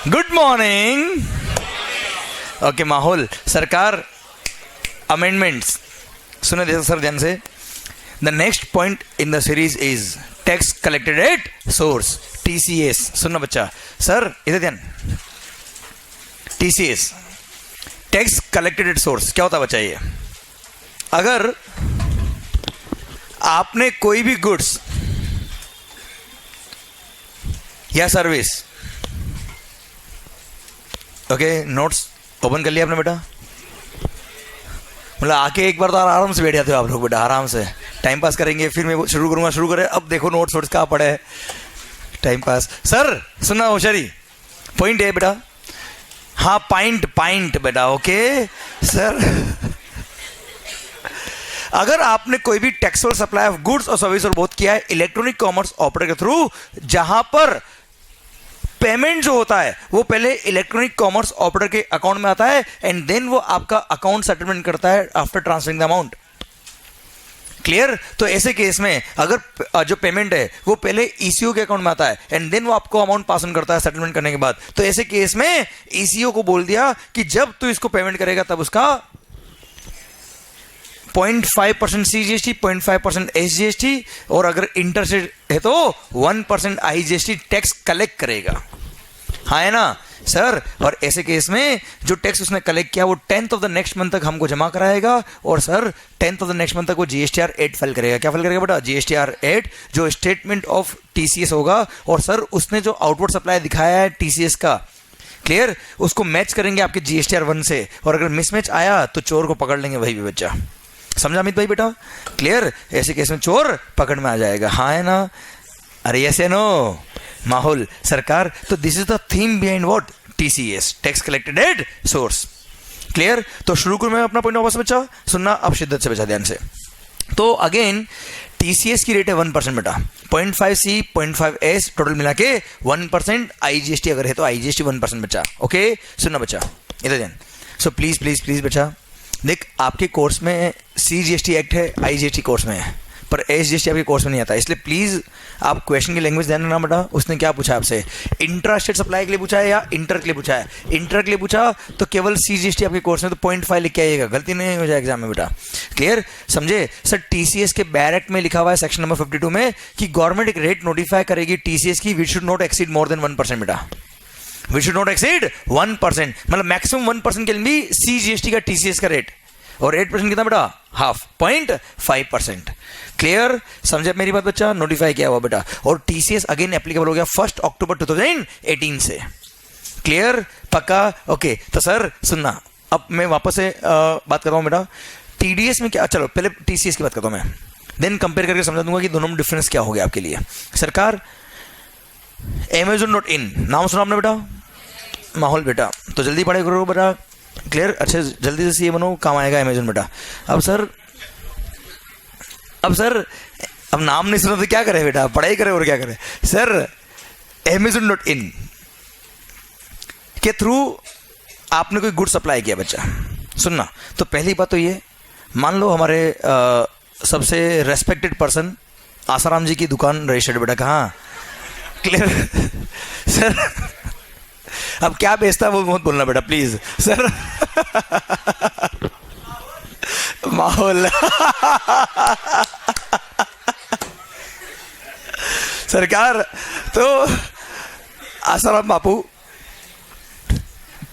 Good morning. Okay माहौल सरकार amendments सुने दे सर ध्यान से। The next point in the series is tax collected at source, TCS। सुनना बच्चा, सर इधर ध्यान। TCS tax collected at source क्या होता है बच्चा? ये अगर आपने कोई भी गुड्स या सर्विस, ओके नोट्स ओपन कर लिया आपने बेटा? मतलब आके एक बार तो आराम से बैठ जाते हो आप लोग बेटा, आराम से टाइम पास करेंगे, फिर मैं शुरू करूंगा, शुरू करें। अब देखो नोट्स वोट्स कहाँ पड़े हैं, टाइम पास। सर सुनना होशियारी, पॉइंट है बेटा। हाँ पॉइंट बेटा, ओके सर। अगर आपने कोई भी टैक्सेबल सप्लाई ऑफ गुड्स और सर्विस और बोथ किया है इलेक्ट्रॉनिक कॉमर्स ऑपरेटर के थ्रू, जहां पर पेमेंट जो होता है वो पहले इलेक्ट्रॉनिक कॉमर्स ऑपरेटर के अकाउंट में आता है एंड देन वो आपका अकाउंट सेटलमेंट करता है after transferring the amount. Clear? तो ऐसे केस में अगर जो पेमेंट है वो पहले ईसीओ के अकाउंट में आता है एंड देन वो आपको अमाउंट पास ऑन करता है सेटलमेंट करने के बाद, तो ऐसे केस में ईसीओ को बोल दिया कि जब तू इसको पेमेंट करेगा तब उसका 0.5% CGST, 0.5% SGST और अगर इंटर से है तो 1% IGST टैक्स कलेक्ट करेगा। हाँ है ना सर? और ऐसे केस में जो टैक्स उसने कलेक्ट किया वो 10th of the next month तक हमको जमा कराएगा और sir 10th of the next month तक वो GSTR 8 फाइल करेगा। क्या फाइल करेगा बेटा? GSTR 8 जो स्टेटमेंट ऑफ TCS होगा। और सर उसने जो आउटवर्ड सप्लाई दिखाया है TCS का, क्लियर, उसको मैच करेंगे आपके GSTR 1 से और अगर मिसमैच आया तो चोर को पकड़ लेंगे वही भी बच्चा। समझा अमित भाई बेटा? क्लियर? ऐसे केस में चोर पकड़ में आ जाएगा। हाँ है ना? अरे ऐसे नो माहौल सरकार। तो this is the theme behind what? TCS tax collected at source. Clear? तो शुरू करूं मैं अपना पॉइंट वापस बच्चा, सुनना अब शिद्दत से बच्चा ध्यान से। तो अगेन TCS की रेट है 1% बेटा, 0.5C 0.5S टोटल मिला के 1%। IGST अगर है तो IGST 1% बच्चा। ओके सुनना बच्चा इधर ध्यान। सो प्लीज प्लीज प्लीज बच्चा देख, आपके कोर्स में CGST एक्ट है, IGST कोर्स में है, पर SGST आपके कोर्स में नहीं आता, इसलिए प्लीज आप क्वेश्चन की लैंग्वेज ध्यान रखना बेटा। उसने क्या पूछा आपसे? इंट्रा स्टेट सप्लाई के लिए पूछा है या इंटर के लिए पूछा है? इंटर के लिए पूछा तो केवल CGST आपके कोर्स में तो 0.5 लिख के आइएगा, गलती नहीं हो जाए एग्जाम में बेटा। क्लियर? समझे? सर TCS के बैरेक्ट में लिखा हुआ है सेक्शन नंबर 52 में कि गवर्नमेंट एक रेट नोटिफाई करेगी TCS की, which should not exceed more than 1% बेटा। We should not exceed 1%, मतलब मैक्सिमम 1% के लिए भी CGST का TCS का रेट, और 8% कितना बेटा? हाफ, 0.5%। क्लियर? समझे मेरी बात बच्चा? नोटिफाई किया हुआ बेटा। और TCS अगेन एप्लीकेबल हो गया 1 अक्टूबर 2018 से। क्लियर? पक्का? ओके तो सर सुनना, अब मैं वापस से बात कर रहा हूँ बेटा। TDS में क्या, चलो पहले TCS की बात करता हूँ मैं, देन कंपेयर करके समझा दूंगा कि दोनों में डिफरेंस क्या हो गया आपके लिए। सरकार Amazon.in नाम सुना आपने बेटा? माहौल बेटा तो जल्दी पढ़ाई करो बेटा। क्लियर? अच्छे जल्दी से CA बनो, काम आएगा Amazon बेटा। अब सर अब नाम नहीं सुना तो क्या करे बेटा? पढ़ाई करे और क्या करे? सर Amazon.in के थ्रू आपने कोई गुड सप्लाई किया बच्चा, सुनना। तो पहली बात तो ये, मान लो हमारे सबसे रेस्पेक्टेड पर्सन आसाराम जी की दुकान रजिस्टर्ड बेटा, कहाँ? क्लियर? सर अब क्या बेचता है वो मत बोलना बेटा प्लीज। सर माहौल सरकार तो आसाराम बापू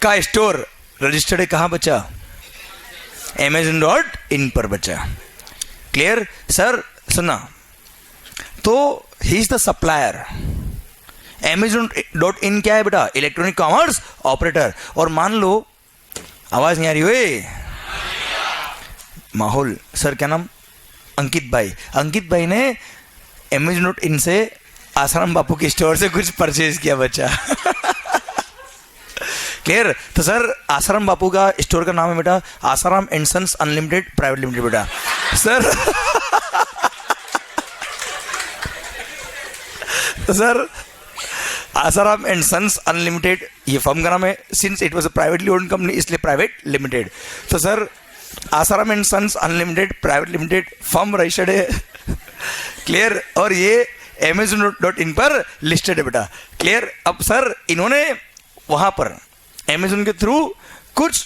का स्टोर रजिस्टर्ड है कहाँ बच्चा? Amazon.in पर बच्चा। क्लियर? सर सुनना, तो he is the supplier. Amazon.in क्या है बेटा? Electronic commerce operator. और मान लो, आवाज नहीं आ रही हुई माहौल, सर क्या नाम? अंकित भाई। अंकित भाई ने Amazon.in से आसाराम बापू के स्टोर से कुछ परचेज किया बच्चा। क्लियर? तो सर आसाराम बापू का स्टोर का नाम है बेटा Asaram and sons unlimited private limited बेटा। सर तो sir Asaram and sons unlimited ये फर्म का नाम है, since it was a privately owned company इसलिए प्राइवेट लिमिटेड। तो sir Asaram and sons unlimited private limited firm registered है। क्लियर? और ये Amazon.in पर लिस्टेड है बेटा। क्लियर? अब सर इन्होंने वहां पर अमेजोन के थ्रू कुछ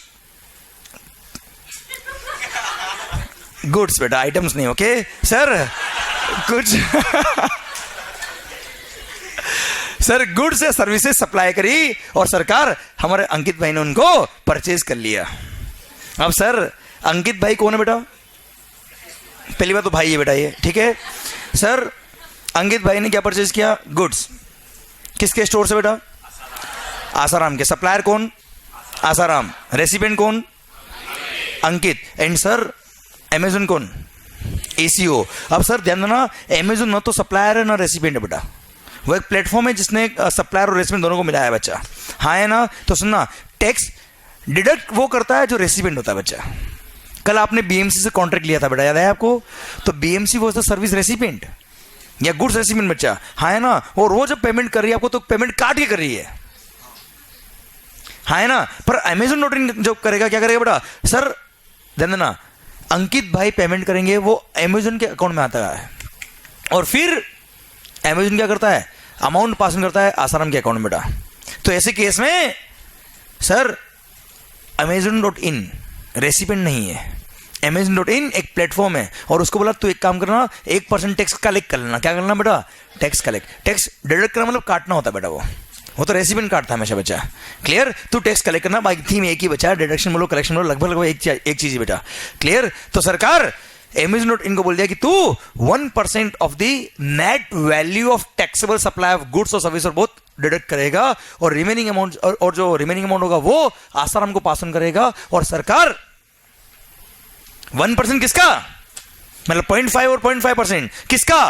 गुड्स, बेटा आइटम्स नहीं, ओके सर, कुछ सर गुड्स या सर्विसेज सप्लाई करी और सरकार हमारे अंकित भाई ने उनको परचेज कर लिया। अब सर अंकित भाई कौन है बेटा? पहली बात तो भाई है बेटा ये, ठीक है सर। अंकित भाई ने क्या परचेज किया? गुड्स। किसके स्टोर से बेटा? आसाराम के। सप्लायर कौन? आसाराम। रेसिपिएंट कौन? अंकित। एंड सर अमेजोन कौन? एसीओ। अब सर ध्यान देना, अमेजोन ना तो सप्लायर है ना रेसिपिएंट है बेटा, वो एक प्लेटफॉर्म है जिसने सप्लायर और रेसिपिएंट दोनों को मिलाया है बच्चा। हाँ है ना? तो सुनना, टैक्स डिडक्ट वो करता है जो रेसिपिएंट होता है बच्चा। कल आपने बीएमसी से कॉन्ट्रैक्ट लिया था बेटा, याद है आपको? तो BMC was the service recipient या गुड्स रेसिपिएंट बच्चा, हाँ है ना? और वो जब पेमेंट कर रही है आपको तो पेमेंट काट के कर रही है, हाँ है ना? पर अमेजोन नोटिंग जो करेगा, क्या करेगा बेटा? सर ध्यान देना, अंकित भाई पेमेंट करेंगे, वो अमेजोन के अकाउंट में आता है और फिर अमेजोन क्या करता है? अमाउंट पास करता है आसाराम के अकाउंट में बेटा। तो ऐसे केस में सर Amazon.in रेसिपिएंट नहीं है, Amazon.in एक प्लेटफॉर्म है और उसको बोला तू एक काम करना, 1% टैक्स कलेक्ट कर लेना। क्या करना बेटा? Tax collect. टैक्स डिडक्ट करना मतलब काटना होता है बेटा, वो तो रेसिपिएंट काटता है हमेशा बच्चा। क्लियर? तू टैक्स कलेक्ट करना, बाकी थीम एक ही बचा, डिडक्शन बोलो कलेक्शन बोलो, लगभग एक चीज ही बेटा। क्लियर? तो सरकार Amazon.in को बोल दिया कि तू 1% of the net value of taxable supply of goods और सर्विस और बोथ डिडक्ट करेगा और रिमेनिंग अमाउंट और जो रिमेनिंग अमाउंट होगा वो आसाराम को पास ऑन करेगा। और सरकार 1% किसका? मतलब 0.5 और 0.5% किसका?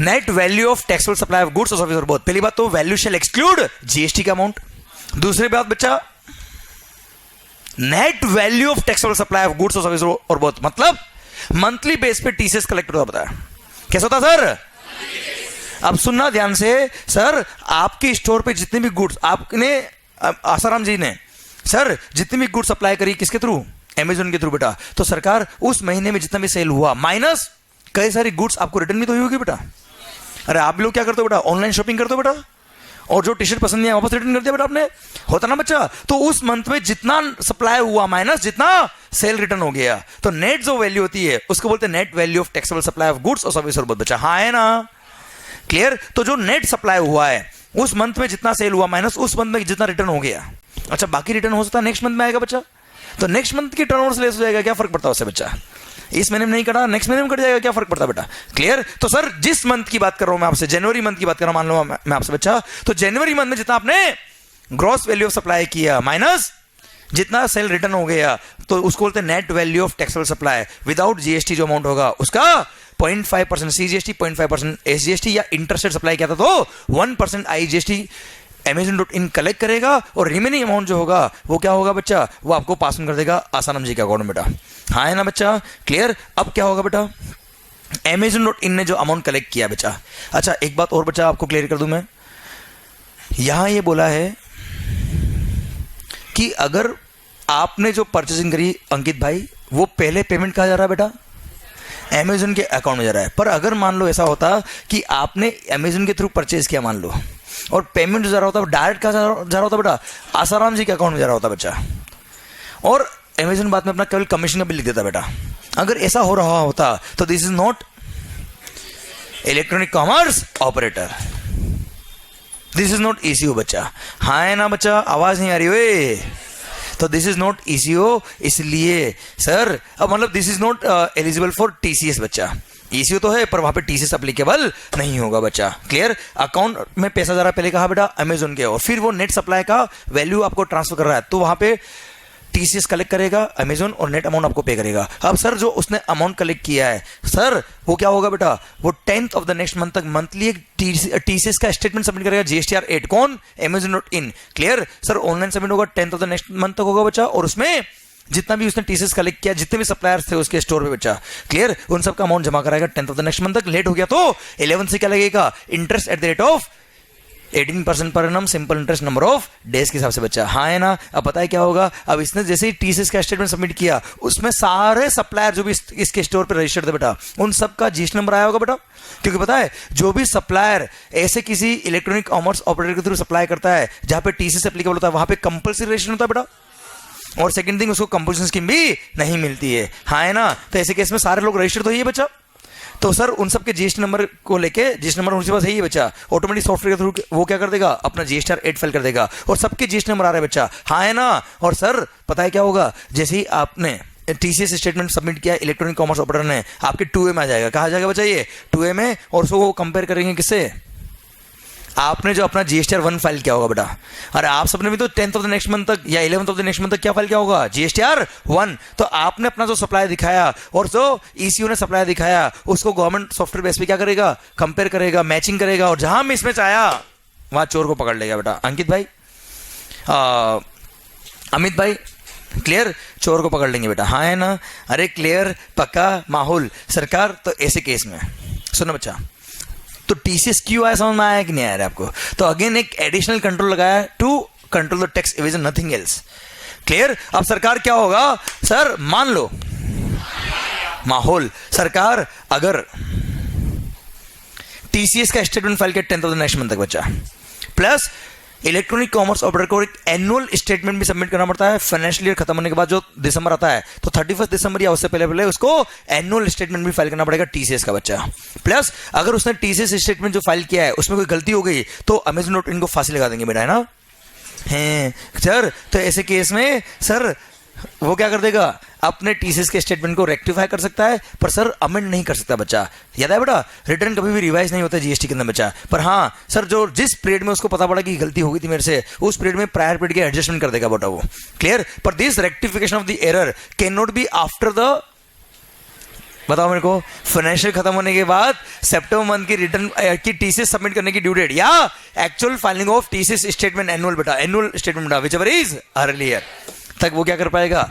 Net value of taxable supply of goods और सर्विस और बोथ। पहली बात तो वैल्यू शैल एक्सक्लूड जीएसटी का अमाउंट। दूसरी बात बच्चा, net value of taxable supply of goods और सर्विस और बोथ, मतलब मंथली बेस पे टीसीएस कलेक्ट होता है। कैसा होता सर? अब सुनना ध्यान से, सर आपके स्टोर पे जितने भी गुड्स आपने, आसाराम जी ने सर जितनी भी गुड्स सप्लाई करी किसके थ्रू? अमेजोन के थ्रू बेटा। तो सरकार उस महीने में जितना भी सेल हुआ माइनस कई सारी गुड्स आपको रिटर्न भी तो हुई होगी बेटा। अरे आप लोग क्या करते हो बेटा? ऑनलाइन शॉपिंग करते हो बेटा, और जो टी शर्ट पसंद नहीं है वापस रिटर्न कर दिया बेटा आपने, होता ना बच्चा? तो उस मंथ में जितना सप्लाई हुआ माइनस जितना सेल रिटर्न हो गया, तो नेट जो वैल्यू होती है उसको बोलते हैं net value of taxable supply of goods और सर्विस और बोथ बच्चा। हाँ है ना? क्लियर? तो जो नेट सप्लाई हुआ है उस मंथ में जितना सेल हुआ माइनस उस मंथ में जितना रिटर्न हो गया, अच्छा बाकी रिटर्न हो सकता है नेक्स्ट मंथ में आएगा बच्चा। तो नेक्स्ट मंथ की टर्नओवर से लेस हो जाएगा, क्या फर्क पड़ता है उससे बच्चा? इस महीने में नहीं कटा, नेक्स्ट महीने में कट जाएगा, क्या फर्क पड़ता है बेटा? क्लियर? तो सर जिस मंथ की बात कर रहा हूं मैं आपसे, जनवरी मंथ की बात कर रहा हूं, मान लो मैं आपसे बच्चा, तो जनवरी मंथ में जितना आपने ग्रॉस वैल्यू ऑफ सप्लाई किया माइनस जितना सेल रिटर्न हो गया, तो उसको बोलते हैं net value of taxable supply without GST. जो अमाउंट होगा उसका 0.5% सीजीएसटी, 0.5% एसजीएसटी या इंटरस्टेट सप्लाई किया था तो 1% आईजीएसटी Amazon.in कलेक्ट करेगा और रिमेनिंग अमाउंट जो होगा वो क्या होगा बच्चा? वो आपको पास ऑन कर देगा आसाराम जी के अकाउंट में बेटा। हाँ है ना बच्चा? क्लियर? अब क्या होगा बेटा? Amazon.in ने जो अमाउंट कलेक्ट किया बच्चा, अच्छा एक बात और बच्चा आपको क्लियर कर दूं मैं, यहां ये बोला है कि अगर आपने जो परचेसिंग करी अंकित भाई, वो पहले पेमेंट कहा जा रहा है बेटा? Amazon के अकाउंट में जा रहा है। पर अगर मान लो ऐसा होता कि आपने Amazon के थ्रू परचेज किया मान लो, और पेमेंट जो जा रहा होता है डायरेक्ट कहाँ जा रहा होता बेटा? आसाराम जी के अकाउंट में जा रहा होता बच्चा, और Amazon बाद में अपना केवल कमीशन का बिल लिख देता बेटा। अगर ऐसा हो रहा होता तो this is not electronic commerce operator, this is not eco बच्चा। हाँ है ना बच्चा? आवाज नहीं आ रही वे? तो दिस इज नॉट ईसीओ, इसलिए सर अब मतलब this is not eligible for TCS बच्चा। ईसीओ तो है पर वहां पे टीसीएस एप्लीकेबल नहीं होगा बच्चा। क्लियर? अकाउंट में पैसा जा रहा है पहले कहा बेटा? अमेजोन के, और फिर वो नेट सप्लाई का वैल्यू आपको ट्रांसफर कर रहा है तो वहां पे टीसीएस कलेक्ट करेगा अमेजोन और नेट अमाउंट आपको पे करेगा। अब सर जो उसने अमाउंट कलेक्ट किया है सर वो क्या होगा बेटा? वो 10th of the next month तक मंथली एक टीसीएस का स्टेटमेंट सबमिट करेगा जीएसटीआर 8। कौन? Amazon.in। Clear? Sir online submit होगा 10th of the next month तक होगा बच्चा, और उसमें जितना भी उसने टीसीएस कलेक्ट किया, जितने भी सप्लायर्स थे उसके स्टोर पे बच्चा, क्लियर, उन सब का अमाउंट जमा कराएगा 10th of the next month तक। लेट हो गया तो 11 से क्या लगेगा? Interest at the rate of 18% per annum simple interest number of days के हिसाब से बच्चा, हाँ है ना। अब पता है क्या होगा, अब इसने जैसे ही टीसीएस का स्टेटमेंट सबमिट किया, उसमें सारे सप्लायर जो भी इसके स्टोर पर रजिस्टर्ड थे बेटा, उन सब का जीएसटी नंबर आया होगा बेटा। क्योंकि पता है जो भी सप्लायर ऐसे किसी इलेक्ट्रॉनिक कॉमर्स ऑपरेटर के थ्रू सप्लाई करता है जहां पे टीसीएस एप्लीकेबल होता है, वहां पे कंपल्सरी रजिस्ट्रेशन होता है बेटा। और सेकंड थिंग, उसको कंपल्सन स्कीम भी नहीं मिलती है, हाँ है ना। तो ऐसे केस में सारे लोग रजिस्टर्ड तो ही है बच्चा। तो सर उन सबके जीएसटी नंबर को लेके, जीएसटी नंबर उनके पास है ही बच्चा, ऑटोमेटिक सॉफ्टवेयर के थ्रू वो क्या कर देगा, अपना जीएसटीआर 8 फाइल कर देगा और सबके जीएसटी नंबर आ रहे हैं बच्चा, हाँ है ना। और सर पता है क्या होगा, जैसे ही आपने टीसीएस स्टेटमेंट सबमिट किया इलेक्ट्रॉनिक कॉमर्स ऑपरेटर ने, आपके 2A में आ जाएगा। कहा जाएगा बच्चा ये 2A में, और उसको कंपेयर करेंगे किससे, आपने जो अपना जीएसटीआर 1 फाइल किया होगा बेटा। अरे आप सबने भी तो 10th of the next month तक या 11th of the next month तक क्या फाइल किया होगा, जीएसटीआर 1। तो आपने अपना जो सप्लाई दिखाया और जो ईसीयू ने सप्लाई दिखाया, उसको गवर्नमेंट सॉफ्टवेयर बेस पे क्या करेगा, कंपेयर करेगा, मैचिंग करेगा, और जहां मिसमैच आया वहां चोर को पकड़ लेगा बेटा। अंकित भाई, अमित भाई, क्लियर, चोर को पकड़ लेंगे बेटा, हाँ है ना। अरे क्लियर, पक्का माहौल सरकार। तो ऐसे केस में सुनो बच्चा, तो टीसीएस क्यों आया, समझ में आया कि नहीं आया आपको। तो अगेन एक एडिशनल कंट्रोल लगाया to control the tax evasion, nothing else. Clear. अब सरकार क्या होगा, सर मान लो माहौल सरकार अगर टीसीएस का स्टेटमेंट फाइल किया 10th of the next month तक बच्चा, प्लस इलेक्ट्रॉनिक कॉमर्स ऑपरेटर को एक एनुअल स्टेटमेंट भी सबमिट करना पड़ता है फाइनेंशियल ईयर खत्म होने के बाद, जो दिसंबर आता है, तो 31 दिसंबर या उससे पहले पहले उसको एनुअल स्टेटमेंट भी फाइल करना पड़ेगा टीसीएस का बच्चा। प्लस अगर उसने टीसीएस स्टेटमेंट जो फाइल किया है उसमें कोई गलती हो गई तो अमेजन डॉट इन को फांसी लगा देंगे बेटा, है ना। है सर, तो ऐसे केस में सर वो क्या कर देगा, अपने टीसीएस के स्टेटमेंट को रेक्टिफाई कर सकता है, पर सर अमेंड नहीं कर सकता बच्चा। याद है बेटा, रिटर्न कभी भी रिवाइज नहीं होता जीएसटी के अंदर बच्चा। पर हाँ सर, जो जिस पीरियड में उसको पता पड़ा कि गलती हो गई थी मेरे से, उस पीरियड में प्रायर पीरियड के एडजस्टमेंट कर देगा बेटा वो। क्लियर। पर this rectification of the error can not be after the, बताओ मेरे को, फाइनेंशियल खत्म होने के बाद सितंबर मंथ की रिटर्न की टीसीएस सबमिट करने की ड्यू डेट, या actual filing of TCS statement annual बेटा, एनुअल स्टेटमेंट बेटा, विच एवर इज अर्लियर तक वो क्या कर पाएगा,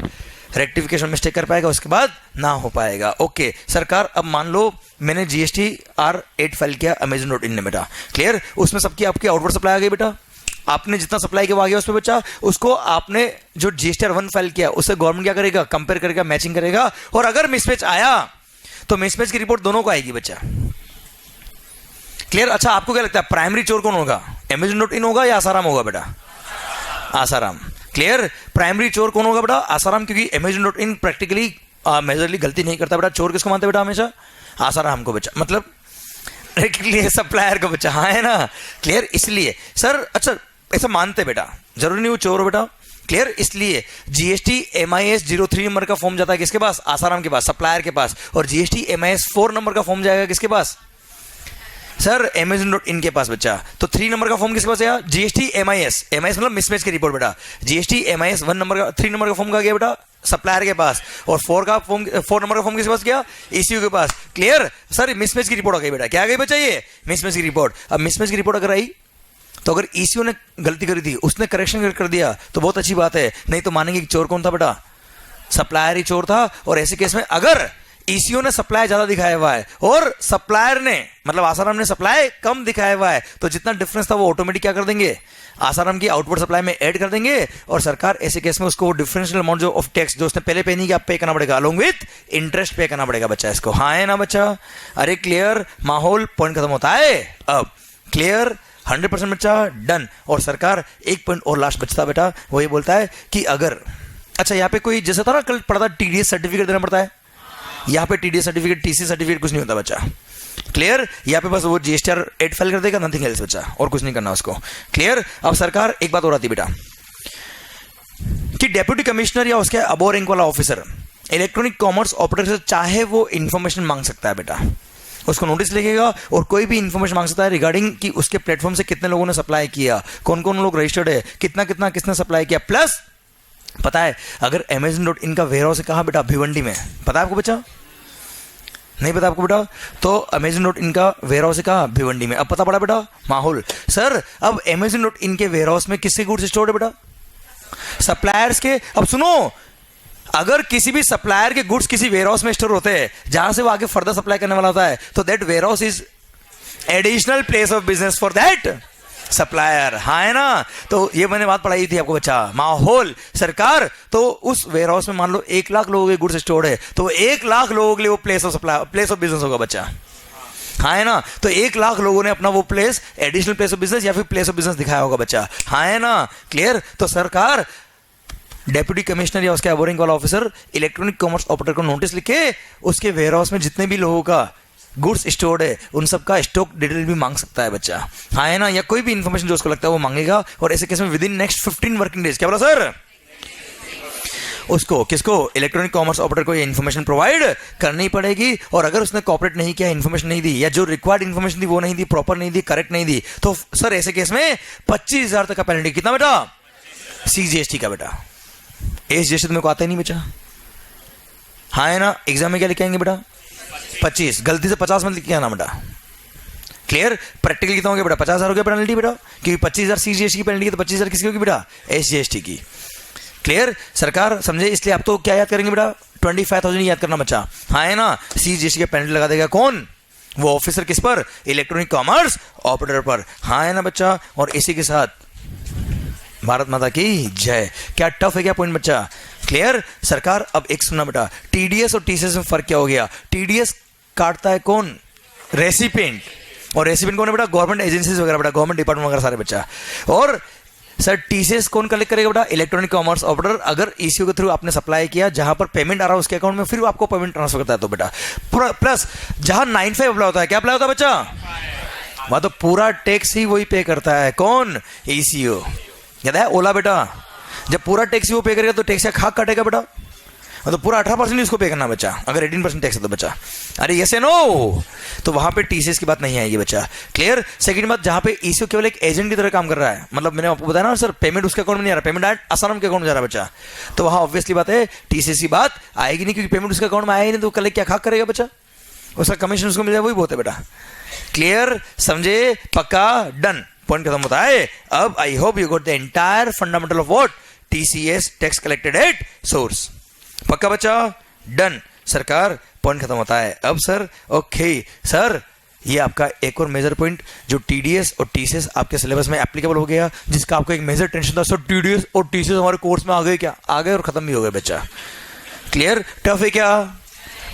रेक्टिफिकेशन मिस्टेक कर पाएगा, उसके बाद ना हो पाएगा। ओके सरकार, अब मान लो मैंने जीएसटीआर 8 फाइल किया अमेजन डॉट इन ने बेटा। क्लियर। उसमें सबकी आपकी आउटवर्ड सप्लाई आ गई बेटा, आपने जितना सप्लाई किया वो आ गया उसमें बच्चा, उसको आपने जो जीएसटीआर 1 फाइल किया उससे गवर्नमेंट क्या करेगा, कंपेयर करेगा, मैचिंग करेगा, और अगर मिसमैच आया तो मिसमैच की रिपोर्ट दोनों को आएगी बच्चा। क्लियर। अच्छा आपको क्या लगता है प्राइमरी चोर कौन होगा, अमेजन डॉट इन होगा या आसाराम होगा बेटा, आसाराम। क्लियर। प्राइमरी चोर कौन होगा बेटा, आसाराम, क्योंकि Amazon dot in practically majorly गलती नहीं करता बेटा। चोर किसको मानते बेटा हमेशा, आसाराम को बच्चा, मतलब सप्लायर को बच्चा, हाँ है ना। क्लियर। इसलिए सर, अच्छा ऐसा मानते बेटा, जरूरी नहीं वो चोर हो बेटा। क्लियर। इसलिए जीएसटी MIS 03 नंबर का फॉर्म जाता है किसके पास, आसाराम के पास, सप्लायर के पास, और जीएसटी MIS 4 नंबर का फॉर्म जाएगा किसके पास, सर अमेजन डॉट इन के पास बच्चा। तो 3 नंबर का फॉर्म किसके पास है, जीएसटी MIS मतलब मिसमैच की रिपोर्ट बेटा, जीएसटी MIS 1 नंबर का, 3 नंबर का फॉर्म का गया बेटा सप्लायर के पास, और 4 नंबर का फॉर्म किसके पास गया, ईसीयू के पास। क्लियर। सर मिसमैच की रिपोर्ट आ गई बेटा, क्या आ गई बच्चा, ये मिसमैच की रिपोर्ट। अब मिसमैच की रिपोर्ट अगर आई तो अगर ईसीयू ने गलती करी थी, उसने करेक्शन कर दिया तो बहुत अच्छी बात है, नहीं तो मानेंगे कि चोर कौन था बेटा, सप्लायर ही चोर था। और ऐसे केस में अगर ईसीयू ने सप्लाई ज्यादा दिखाया हुआ है और सप्लायर ने, मतलब आसाराम ने सप्लाई कम दिखाया हुआ है, तो जितना डिफरेंस था वो ऑटोमेटिक क्या कर देंगे, आसाराम की आउटपुट सप्लाई में ऐड कर देंगे, और सरकार ऐसे केस में उसको डिफरेंशियल अमाउंट जो ऑफ टैक्स जो उसने पहले पे नहीं किया, पे करना पड़ेगा, अलोंग विथ इंटरेस्ट पे करना पड़ेगा बच्चा इसको, हाँ है ना बच्चा। अरे क्लियर, माहौल पॉइंट खत्म होता है अब। क्लियर, 100% बच्चा डन। और सरकार एक पॉइंट और लास्ट बचता बेटा, वो ये बोलता है कि अगर, अच्छा यहाँ पे कोई जैसा था ना कल पढ़ा था टीडीएस सर्टिफिकेट देना पड़ता है, यहाँ पे टीडीएस सर्टिफिकेट, टीसी सर्टिफिकेट कुछ नहीं होता बच्चा। क्लियर। यहाँ पे बस वो जीएसटीआर 8 फाइल कर देगा, नथिंग एल्स बच्चा, और कुछ नहीं करना उसको। क्लियर। अब सरकार एक बात और आती बेटा कि डेप्यूटी कमिश्नर या उसके अबव रैंक वाला ऑफिसर इलेक्ट्रॉनिक कॉमर्स ऑपरेटर से चाहे वो इंफॉर्मेशन मांग सकता है बेटा, उसको नोटिस लिखेगा और कोई भी इंफॉर्मेशन मांग सकता है रिगार्डिंग कि उसके प्लेटफॉर्म से कितने लोगों ने सप्लाई किया, कौन कौन लोग रजिस्टर्ड है, कितना कितना किसने सप्लाई किया। प्लस पता है अगर अमेजन डॉट इन का वेयर हाउस है कहाँ बेटा, भिवंडी में, पता है आपको बच्चा, नहीं पता आपको बेटा, तो अमेजन डॉट इन का वेयर हाउस है कहाँ, भिवंडी में। अब पता पड़ा बेटा माहौल। सर अब अमेजन डॉट इन के वेयर हाउस में किसके गुड्स स्टोर्ड है बेटा, सप्लायर्स के। अब सुनो, अगर किसी भी सप्लायर के गुड्स किसी वेयर हाउस में स्टोर होते हैं जहां से वो आगे फर्दर सप्लाई करने वाला होता है, तो that warehouse is additional place of business for that supplier, हाँ है ना। तो ये मैंने बात पढ़ाई थी आपको बच्चा, माहौल सरकार। तो उस वेयर हाउस में मान लो 1 लाख लोगों के गुड्स स्टोर है, तो 1 लाख लोगों के लिए वो place of supply, place of business होगा बच्चा, हाँ है ना। तो 1 लाख लोगों ने अपना वो place, additional place of business या फिर प्लेस ऑफ बिजनेस दिखाया होगा बच्चा, हाँ है ना। क्लियर। तो सरकार डेप्यूटी कमिश्नर या उसके अबोरिंग वाला ऑफिसर इलेक्ट्रॉनिक कॉमर्स ऑपरेटर को नोटिस लिखे उसके वेयर हाउस में जितने भी लोगों का गुड्स स्टोर्ड है उन सब का स्टॉक डिटेल भी मांग सकता है बच्चा, हाँ है ना। या कोई भी इंफॉर्मेशन जो उसको लगता है वो मांगेगा, और ऐसे केस में with in next 15 working days, क्या बोला सर, उसको किसको, इलेक्ट्रॉनिक कॉमर्स ऑपरेटर को ये इन्फॉर्मेशन प्रोवाइड करनी पड़ेगी। और अगर उसने कॉपरेट नहीं किया, इन्फॉर्मेशन नहीं दी, या जो रिक्वायर्ड इन्फॉर्मेशन थी वो नहीं दी, प्रॉपर नहीं दी, करेक्ट नहीं दी, तो सर ऐसे केस में 25,000 तक का पेनल्टी। कितना बेटा, CGST का बेटा। SGST तो मेरे को आता ही नहीं बच्चा, हाँ है ना। एग्जाम में क्या लिख आएंगे बेटा, 25, गलती से 50 मत लिख के आना बेटा। क्लियर। प्रैक्टिकल कितना हो गया बेटा, 50,000 हो गया पेनल्टी बेटा, क्योंकि 25,000 CGST की पेनल्टी है, तो 25,000 किसकी होगी बेटा, SGST की। क्लियर। सरकार समझे, इसलिए आप तो क्या याद करेंगे बेटा, 25,000 याद करना बच्चा, हाँ है ना। CGST का पेनल्टी लगा देगा कौन, वो ऑफिसर, किस पर, इलेक्ट्रॉनिक कॉमर्स ऑपरेटर पर, हाँ है ना बच्चा। और इसी के साथ भारत माता की जय। क्या टफ है क्या पॉइंट बच्चा, क्लियर। सरकार अब एक सुनना बेटा, TDS और TCS में फर्क क्या हो गया। TDS काटता है कौन, रेसिपिएंट, और रेसिपिएंट कौन है बेटा, गवर्नमेंट एजेंसीज वगैरह बेटा, गवर्नमेंट डिपार्टमेंट वगैरह सारे बच्चा। और सर TCS कौन कलेक्ट करेगा बेटा, इलेक्ट्रॉनिक कॉमर्स ऑपरेटर। अगर ECO के थ्रू आपने सप्लाई किया, जहां पर पेमेंट आ रहा है उसके अकाउंट में, फिर आपको पेमेंट ट्रांसफर करता है तो बेटा। प्लस जहां 95 अप्लाई होता है, क्या अप्लाई होता है बच्चा, वहां तो पूरा टैक्स ही वही पे करता है, कौन, ECO। याद है ओला बेटा, जब पूरा टैक्स वो पे करेगा तो टैक्स का खाक काटेगा बेटा, तो पूरा 18% उसको पे करना बच्चा, अगर 18% टैक्स है तो बच्चा। अरे यस नो, तो वहां पे TCS की बात नहीं आएगी बच्चा, क्लियर। सेकंड बात, जहां पे ECO केवल एक एजेंट की तरह काम कर रहा है, मतलब मैंने आपको बताया ना सर, पेमेंट उसके अकाउंट में नहीं आ रहा, पेमेंट डायरेक्ट आसाराम के अकाउंट में जा रहा है बच्चा, तो वहां ऑब्वियसली बात है TCS की बात आएगी नहीं, क्योंकि पेमेंट उसके अकाउंट में आया ही नहीं, तो कल क्या खाक करेगा बच्चा, उसका कमीशन उसको मिल जाए, वही बहुत है बेटा। क्लियर, समझे, पक्का, डन, पॉइंट खत्म होता है। अब I hope you got the entire fundamental of what, TCS, tax collected at source. पक्का बच्चा, डन। सरकार पॉइंट खत्म होता है। अब सर, ओके सर, ये आपका एक और मेजर पॉइंट जो TDS और TCS आपके सिलेबस में एप्लीकेबल हो गया, जिसका आपको एक मेजर टेंशन था, सर TDS और TCS हमारे कोर्स में आ गए क्या, आ गए और खत्म भी हो गए बच्चा। क्लियर, टफ है क्या,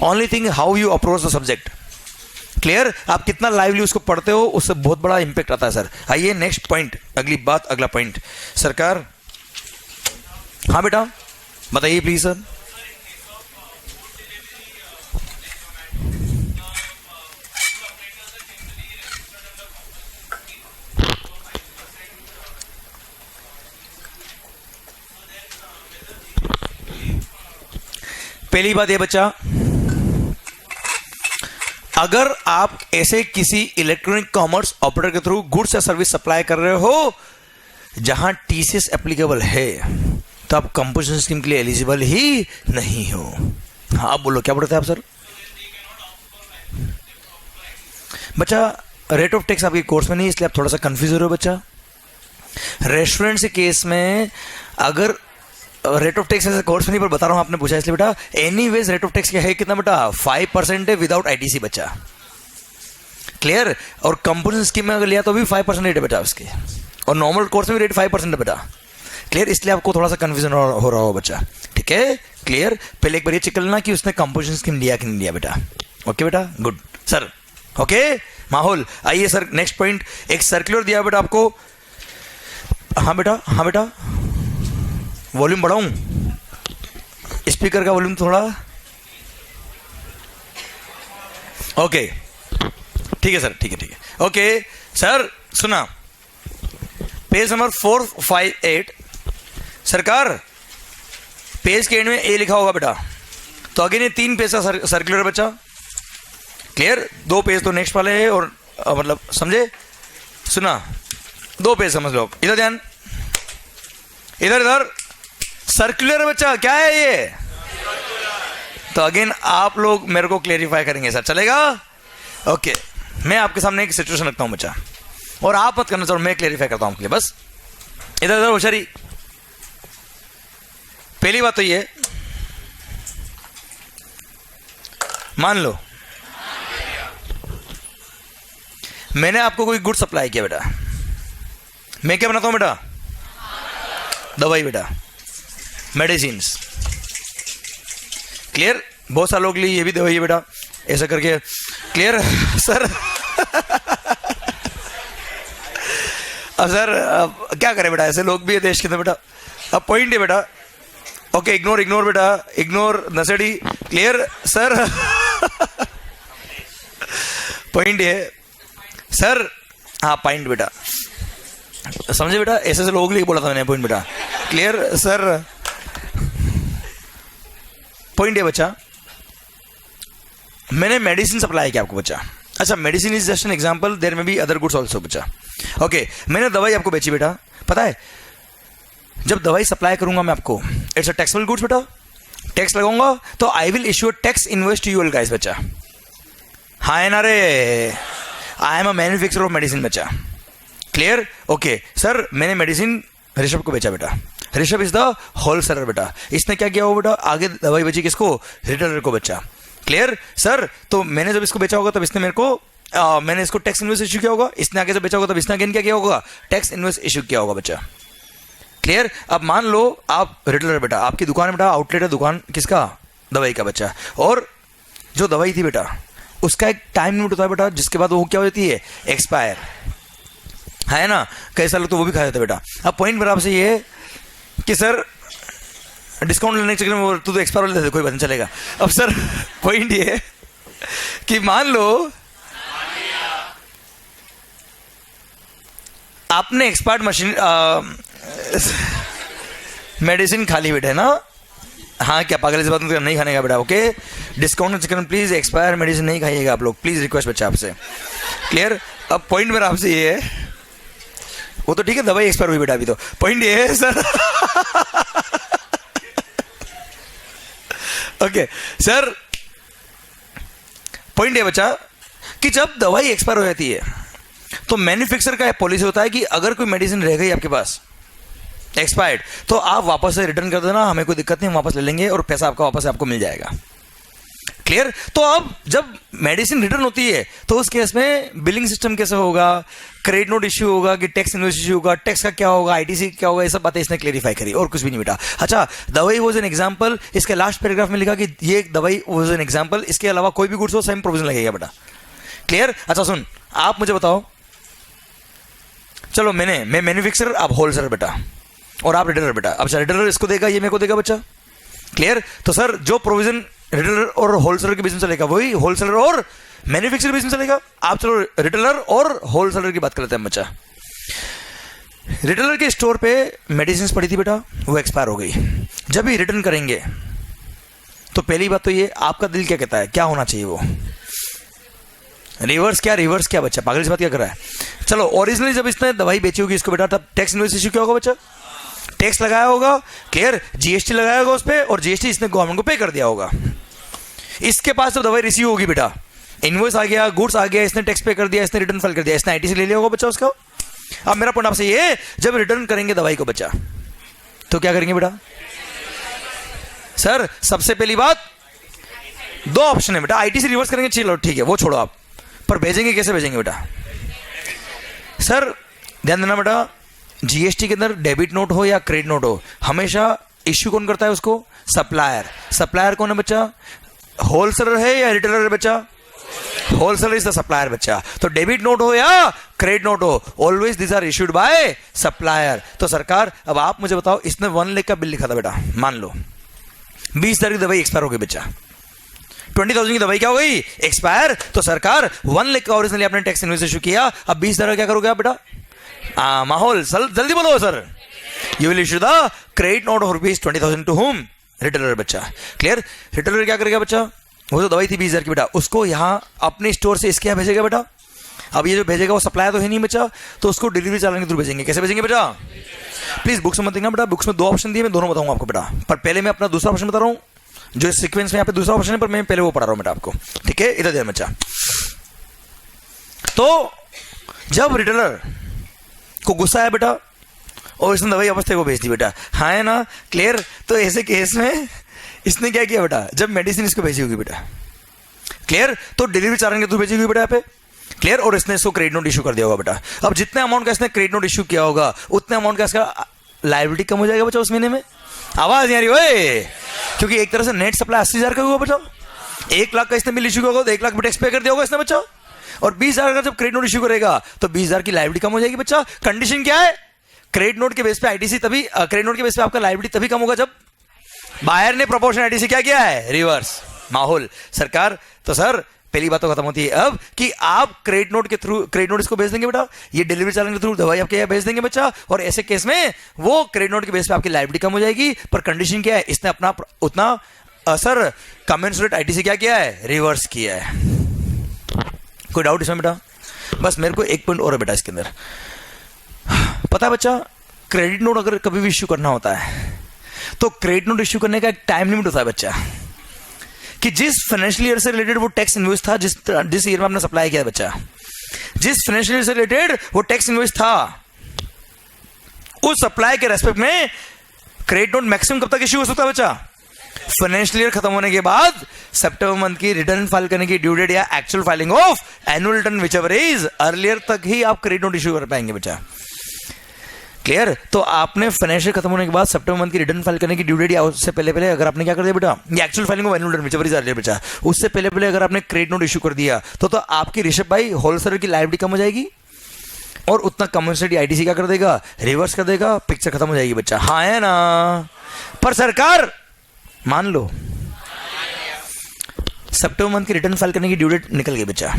only thing how you approach the subject. Clear, आप कितना लाइवली उसको पढ़ते हो उससे बहुत बड़ा इंपैक्ट आता है सर। आइए नेक्स्ट पॉइंट, अगली बात, अगला पॉइंट सरकार। हाँ बेटा बताइए प्लीज सर। पहली बात ये बच्चा, अगर आप ऐसे किसी इलेक्ट्रॉनिक कॉमर्स ऑपरेटर के थ्रू गुड्स या सर्विस सप्लाई कर रहे हो जहां TCS एप्लीकेबल है, तो आप कंपोजिशन स्कीम के लिए एलिजिबल ही नहीं हो। हाँ आप बोलो क्या बोलते हैं आप सर। बच्चा रेट ऑफ टैक्स आपके कोर्स में नहीं, इसलिए आप थोड़ा सा कंफ्यूज हो रहे हो बच्चा। रेस्टोरेंट के केस में अगर रेट ऑफ टैक्स ऐसे कोर्स में नहीं, पर बता रहा हूं, आपने पूछा इसलिए बेटा। एनीवेज रेट ऑफ टैक्स क्या है, कितना बेटा, 5% है विदाउट ITC बच्चा। क्लियर, और कंपोजिशन स्कीम में अगर लिया तो भी 5% रेट है बेटा उसके, और नॉर्मल कोर्स में भी रेट 5% है बेटा। क्लियर, इसलिए आपको थोड़ा सा कंफ्यूजन हो रहा हो बच्चा, ठीक है। क्लियर, पहले एक बार ये चेक कर लेना कि उसने कंपोजिशन स्कीम लिया कि नहीं लिया बेटा। ओके बेटा, गुड सर, ओके माहौल। आइए सर नेक्स्ट पॉइंट, एक सर्कुलर दिया बेटा आपको। हाँ बेटा, हाँ बेटा, वॉल्यूम बढ़ाऊं स्पीकर का वॉल्यूम थोड़ा, ओके ठीक है सर, ठीक है ठीक है, ओके सर। सुना, पेज नंबर 458 सरकार, पेज के एंड में ए लिखा होगा बेटा, तो अगेन ये 3 पेज का सर्कुलर बच्चा। क्लियर, 2 पेज तो नेक्स्ट वाले हैं, और मतलब समझे, सुना 2 पेज समझ लो। इधर ध्यान, इधर इधर सर्कुलर बच्चा, क्या है ये, तो अगेन आप लोग मेरे को क्लेरिफाई करेंगे सर, चलेगा। ओके, मैं आपके सामने एक सिचुएशन रखता हूं बच्चा, और आप मत करना सर, मैं क्लेरिफाई करता हूं आपके लिए बस। इधर इधर होशियारी। पहली बात तो ये, मान लो मैंने आपको कोई गुड सप्लाई किया बेटा, मैं क्या बनाता हूं बेटा? दवाई बेटा, मेडिसिन। क्लियर? बहुत सारे लोग के लिए ये भी दवाई है बेटा, ऐसा करके। Clear sir? अब सर क्या करें बेटा, ऐसे लोग भी है देश के अंदर बेटा। अब पॉइंट है बेटा, ओके इग्नोर बेटा, इग्नोर नसेड़ी। Clear sir? पॉइंट है सर, हाँ पॉइंट बेटा, समझे बेटा? ऐसे लोगों के लिए बोला था मैंने पॉइंट बेटा। Clear sir? पॉइंट है बच्चा, मैंने मेडिसिन सप्लाई किया आपको बच्चा। अच्छा, medicine is just an example, there may be other goods also बच्चा। ओके, मैंने दवाई आपको बेची बेटा, पता है जब दवाई सप्लाई करूंगा मैं आपको, इट्स अ टैक्सेबल गुड्स बेटा, टैक्स लगाऊंगा तो I will issue tax invest to you guys बच्चा। हाँ है ना रे, I am a manufacturer of medicine बच्चा। क्लियर? ओके सर, मैंने मेडिसिन ऋषभ को बेचा बेटा, ऋषभ इज द होलसेलर बेटा। इसने क्या किया होगा बेटा, आगे दवाई बेची किसको? रिटेलर को बच्चा। Clear sir? तो मैंने जब इसको बेचा होगा तब इसने मेरे को मैंने इसको टैक्स इन्वेस्ट इश्यू किया होगा, इसने आगे जब बेचा होगा तब इसने अगेन क्या किया होगा? टैक्स इन्वेस्ट इश्यू किया होगा बच्चा। क्लियर? अब मान लो आप रिटेलर बेटा, आपकी दुकान है बेटा, आउटलेट है दुकान किसका? दवाई का बच्चा। और जो दवाई थी बेटा उसका एक टाइम लिमिट होता है बेटा, जिसके बाद वो क्या हो जाती है? एक्सपायर, है ना? कई साल तो वो भी खा जाता है बेटा। अब पॉइंट मेरा आपसे ये है कि सर डिस्काउंट लेने के चक्कर में तू तो एक्सपायर वाले दे, कोई बात नहीं चलेगा। अब सर पॉइंट ये है कि मान लो आपने एक्सपायर्ड मशीन मेडिसिन खा ली बेटा, है ना? हाँ क्या पागल इस बात में नहीं खाने का बेटा, ओके? डिस्काउंट के चक्कर में प्लीज एक्सपायर मेडिसिन नहीं खाइएगा आप लोग, प्लीज रिक्वेस्ट बच्चा आपसे। क्लियर? अब पॉइंट मेरा आपसे ये है, वो तो ठीक है दवाई एक्सपायर हुई बेटा अभी तो, पॉइंट ये है सर ओके सर, पॉइंट ये बच्चा कि जब दवाई एक्सपायर हो जाती है तो मैन्युफैक्चरर का पॉलिसी होता है कि अगर कोई मेडिसिन रह गई आपके पास एक्सपायर्ड तो आप वापस से रिटर्न कर देना, हमें कोई दिक्कत नहीं, हम वापस ले लेंगे और पैसा आपका वापस आपको मिल जाएगा। क्लियर? तो अब जब मेडिसिन रिटर्न होती है तो उस केस में बिलिंग सिस्टम कैसे होगा, क्रेडिट नोट इश्यू होगा कि टैक्स इन्वेस्ट इश्यू होगा, टैक्स का क्या होगा, आईटीसी क्या होगा, ये सब बातें इसने क्लेरिफाई करी और कुछ भी नहीं बेटा। अच्छा, दवाई वॉज एन एग्जाम्पल, इसके लास्ट पैराग्राफ में लिखा कि ये दवाई वॉज एन एग्जाम्पल, इसके अलावा कोई भी गुड्स हो सेम प्रोविजन लगेगा बेटा। क्लियर? अच्छा सुन, आप मुझे बताओ, चलो मैं मैन्युफैक्चरर, आप होलसेलर बेटा और आप रिटेलर बेटा। अब रिटेलर इसको देगा, ये मेरे को देगा बच्चा। क्लियर? तो सर जो प्रोविजन रिटेलर और होलसेलर के बिजनेस चलेगा वही होलसेलर और मैन्युफैक्चरर बिजनेस चलेगा। आप चलो रिटेलर और होलसेलर की बात कर लेते हैं बच्चा। रिटेलर के स्टोर पे मेडिसिन पड़ी थी बेटा, वो एक्सपायर हो गई। जब भी रिटर्न करेंगे तो पहली बात तो ये, आपका दिल क्या कहता है, क्या होना चाहिए? वो रिवर्स क्या बच्चा, पागल से बात क्या कर रहा है? चलो ओरिजिनली जब इसने दवाई बेची होगी इसको बेटा, तब टैक्स इन्वेस्ट इश्यू क्या होगा बच्चा? टैक्स लगाया होगा। क्लियर? जीएसटी लगाया होगा उस पर, और जीएसटी इसने गवर्नमेंट को पे कर दिया होगा। इसके पास जब दवाई रिसीव होगी बेटा, इनवॉइस आ गया, गुड्स आ गया, इसने टैक्स पे कर दिया, इसने रिटर्न फाइल कर दिया, इसने आईटीसी ले लिया होगा बच्चा उसका। अब मेरा पॉइंट आपसे ये, जब रिटर्न करेंगे दवाई को बच्चा तो क्या करेंगे बेटा? सर सबसे पहली बात, दो ऑप्शन है बेटा, आईटीसी रिवर्स करेंगे, चलो ठीक है वो छोड़ो आप, पर भेजेंगे कैसे भेजेंगे बेटा? सर ध्यान देना बेटा, जीएसटी के अंदर डेबिट नोट हो या क्रेडिट नोट हो, हमेशा इश्यू कौन करता है उसको? सप्लायर। सप्लायर कौन है बच्चा? होलसेलर है या रिटेलर है बच्चा? होलसेलर इज द सप्लायर बच्चा। तो डेबिट नोट हो या क्रेडिट नोट हो, always this are issued by supplier. तो सरकार, अब आप मुझे बताओ, इसने 1 लाख का बिल लिखा था बेटा, मान लो 20 तारीख की दवाई एक्सपायर हो गई बच्चा, 20,000 की दवाई क्या हो गई? एक्सपायर। तो सरकार 1 लाख का ओरिजिनली आपने टैक्स इन्वेस्ट इश्यू किया, अब 20 तारीख क्या करोगे आप बेटा? माहौल जल्दी बोलो sir. You will issue the credit note of ₹20,000 to whom? Retailer बच्चा। क्लियर? रिटेलर क्या करेगा बच्चा? वो जो दवाई थी 20,000 की बेटा, उसको यहाँ अपने स्टोर से इसके यहाँ भेजेगा बेटा। अब ये जो भेजेगा वो सप्लायर तो है नहीं बच्चा, तो उसको डिलीवरी चालान के थ्रू भेजेंगे। कैसे भेजेंगे बेटा? प्लीज बुक्स में मत देखना बेटा, बुक्स में 2 ऑप्शन दिए, मैं दोनों बताऊंगा आपको बेटा, पर पहले मैं अपना दूसरा ऑप्शन बता रहा हूँ, जो सीक्वेंस में यहाँ पे दूसरा ऑप्शन है, पर मैं पहले वो पढ़ा रहा हूँ बेटा आपको। ठीक है, इधर ध्यान बच्चा। तो जब रिटेलर को गुस्सा है बेटा और इसने दवाई वापस को भेज दी बेटा, हाँ है ना? क्लियर? तो ऐसे केस में इसने क्या किया बेटा, जब मेडिसिन इसको भेजी होगी बेटा, क्लियर, तो डिलीवरी चालान के थ्रू भेजी हुई बेटा यहाँ पे, क्लियर, और इसने इसको क्रेडिट नोट इशू कर दिया होगा बेटा। अब जितने अमाउंट का इसने क्रेडिट नोट इशू किया होगा उतने अमाउंट का इसका लायबिलिटी कम हो जाएगा बच्चा उस महीने में। आवाज नहीं आ रही ओए? क्योंकि एक तरह से नेट सप्लाई 80,000 का हुआ बच्चा। 1 लाख का इसने बिल इशू किया होगा तो 1 लाख टैक्स पे कर दिया होगा इसने बच्चा। और 20,000 का जब क्रेडिट नोट इशू करेगा तो 20,000 की लायबिलिटी कम हो जाएगी बच्चा। कंडीशन क्या है? क्रेडिट नोट के बेस पे आईटीसी तभी, क्रेडिट नोट के बेस पे आपका लायबिलिटी तभी कम होगा जब बायर ने प्रोपोर्शन आईटीसी क्या किया है, रिवर्स माहौल सरकार। तो सर पहली बात तो खत्म होती है अब कि आप क्रेडिट नोट के थ्रू, क्रेडिट नोट इसको भेज देंगे बेटा, ये डिलीवरी चालन के थ्रू दवाई आपके यहाँ भेज देंगे बच्चा, और ऐसे केस में वो क्रेडिट नोट के बेस पे आपकी लायबिलिटी कम हो जाएगी। पर कंडीशन क्या है, इसने अपना उतना सर कमेंसुरेट आईटीसी क्या किया है, रिवर्स किया है। कोई डाउट इसमें बेटा? बस मेरे को एक पॉइंट और है बेटा इसके अंदर, पता है बच्चा, क्रेडिट नोट अगर कभी भी इश्यू करना होता है तो क्रेडिट नोट इश्यू करने का एक टाइम लिमिट होता है बच्चा, कि जिस फाइनेंशियल ईयर से रिलेटेड वो टैक्स इनवॉइस था, जिस ईयर में आपने सप्लाई किया बच्चा, जिस फाइनेंशियल ईयर से रिलेटेड वो टैक्स इनवॉइस था, उस सप्लाई के रेस्पेक्ट में क्रेडिट नोट मैक्सिमम कब तक इश्यू हो सकता है बच्चा? फाइनेंशियल ईयर खत्म होने के बाद सितंबर मंथ की रिटर्न फाइल करने की ड्यू डेट या actual filing of annual return whichever is earlier तक ही आप क्रेडिट नोट इश्यू कर पाएंगे बच्चा। क्लियर? तो आपने फाइनेंशियल खत्म होने के बाद सितंबर मंथ की रिटर्न फाइल करने की ड्यू डेट या उससे पहले अगर आपने क्या कर दिया बेटा, ये actual filing of annual return whichever is earlier बच्चा, उससे पहले अगर आपने क्रेडिट नोट इश्यू कर दिया तो आपकी ऋषभ भाई होलसेलर की लायबिलिटी कम हो जाएगी और उतना कम्युनिटी आईटीसी क्या कर देगा, रिवर्स कर देगा, पिक्चर खत्म हो जाएगी बच्चा। हाँ है ना? पर सरकार मान लो सितंबर मंथ की रिटर्न फाइल करने की ड्यू डेट निकल गई बच्चा,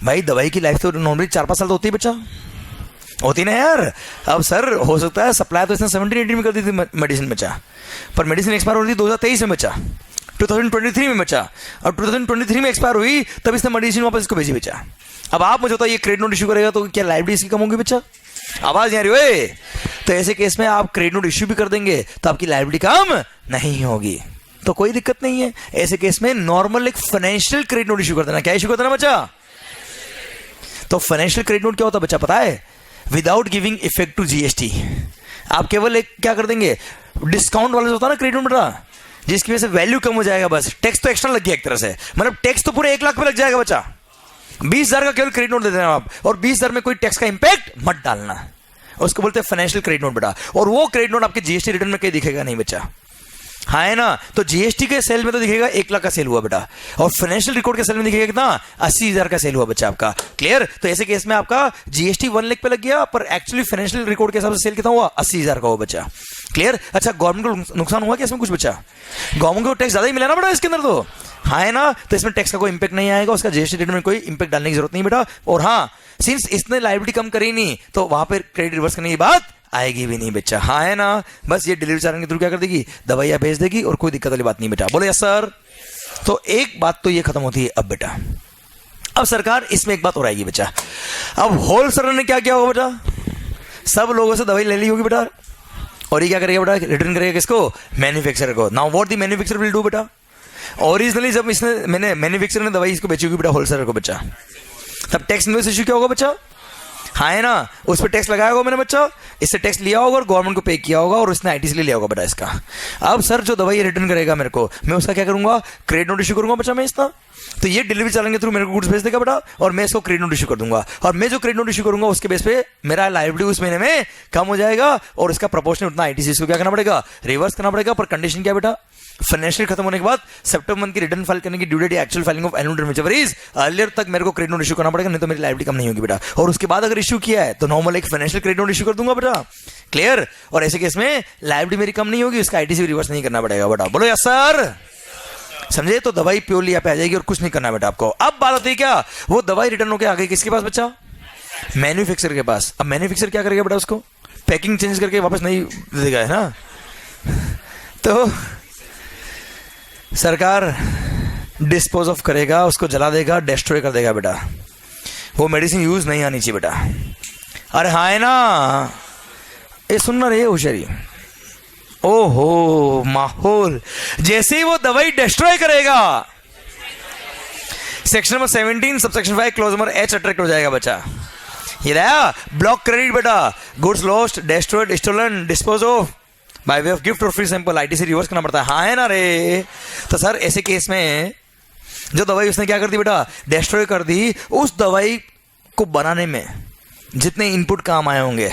भाई दवाई की लाइफ तो नॉर्मली 4-5 साल तो होती है बच्चा, होती ना यार। अब सर हो सकता है सप्लाई तो इसने 17-18 में कर दी थी मेडिसिन बच्चा, पर मेडिसिन एक्सपायर हो रही थी 2023 में बच्चा, 2023 में बच्चा, और 2023 में एक्सपायर हुई तब इसने मेडिसिन वापस इसको भेजी बच्चा। अब आप मुझे बताइए, ये क्रेडिट नोट इशू करेगा तो क्या लायबिलिटी इसकी कम होगी बच्चा? आवाज नहीं आ रही ओए? तो ऐसे केस में आप क्रेडिट नोट इश्यू भी कर देंगे तो आपकी लायबिलिटी कम नहीं होगी, तो कोई दिक्कत नहीं है। ऐसे केस में नॉर्मल एक फाइनेंशियल क्रेडिट नोट इश्यू कर देना। क्या इश्यू कर देना बच्चा? तो फाइनेंशियल क्रेडिट नोट क्या होता है बच्चा पता है? Without giving effect to GST, आप केवल एक क्या कर देंगे, डिस्काउंट वाला जो होता है ना क्रेडिट नोट बेटा, जिसकी वजह से वैल्यू कम हो जाएगा, बस टैक्स तो एक्स्ट्रा लग गया एक तरह से, मतलब टैक्स तो पूरे 1 लाख पे लग जाएगा बच्चा। 20,000 का केवल क्रेडिट नोट दे देना आप, और 20,000 में कोई टैक्स का इंपैक्ट मत डालना, उसको बोलते हैं फाइनेंशियल क्रेडिट नोट बेटा। और वो क्रेडिट नोट आपके जीएसटी रिटर्न में कहीं दिखेगा नहीं बच्चा, हाँ है ना? तो जीएसटी के सेल में तो दिखेगा 1 लाख का सेल हुआ बेटा, और फाइनेंशियल रिकॉर्ड के सेल में दिखेगा कितना, 80,000 का सेल हुआ बच्चा आपका। क्लियर? तो ऐसे केस में आपका जीएसटी 1 लाख पे लग गया, पर एक्चुअली फाइनेंशियल रिकॉर्ड के हिसाब से सेल कितना हुआ, 80,000 का हुआ बच्चा। क्लियर? अच्छा, गवर्नमेंट को नुकसान हुआ क्या इसमें कुछ बच्चा? गवर्नमेंट को टैक्स ज्यादा ही मिला ना बेटा इसके अंदर, तो हाँ है ना? तो इसमें टैक्स का कोई इंपैक्ट नहीं आएगा, उसका जीएसटी रिटर्न में कोई इंपैक्ट डालने की जरूरत नहीं बेटा। और हाँ, सिंस इसने लायबिलिटी कम करी नहीं तो वहां पर क्रेडिट रिवर्स करने की बात आएगी भी नहीं बच्चा, हाँ है ना? बस ये डिलीवरी चालन के थ्रू क्या कर देगी, दवाइयां भेज देगी, और कोई दिक्कत वाली बात नहीं बेटा। बोले यस सर? तो एक बात तो ये खत्म होती है अब बेटा। अब सरकार इसमें एक बात और आएगी बच्चा, अब होलसेलर ने क्या किया होगा बेटा, सब लोगों से दवाई ले ली होगी बेटा, और ये क्या करेगा बेटा, रिटर्न करेगा किसको, मैन्युफैक्चरर को। Now what the manufacturer will do बेटा, ओरिजिनली जब इसने मैन्युफैक्चरर ने दवाई इसको बेची होगी बेटा होलसेलर को बच्चा, तब टैक्स इनवॉइस इशू क्या होगा बच्चा, हाँ है ना? उस पर टैक्स लगाया होगा मैंने बच्चा, इससे टैक्स लिया होगा और गवर्नमेंट को पे किया होगा, और उसने आईटीसी लिया होगा बेटा इसका। अब सर जो दवाई रिटर्न करेगा मेरे को, मैं उसका क्या करूंगा, क्रेडिट नोट इशू करूंगा बच्चा मैं इसका। तो ये डिलीवरी चालन के थ्रू मेरे को गुड्स भेज देगा बेटा, और मैं इसको क्रेडिट नोट इशू कर दूंगा, और मैं जो क्रेडिट नोट इशू करूंगा उसके बेस पे मेरा लायबिलिटी उस महीने में कम हो जाएगा, और इसका प्रोपोर्शन उतना आईटीसी को क्या करना पड़ेगा, रिवर्स करना पड़ेगा। पर कंडीशन क्या बेटा, फाइनेंशियल खत्म होने के बाद सितंबर मंथ की रिटर्न फाइल करने की due date actual filing of annual return whichever is earlier तक मेरे को क्रेडिट नोट इशू करना पड़ेगा, नहीं तो मेरी लायबिलिटी कम नहीं होगी बेटा। और उसके बाद अगर इशू किया है तो नॉर्मल एक फाइनेंशियल क्रेडिट नोट इशू कर दूंगा बेटा। क्लियर? और ऐसे केस में लायबिलिटी मेरी कम नहीं होगी, उसका आईटीसी रिवर्स नहीं करना पड़ेगा बेटा। बोलो यस सर? समझे? तो दवाई प्योरली यहाँ पे आ जाएगी और कुछ नहीं करना बेटा आपको। अब बात आती है क्या, वो दवाई रिटर्न होकर आ गई किसके पास बच्चा, मैन्युफैक्चरर के पास। अब मैन्युफैक्चरर क्या करेगा बेटा, उसको पैकिंग चेंज करके वापस नहीं देगा, है ना? तो सरकार डिस्पोज ऑफ करेगा, उसको जला देगा, डिस्ट्रॉय कर देगा बेटा, वो मेडिसिन यूज नहीं आनी चाहिए बेटा। अरे हाँ है ना? ये सुनना रही होशियारी। ओहो माहौल, जैसे ही वो दवाई डिस्ट्रॉय करेगा, section number 17 subsection 5 clause number H attract हो जाएगा बच्चा। ये रहा ब्लॉक क्रेडिट बेटा, goods lost, destroyed, stolen, disposed of by way of gift और फ्री सैंपल, आईटीसी रिवर्स करना पड़ता है, हाँ है ना रे? तो सर ऐसे केस में जो दवाई उसने क्या कर दी बेटा, डिस्ट्रॉय कर दी, उस दवाई को बनाने में जितने इनपुट काम आए होंगे,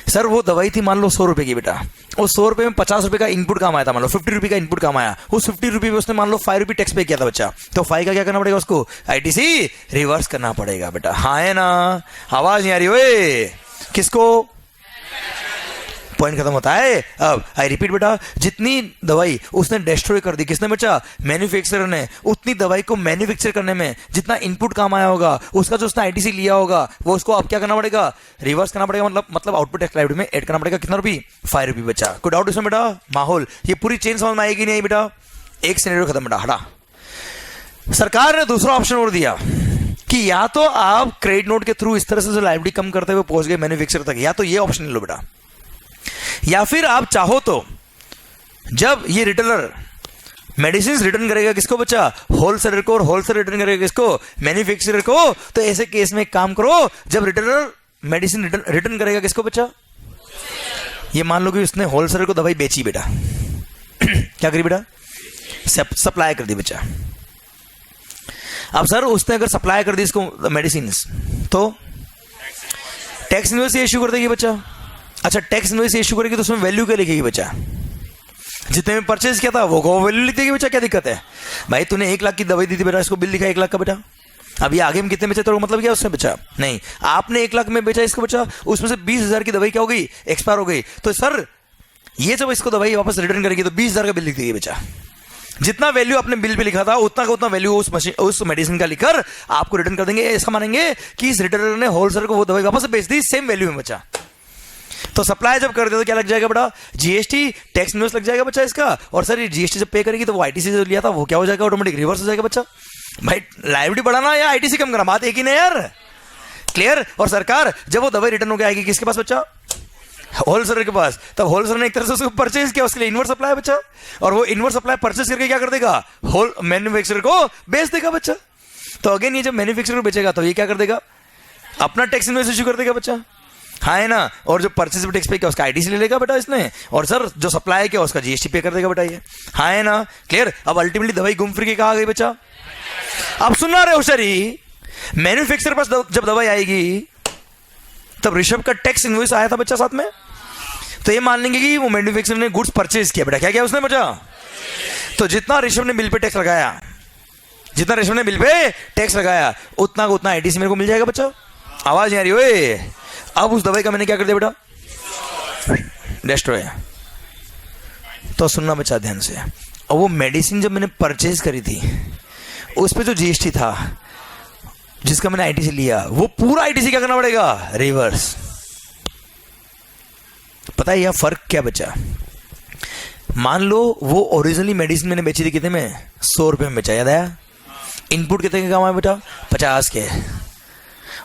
सर वो दवाई थी मान लो 100 रुपए की बेटा, उस 100 रुपए में 50 रुपए का इनपुट काम आया था, मान लो 50 रुपए का इनपुट काम आया, उस 50 रुपए में उसने मान लो 5 रुपए टैक्स पे किया था बच्चा, तो 5 का क्या करना पड़ेगा उसको, आईटीसी रिवर्स करना पड़ेगा बेटा। हाँ है ना, आवाज नहीं आ रही ओए, किसको, पॉइंट खत्म होता है। अब आई रिपीट बेटा, जितनी दवाई उसने डिस्ट्रॉय कर दी, किसने बच्चा, मैन्युफैक्चरर ने, उतनी दवाई को मैन्युफैक्चर करने में जितना इनपुट काम आया होगा, उसका जो उसने आईटीसी लिया होगा, वो उसको अब क्या करना पड़ेगा, रिवर्स करना पड़ेगा, मतलब आउटपुट टैक्स लाइब्रेरी में ऐड करना पड़ेगा। कितना रुपये, 5 रुपये बच्चा। कोई डाउट इसमें बेटा, माहौल ये पूरी चेन समझ में आएगी नहीं बेटा, एक सिनेरियो खत्म बेटा, हटा। सरकार ने दूसरा ऑप्शन और दिया कि या तो आप क्रेडिट नोट के थ्रू इस तरह से लाइबिलिटी कम करते हुए पहुंच गए मैन्युफैक्चरर तक, या तो ये ऑप्शन ले लो बेटा, या फिर आप चाहो तो जब ये रिटेलर मेडिसिन रिटर्न करेगा किसको बच्चा, होलसेलर को, और होलसेलर रिटर्न करेगा किसको, मैन्युफैक्चरर को, तो ऐसे केस में एक काम करो, जब रिटेलर मेडिसिन रिटर्न करेगा किसको बच्चा, ये मान लो कि उसने होलसेलर को दवाई बेची बेटा क्या करी बेटा, सप्लाई कर दी बच्चा। अब सर उसने अगर सप्लाई कर दी इसको मेडिसिन, तो टैक्स इनवॉइस इश्यू कर देगी बच्चा। अच्छा, टैक्स इनवॉइस इश्यू करेगी तो उसमें वैल्यू क्या लिखेगी बच्चा, जितने में परचेज किया था वो वैल्यू लिख देगी बच्चा। क्या दिक्कत है भाई, तूने 1 लाख की दवाई दी थी बेटा, इसको बिल लिखा 1 लाख का बेटा, अभी आगे में कितने बेचा तो मतलब क्या उसने बचा, नहीं आपने 1 लाख में बेचा इसको बचा, उसमें से 20,000 की दवाई क्या हो गई, एक्सपायर हो गई, तो सर ये जब इसको दवाई वापस रिटर्न करेगी तो 20,000 का बिल लिख देगी बच्चा। जितना वैल्यू आपने बिल पे लिखा था उतना का उतना वैल्यू उस मेडिसिन का लिखकर आपको रिटर्न कर देंगे। ऐसा मानेंगे कि इस रिटेलर ने होलसेलर को वो दवाई वापस बेच दी सेम वैल्यू में बचा। तो सप्लाई जब कर दे तो क्या लग जाएगा बेटा, जीएसटी टैक्स इनवॉइस लग जाएगा बच्चा इसका, और सर ये जीएसटी जब पे करेगी तो वो आईटीसी जो लिया था वो क्या हो जाएगा, ऑटोमेटिक रिवर्स हो जाएगा बच्चा। भाई लायबिलिटी बढ़ाना या आईटीसी कम करना, बात एक ही नहीं यार, क्लियर। और सरकार जब वो दवाई रिटर्न हो गया आएगी किसके पास बच्चा, होलसेलर के पास, तब होलसेलर ने एक तरह से उसको परचेज किया, उसके लिए इनवर्स सप्लाई बच्चा, और वो इनवर्स सप्लाई परचेज करके क्या कर देगा, होल मैन्युफैक्चरर को बेच देगा बच्चा। तो अगेन ये जब मैन्युफैक्चरर बेचेगा तो ये क्या कर देगा, अपना टैक्स इनवॉइस इश्यू कर देगा बच्चा, हाँ है ना। और जो परचेज पे टैक्स पे किया उसका आईटीसी ले लेगा बेटा इसने, और सर जो सप्लाई किया उसका जीएसटी पे कर देगा बेटा ये, हाँ है ना, क्लियर। अब अल्टीमेटली दवाई घूम फिर के कहाँ गई बच्चा, अब सुनना रहे होशियारी, मैन्युफैक्चरर पास जब दवाई आएगी तब ऋषभ का टैक्स इनवॉइस आया था बच्चा साथ में, तो ये मान लेंगे कि वो मैन्युफैक्चरर ने गुड्स परचेज किया बेटा, क्या किया उसने बच्चा, तो जितना ऋषभ ने बिल पे टैक्स लगाया, जितना ऋषभ ने बिल पे टैक्स लगाया उतना का उतना आईटीसी मेरे को मिल जाएगा बच्चा। आवाज नहीं आ रही ओए, अब उस दवाई का मैंने क्या कर दिया बेटा, डिस्ट्रॉय। तो सुनना बच्चा ध्यान से, और वो मेडिसिन जब मैंने परचेज करी थी उस पे जो जीएसटी था जिसका मैंने आईटीसी लिया, वो पूरा आईटीसी क्या करना पड़ेगा, रिवर्स। पता है यह फर्क क्या बचा, मान लो वो ओरिजिनली मेडिसिन मैंने बेची थी कितने में, 100 रुपए में बेचा, याद आया, इनपुट कितने के काम आया बेटा, 50 के,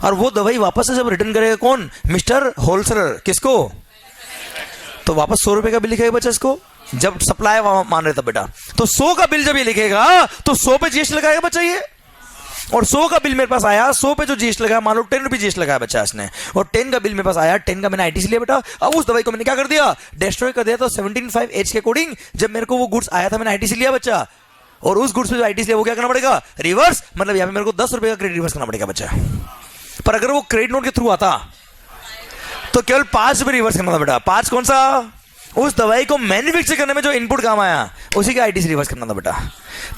और वो दवाई वापस से जब रिटर्न करेगा कौन, मिस्टर होलसेलर, किसको, तो वापस 100 रुपए का बिल लिखेगा बच्चा इसको, जब सप्लाई मान रहे था बेटा, तो 100 का बिल जब ये लिखेगा तो 100 पे जीएसटी लगाएगा बच्चा ये, और 100 का बिल मेरे पास आया, 100 पे जो जीएसटी लगाया, मान लो 10 रुपये जीएसटी लगाया बच्चा इसने, और 10 का बिल मेरे पास आया, 10 का मैंने आईटीसी लिया बेटा, अब उस दवाई को मैंने क्या कर दिया, डिस्ट्रॉय कर दिया। तो 17(5)(h) के अकॉर्डिंग जब मेरे को वो गुड्स आया था मैंने आईटीसी लिया बच्चा, और उस गुड्स पे जो आईटीसी लिया वो क्या करना पड़ेगा, रिवर्स, मतलब यहाँ पे मेरे को 10 रुपए का क्रेडिट रिवर्स करना पड़ेगा बच्चा। पर अगर वो क्रेडिट नोट के थ्रू आता तो केवल 5 रुपए रिवर्स करना था बेटा, 5 कौन सा, उस दवाई को मैन्युफैक्चर करने में जो इनपुट काम आया उसी का आईटीसी रिवर्स करना था बेटा।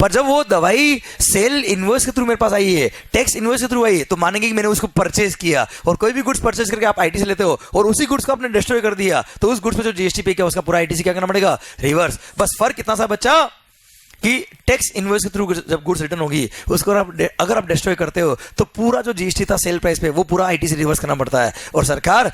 पर जब वो दवाई सेल इनवॉइस के थ्रू मेरे पास आई है, टैक्स इनवॉइस के थ्रू आई है, तो मानेंगे कि मैंने उसको परचेज किया, और कोई भी गुड्स परचेज करके आप आईटीसी लेते हो और उसी गुड्स को आपने डिस्ट्रॉय कर दिया, तो उस गुड्स पे जो जीएसटी पे किया उसका पूरा आईटीसी क्या करना पड़ेगा, रिवर्स। बस फर्क इतना सा बच्चा कि टैक्स इनवॉइस के थ्रू जब गुड्स रिटर्न होगी उसको अगर आप डिस्ट्रॉय करते हो तो पूरा जो जीएसटी था सेल प्राइस पे वो पूरा आईटीसी रिवर्स करना पड़ता है। और सरकार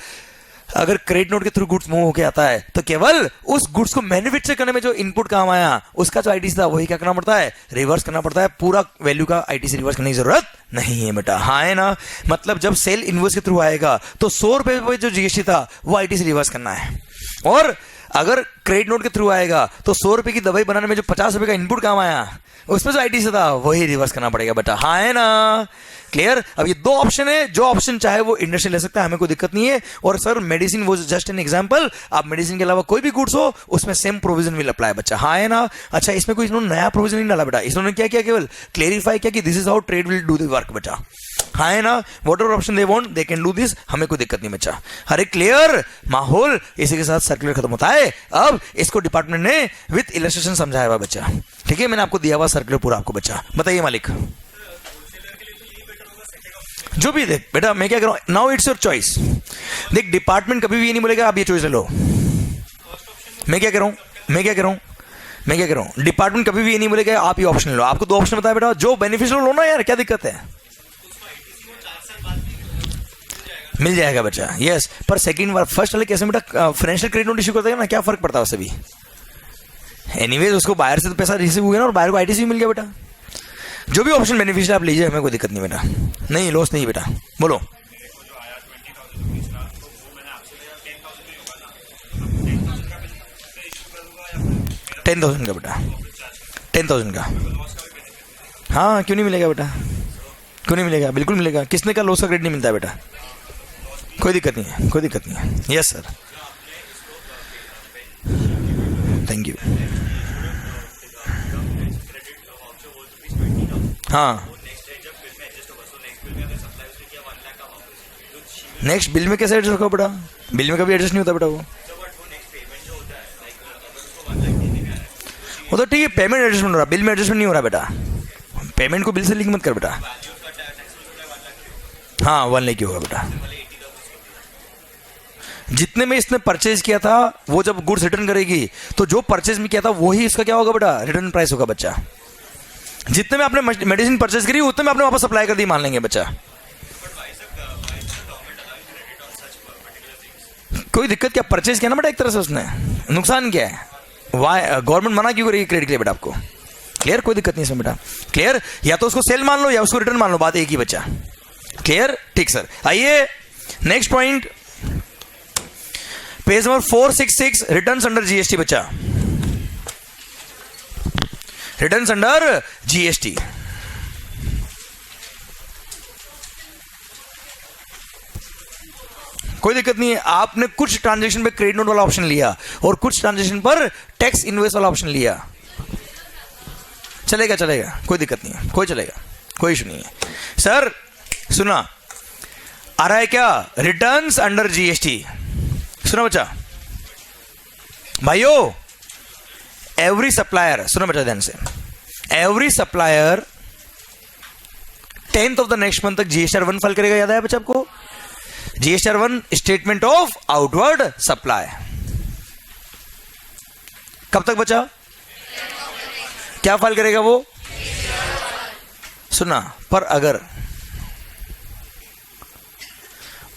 अगर क्रेडिट नोट के थ्रू गुड्स मूव होके आता है तो केवल उस गुड्स को मैन्युफैक्चर करने में जो इनपुट काम आया उसका जो आईटीसी था वही क्या करना पड़ता है, रिवर्स करना पड़ता है। पूरा वैल्यू का आईटीसी रिवर्स करने की जरूरत नहीं है बेटा, हाँ है ना। मतलब जब सेल इनवॉइस के थ्रू आएगा तो 100 रुपए पे जो जीएसटी था वो आईटीसी रिवर्स करना है, और अगर क्रेडिट नोट के थ्रू आएगा तो 100 रुपए की दवाई बनाने में जो 50 रुपए का इनपुट काम आया उसमें जो आईटीसी था वही रिवर्स करना पड़ेगा बेटा, हाँ है ना। क्लियर। अब ये दो ऑप्शन है, जो ऑप्शन चाहे वो इंडस्ट्री ले सकता है, हमें कोई दिक्कत नहीं है। और सर मेडिसिन वो जस्ट एन एग्जांपल, आप मेडिसिन के अलावा कोई भी गुड्स हो उसमें सेम प्रोविजन विल अप्लाई बच्चा, हाँ है ना। अच्छा इसमें कोई इन्होंने नया प्रोविजन नहीं डाला बेटा, इन्होंने क्या किया, केवल क्लेरिफाई किया कि this is how trade will do the work बच्चा, हाँ है ना। What ever option they want they can do this, हमें कोई दिक्कत नहीं बच्चा। हरे क्लियर माहौल। इसी के साथ सर्कुलर खत्म होता है। अब इसको डिपार्टमेंट ने विथ इलस्ट्रेशन समझाया हुआ बच्चा, ठीक है, मैंने आपको दिया हुआ सर्कुलर पूरा आपको बच्चा। बताइए मालिक, जो भी देख बेटा मैं क्या कह रहा हूं, नाउ इट्स योर चॉइस। देख डिपार्टमेंट कभी भी ये नहीं बोलेगा आप ये चॉइस ले लो। मैं क्या कह रहा हूं, डिपार्टमेंट कभी भी ये नहीं बोलेगा आप ये ऑप्शन ले लो। आपको दो ऑप्शन बताया बेटा, जो बेनिफिशियल लो ना यार, क्या दिक्कत है, मिल जाएगा बच्चा। यस पर सेकंड बार फर्स्ट वाले कैसे बेटा फाइनेंशियल क्रेडिट नोट इशू करता है ना, क्या फर्क पड़ता है उससे भी, एनीवेज उसको बाहर से तो पैसा रिसीव हुआ ना, और बाहर को आईटीसी मिल गया बेटा। जो भी ऑप्शन बेनिफिशियल आप लीजिए, हमें कोई दिक्कत नहीं बेटा, नहीं लॉस नहीं बेटा। बोलो 10,000 का बेटा, 10,000 का, हाँ क्यों नहीं मिलेगा बेटा, क्यों नहीं मिलेगा, बिल्कुल मिलेगा। किसने का लॉस का क्रेडिट नहीं मिलता है बेटा, कोई दिक्कत नहीं है, कोई दिक्कत नहीं है। Yes sir, thank you. हाँ नेक्स्ट बिल में कैसे एडजस्ट होगा बेटा, बिल में कभी एडजस्ट नहीं होता बेटा वो तो ठीक है, पेमेंट एडजस्टमेंट हो रहा, बिल में एडजस्टमेंट नहीं हो रहा बेटा। पेमेंट को बिल से लिंक मत कर बेटा, हाँ 1 लाख की होगा बेटा। जितने में इसने परचेज किया था वो जब गुड्स रिटर्न करेगी तो जो परचेज में किया था वही इसका क्या होगा बेटा, रिटर्न प्राइस होगा बच्चा। जितने में आपने मेडिसिन परचेज करी उतने में आपने वापस अप्लाई कर दी मान लेंगे बच्चा, कोई दिक्कत क्या, परचेज किया ना बेटा एक तरह से उसने, नुकसान क्या है, वाई गवर्नमेंट मना क्यों करेगी क्रेडिट के लिए बेटा आपको, क्लियर, कोई दिक्कत नहीं इसमें बेटा, क्लियर। या तो उसको सेल मान लो या उसको रिटर्न मान लो, बात एक ही बच्चा, क्लियर, ठीक सर। आइए next point, page number 466, returns under GST बच्चा, रिटर्न्स अंडर जीएसटी। कोई दिक्कत नहीं है, आपने कुछ ट्रांजैक्शन पे क्रेडिट नोट वाला ऑप्शन लिया और कुछ ट्रांजैक्शन पर टैक्स इनवॉइस वाला ऑप्शन लिया, चलेगा चलेगा, कोई दिक्कत नहीं है, कोई चलेगा, कोई इशू नहीं है। सर सुना आ रहा है क्या, रिटर्न्स अंडर जीएसटी, सुना बच्चा भाइयों, एवरी सप्लायर, सुनो बच्चा ध्यान से, every supplier 10th of the next month तक जीएसटीआर 1 फाइल करेगा, याद है बच्चा आपको, GSTR 1 statement of outward supply, कब तक बचा, क्या फाइल करेगा वो, सुना, पर अगर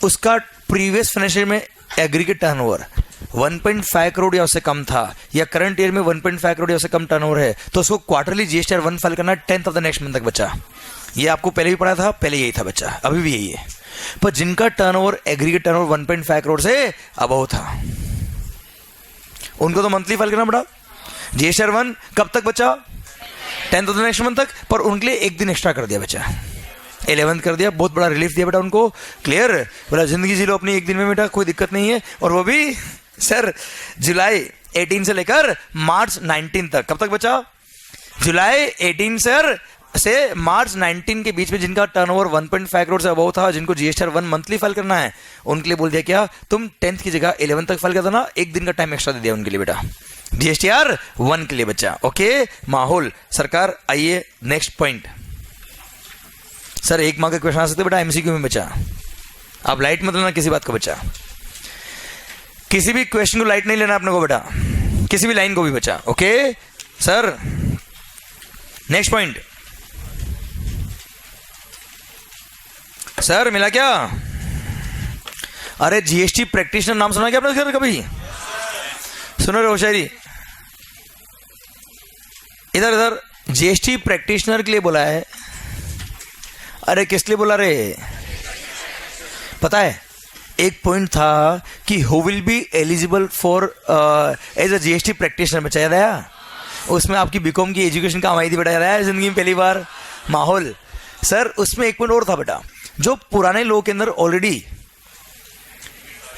उसका प्रीवियस फाइनेंशियल में एग्रीगेट टर्नओवर 1.5 करोड़ या उससे कम था, या करंट ईयर में 1.5 करोड़ या उससे कम टर्नओवर है, तो उसको क्वार्टरली जीएसटीआर 1 फाइल करना 10th of the next month तक बचा। ये आपको पहले भी पढ़ा था, पहले यही था बच्चा, अभी भी यही है। पर जिनका टर्नओवर एग्रीगेट टर्नओवर 1.5 करोड़ से अबव था उनको तो मंथली फाइल करना पड़ा। जीएसटीआर 1 कब तक बचा, 10th of the next month तक, पर उनके लिए एक दिन एक्स्ट्रा कर दिया बच्चा, 11th कर दिया, बहुत बड़ा रिलीफ दिया बेटा उनको, क्लियर, बोला जिंदगी जी लो अपनी एक दिन में बेटा, कोई दिक्कत नहीं है। और वो भी सर जुलाई 18 से लेकर मार्च 19 तक, कब तक बचा, जुलाई 18 सर से मार्च 19 के बीच में जिनका टर्नओवर 1.5 करोड़ से अबव था, जिनको जीएसटीआर 1 मंथली फाइल करना है, उनके लिए बोल दिया क्या, तुम 10th की जगह 11th तक फाइल कर देना, एक दिन का टाइम एक्स्ट्रा दे दिया उनके लिए बेटा, जीएसटीआर 1 के लिए बच्चा। ओके माहौल सरकार, आइए नेक्स्ट पॉइंट। सर एक मार्क का क्वेश्चन आ सकते बेटा एमसीक्यू में बच्चा, आप लाइट मत लेना किसी बात का बच्चा, किसी भी क्वेश्चन को लाइट नहीं लेना अपने को बेटा, किसी भी लाइन को भी बच्चा। Okay sir next point, sir मिला क्या, अरे जीएसटी प्रैक्टिशनर नाम सुना क्या आपने सर कभी, सुनो रे होशियारी, इधर इधर, जीएसटी प्रैक्टिशनर के लिए बोला है, अरे किस लिए बोला रे, पता है एक पॉइंट था कि who will be eligible for as a GST practitioner, बच्चा याद आया, उसमें आपकी बीकॉम की एजुकेशन काम आई थी बेटा, याद आया जिंदगी में पहली बार, माहौल सर उसमें एक पॉइंट और था बेटा, जो पुराने लॉ के अंदर ऑलरेडी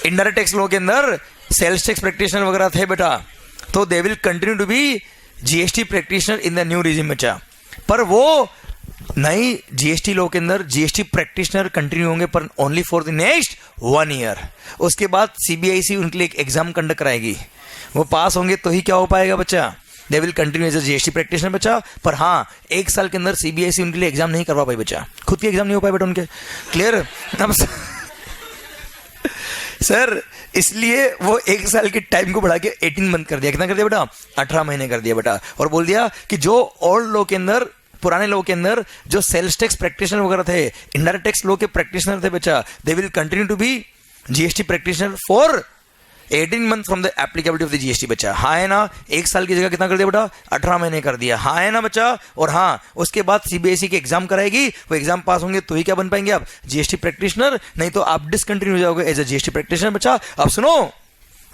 इनडायरेक्ट टैक्स लॉ के अंदर सेल्स टैक्स प्रैक्टिशनर वगैरह थे बेटा, तो they will continue to be GST practitioner in the new regime बच्चा। पर वो नई जीएसटी लॉ के अंदर जीएसटी प्रैक्टिशनर कंटिन्यू होंगे पर only for the next 1 year. उसके बाद सीबीआईसी उनके लिए एक एग्जाम कंडक्ट कराएगी, वो पास होंगे तो ही क्या हो पाएगा बच्चा, they will continue as a GST practitioner बच्चा। पर हाँ, 1 साल के अंदर सीबीआईसी उनके लिए एग्जाम नहीं करवा पाई बच्चा, खुद की एग्जाम नहीं हो पाए बेटा उनके। क्लियर? अब सर इसलिए वो 1 साल के टाइम को बढ़ा के 18 मंथ कर दिया। कितना कर दिया बेटा? 18 महीने कर दिया बेटा। और बोल दिया कि जो ओल्ड लॉ के अंदर, पुराने लॉ के अंदर जो सेल्स टैक्स प्रैक्टिशनर वगैरह थे, इनडायरेक्ट टैक्स लॉ के प्रैक्टिशनर थे बच्चा, they will continue to be GST practitioner for 18 month from the applicability of the GST बच्चा। हाँ है ना? 1 साल की जगह कितना कर दिया बेटा? 18 महीने कर दिया। हाँ है ना बच्चा? और हाँ, उसके बाद सीबीएसई की एग्जाम कराएगी, वो एग्जाम पास होंगे तो ही क्या बन पाएंगे आप? जीएसटी प्रैक्टिशनर, नहीं तो आप डिसकंटिन्यू हो जाओगे एज अ जीएसटी प्रैक्टिशनर बच्चा। अब सुनो,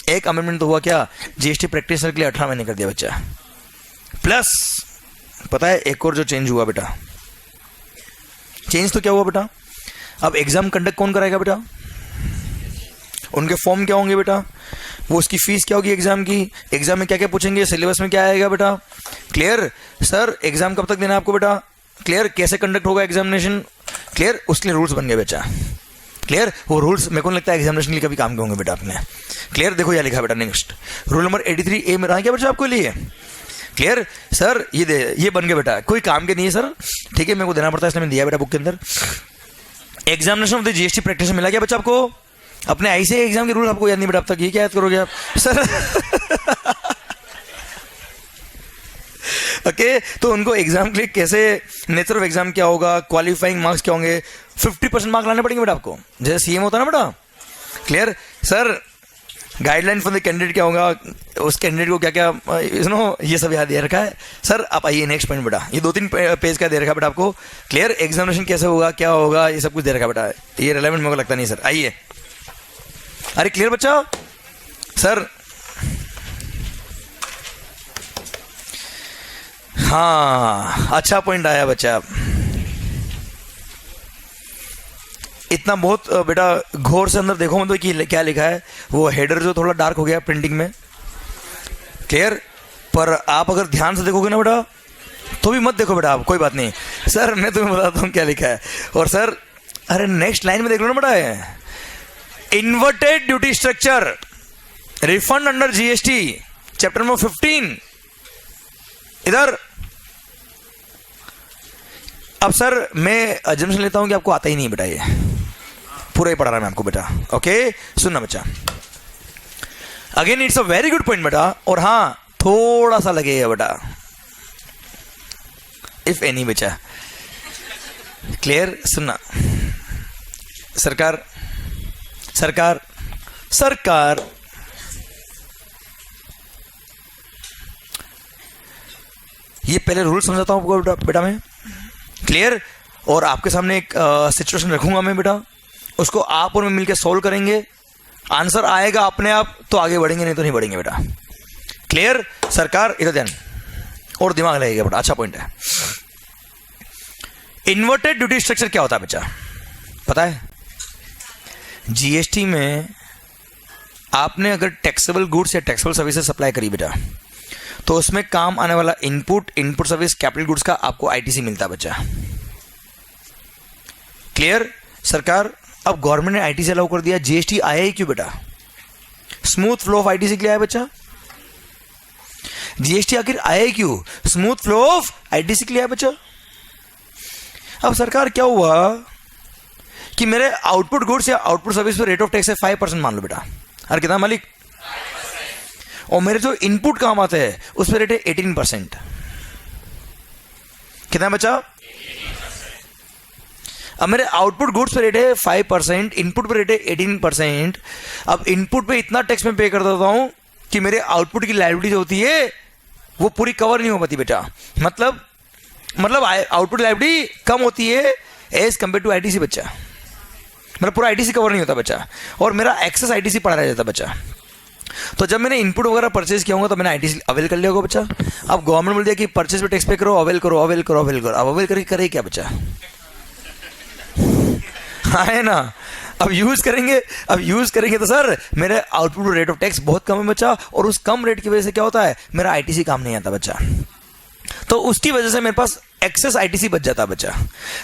एक अमेंडमेंट तो हुआ क्या, जीएसटी प्रैक्टिशनर के लिए 18 महीने कर दिया बच्चा। प्लस पता है एक और जो चेंज हुआ बेटा, चेंज तो क्या हुआ बेटा, अब एग्जाम कंडक्ट कौन कराएगा बेटा? उनके फॉर्म क्या होंगे बेटा, वो उसकी फीस क्या होगी एग्जाम की, एग्जाम में क्या क्या पूछेंगे, सिलेबस में क्या आएगा बेटा। क्लियर? सर एग्जाम कब तक देना है आपको बेटा? क्लियर? कैसे कंडक्ट होगा एग्जामिनेशन? क्लियर? उसके लिए रूल्स बन गए बच्चा। क्लियर? वो रूल्स मेरे को नहीं लगता है एग्जामिनेशन के लिए कभी काम के होंगे बेटा अपने। क्लियर? देखो यह लिखा है बेटा, नेक्स्ट रूल नंबर 83A में रहा क्या बच्चा आपको लिए? क्लियर? सर ये बन गया बेटा, कोई काम के नहीं है सर, ठीक है, मेरे को देना पड़ता है इसलिए मैंने दिया बेटा बुक के अंदर। Examination of the GST practice मिला क्या बच्चा आपको? अपने आईसीआई एग्जाम के रूल आपको याद नहीं बेटा अब तक, ये क्या याद करोगे आप सर? ओके, तो उनको एग्जाम के लिए कैसे, नेचर ऑफ एग्जाम क्या होगा, क्वालिफाइंग मार्क्स क्या होंगे, 50% मार्क लाने पड़ेंगे बेटा आपको, जैसे सीएम होता है ना बेटा। Clear? Sir guideline for the candidate क्या होगा, उस कैंडिडेट को क्या क्या ये सब याद दे रखा है सर। आप आइए नेक्स्ट पॉइंट बेटा, ये 2-3 पेज का दे रखा है बेटा आपको। क्लियर? एग्जामिनेशन कैसे होगा, क्या होगा, ये सब कुछ दे रखा है बेटा, ये रिलेवेंट मेरे को लगता नहीं सर। आइए, अरे क्लियर बच्चा? सर हाँ, अच्छा पॉइंट आया बच्चा। इतना बहुत बेटा घोर से अंदर देखो मतलब कि क्या लिखा है, वो हेडर जो थोड़ा डार्क हो गया प्रिंटिंग में। क्लियर? पर आप अगर ध्यान से देखोगे ना बेटा, तो भी मत देखो बेटा आप, कोई बात नहीं सर, मैं तुम्हें बताता हूँ क्या लिखा है। और सर अरे नेक्स्ट लाइन में देख लो ना बेटा, inverted duty structure refund under GST chapter number 15 इधर। अब सर मैं अजम्पशन लेता हूं कि आपको आता ही नहीं बेटा, ये पूरा ही पढ़ा रहा मैं आपको बेटा। ओके सुनना बच्चा, again it's a very good point बेटा। और हाँ थोड़ा सा लगेगा बेटा इफ एनी बच्चा। क्लियर? सुनना, सरकार सरकार सरकार ये पहले रूल समझाता हूं आपको बेटा मैं। क्लियर? और आपके सामने एक सिचुएशन रखूंगा मैं बेटा, उसको आप और मैं मिलकर सॉल्व करेंगे, आंसर आएगा अपने आप तो आगे बढ़ेंगे, नहीं तो नहीं बढ़ेंगे बेटा। क्लियर? सरकार इधर ध्यान और दिमाग लगेगा बेटा, अच्छा पॉइंट है। इन्वर्टेड ड्यूटी स्ट्रक्चर क्या होता है बच्चा, पता है? जीएसटी में आपने अगर टैक्सेबल गुड्स या टैक्सेबल सर्विसेज सप्लाई करी बेटा, तो उसमें काम आने वाला इनपुट सर्विस, कैपिटल गुड्स का आपको आईटीसी मिलता है बच्चा। क्लियर? सरकार अब गवर्नमेंट ने आईटीसी अलाउ कर दिया, जीएसटी आया ही क्यों बेटा? स्मूथ फ्लो ऑफ आईटीसी के लिए आया बच्चा। जीएसटी आखिर आया ही क्यों? स्मूथ फ्लो ऑफ आईटीसी के लिए आया बच्चा। अब सरकार क्या हुआ कि मेरे आउटपुट गुड्स या आउटपुट सर्विस पे रेट ऑफ टैक्स है 5% मान लो बेटा। अरे कितना मालिक? और मेरे जो इनपुट काम आते हैं उस पर रेट है 18%। कितना बचा? अब मेरे आउटपुट गुड्स पे रेट है 5%, इनपुट पे रेट है 18%। अब इनपुट पे इतना टैक्स में पे कर देता हूं कि मेरे आउटपुट की लायबिलिटी जो होती है वो पूरी कवर नहीं हो पाती बेटा। मतलब आउटपुट लायबिलिटी कम होती है एज कंपेयर टू आईटीसी बच्चा, मतलब पूरा आईटीसी कवर नहीं होता बच्चा, और मेरा एक्सेस आईटीसी पड़ा रह जाता बच्चा। तो जब मैंने इनपुट वगैरह परचेज किया होगा तो मैंने आईटीसी अवेल कर लिया होगा बच्चा। अब गवर्नमेंट बोल दिया कि परचेज पे टैक्स पे करो, अवेल करो, अवेल करो, अवेल करो। अब अवेल करके करे क्या बच्चा? है ना। अब यूज करेंगे तो सर मेरे आउटपुट रेट ऑफ टैक्स बहुत कम है बच्चा, और उस कम रेट की वजह से क्या होता है, मेरा आईटीसी काम नहीं आता बच्चा। तो उसकी वजह से मेरे पास एक्सेस आईटीसी बच जाता है बच्चा।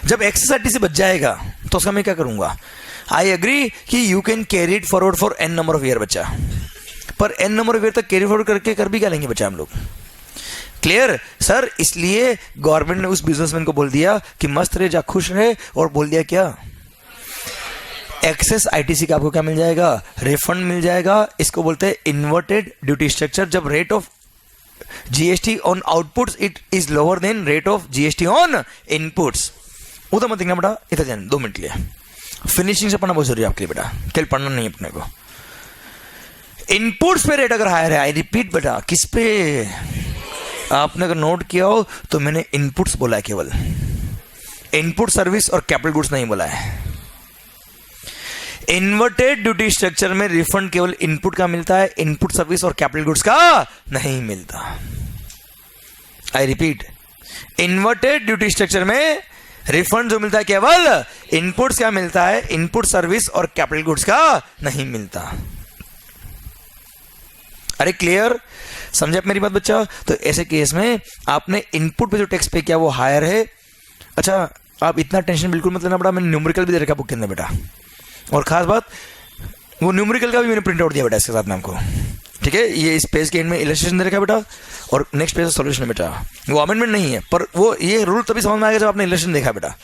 जब एक्सेस आईटीसी बच जाएगा तो उसका मैं क्या करूंगा, आई एग्री कि you can carry it forward for n number of year बच्चा, पर एन नंबर ऑफ ईयर तक कैरी फॉरवर्ड करके कर भी क्या लेंगे बच्चा हम लोग। Clear sir. इसलिए गवर्नमेंट ने उस बिजनेसमैन को बोल दिया कि मस्त रहे, जा खुश रहे, और बोल दिया क्या, एक्सेस आईटीसी का आपको क्या मिल जाएगा, रिफंड मिल जाएगा। इसको बोलते हैं इन्वर्टेड ड्यूटी स्ट्रक्चर। जब rate of GST on outputs it is lower than rate of GST on inputs. उधर मत देखना बेटा, इधर जाना 2 मिनट लिए। फिनिशिंग से पढ़ना बहुत जरूरी है आपके लिए बेटा, कल पढ़ना नहीं अपने को। इनपुट्स पे रेट अगर हायर है, आई रिपीट बेटा, किस पे, आपने अगर नोट किया हो तो मैंने इनपुट्स बोला है, केवल इनपुट सर्विस और कैपिटल गुड्स नहीं बोला है। इन्वर्टेड ड्यूटी स्ट्रक्चर में रिफंड केवल इनपुट का मिलता है, इनपुट सर्विस और कैपिटल गुड्स का नहीं मिलता। I repeat, inverted duty structure में रिफंड जो मिलता है केवल इनपुट्स का मिलता है, इनपुट सर्विस और कैपिटल गुड्स का नहीं मिलता। अरे क्लियर, समझे आप मेरी बात बच्चा। तो ऐसे केस में आपने इनपुट पे जो टैक्स पे किया वो हायर है। अच्छा, आप इतना टेंशन बिल्कुल मत लेना बेटा, मैंने न्यूमेरिकल भी दे रखा बुक के अंदर बेटा, और खास बात वो न्यूमेरिकल का भी मैंने प्रिंट आउट दिया बेटा इसके साथ में आपको, ठीक है। ये इस पेज के एंड में इलस्ट्रेशन दे रखा है बेटा, और नेक्स्ट पेज सॉल्यूशन है बेटा। वो अमेंडमेंट नहीं है, पर वो ये रूल तभी समझ में आएगा जब आपने इलस्ट्रेशन देखा बेटा।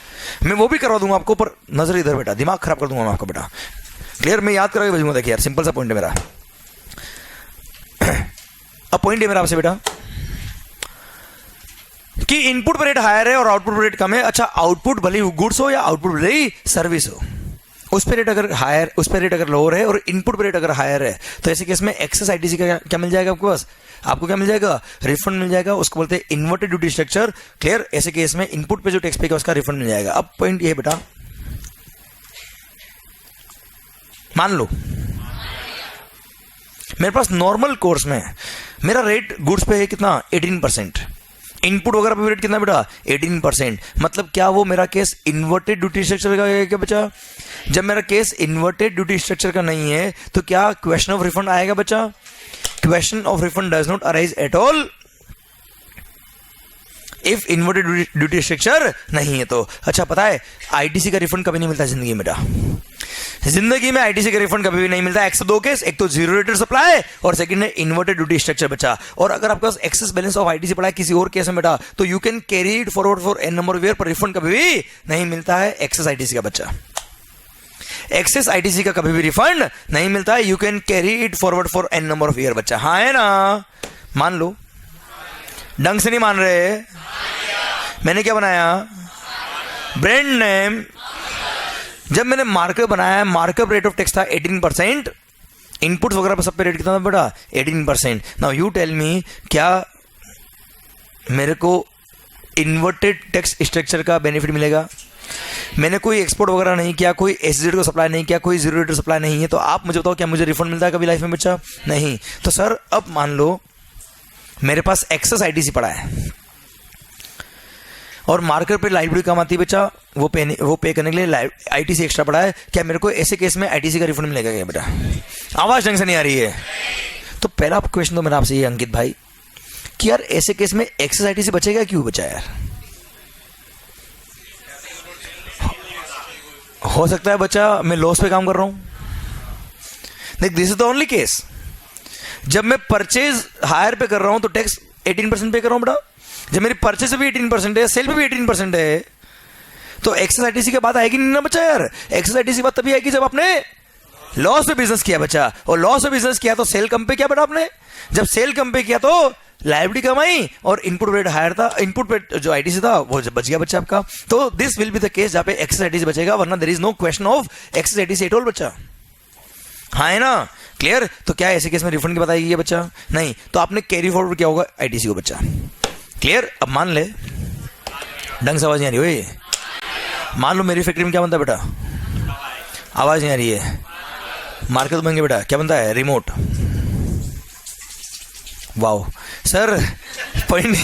मैं वो भी करवा दूंगा आपको, पर नजर इधर बेटा, दिमाग खराब कर दूंगा मैं आपको बेटा। क्लियर, मैं याद करा के भेजूंगा। देखिए यार, सिंपल सा पॉइंट है मेरा। अब पॉइंट है मेरा आपसे बेटा कि इनपुट पर रेट हायर है और आउटपुट पर रेट कम है। अच्छा, आउटपुट भले ही गुड्स हो या आउटपुट भले ही सर्विस हो, उस पर रेट अगर हायर, उस पर रेट अगर लोअर है और इनपुट पर रेट अगर हायर है, तो ऐसे केस में एक्सेस आईटीसी का क्या मिल जाएगा आपके पास, आपको क्या मिल जाएगा, रिफंड मिल जाएगा। उसको बोलते हैं इन्वर्टेड ड्यूटी स्ट्रक्चर। क्लियर, ऐसे केस में इनपुट पे जो टैक्स पे किया उसका रिफंड मिल जाएगा। अब पॉइंट ये है बेटा, मान लो मेरे पास नॉर्मल कोर्स में मेरा रेट गुड्स पे है कितना, 18%, इनपुट वगैरह पे रेट कितना बेटा, 18%। मतलब क्या वो मेरा केस इन्वर्टेड ड्यूटी स्ट्रक्चर का है क्या बच्चा। जब मेरा केस इन्वर्टेड ड्यूटी स्ट्रक्चर का नहीं है तो क्या क्वेश्चन ऑफ रिफंड आएगा बच्चा। Question of refund does not arise at all if inverted duty structure नहीं है तो। अच्छा, पता है आईटीसी का रिफंड कभी नहीं मिलता जिंदगी में बेटा, जिंदगी में आईटीसी का रिफंड कभी भी नहीं मिलता। एक से दो केस, एक तो जीरो रेटेड सप्लाई और सेकंड है इन्वर्टेड ड्यूटी स्ट्रक्चर बचा। और अगर आपके पास एक्सेस बैलेंस ऑफ आईटीसी पड़ा है किसी और केस में बेटा, तो you can carry it forward for n number of year, पर रिफंड कभी भी नहीं मिलता है एक्सेस आईटीसी का बच्चा। एक्सेस आईटीसी का कभी भी रिफंड नहीं मिलता है, you can carry it forward for n number of year बच्चा। हाँ है ना, मान लो। ढंग से नहीं मान रहे, मैंने क्या बनाया, ब्रांड नेम। जब मैंने मार्कअप बनाया, मार्कअप रेट ऑफ टैक्स था 18%, इनपुट्स वगैरह पर सब पे रेट कितना था बेटा, 18%। नाउ यू टेल मी, क्या मेरे को इन्वर्टेड टैक्स स्ट्रक्चर का बेनिफिट मिलेगा। मैंने कोई एक्सपोर्ट वगैरह नहीं किया, कोई एसजेड को सप्लाई नहीं किया, कोई जीरो रेट सप्लाई नहीं है, तो आप मुझे बताओ क्या मुझे रिफंड मिलता है कभी लाइफ में बच्चा, नहीं। तो सर अब मान लो मेरे पास एक्सेस आईटीसी पड़ा है और मार्केट पे लाइबिलिटी कम आती है बच्चा, वो पे करने के लिए आईटीसी एक्स्ट्रा पड़ा है, क्या मेरे को ऐसे केस में आईटीसी का रिफंड मिलेगा क्या बेटा। आवाज ढंग से नहीं आ रही है। तो पहला क्वेश्चन तो मेरा आपसे ये अंकित भाई कि यार ऐसे केस में एक्सेस आईटीसी बचेगा, क्यों बचा यार। हो सकता है बच्चा मैं लॉस पे काम कर रहा हूं। देख, this is the only case, जब मैं परचेज हायर पे कर रहा हूं तो टैक्स 18% पे कर रहा हूं बेटा। जब मेरी परचेज भी 18% है, सेल पे भी 18% है, तो एक्सेस आईटीसी की बात आएगी नहीं ना बच्चा यार। एक्सेस आईटीसी बात तभी आएगी जब आपने लॉस पे बिजनेस किया बच्चा, और लॉस पे बिजनेस किया तो सेल कम पे किया बेटा आपने। जब सेल कम पे किया तो लायबिलिटी कम आई और इनपुट रेट हायर था, इनपुट पे जो आईटीसी था वो बच गया बच्चा आपका। तो this will be the case जहां पे एक्सेस आईटीसी बचेगा, वरना there is no question of excess ITC at all बच्चा। हाँ है ना, क्लियर। तो क्या ऐसे केस में रिफंड की बात आएगी बच्चा, नहीं। तो आपने कैरी फॉरवर्ड किया होगा आईटीसी को बच्चा, क्लियर। अब मान ले, ढंग से आवाज नहीं आ रही है, मान लो मेरी फैक्ट्री में क्या बनता है बेटा, आवाज नहीं आ रही है, मार्केट बन गया बेटा, क्या बनता है, remote. Wow sir, point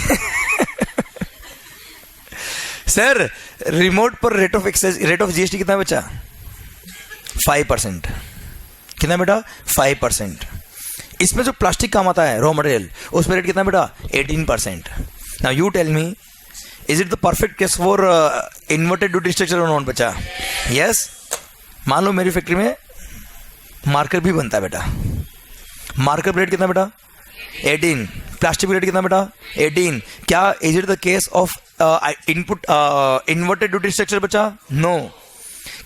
sir remote पर रेट ऑफ जीएसटी कितना है बच्चा, 5%। कितना बेटा? 5%। इसमें जो प्लास्टिक काम आता है रॉ मटेरियल, उस पर रेट कितना बेटा? 18%। Now you tell me, is it the perfect case for inverted duty structure और नॉन बचा? यस। मान लो मेरी फैक्ट्री में मार्कर भी बनता है बेटा, मार्कर रेट कितना बेटा? 18। प्लास्टिक रेट कितना बेटा? 18। क्या is it the case of input inverted duty structure बचा? नो।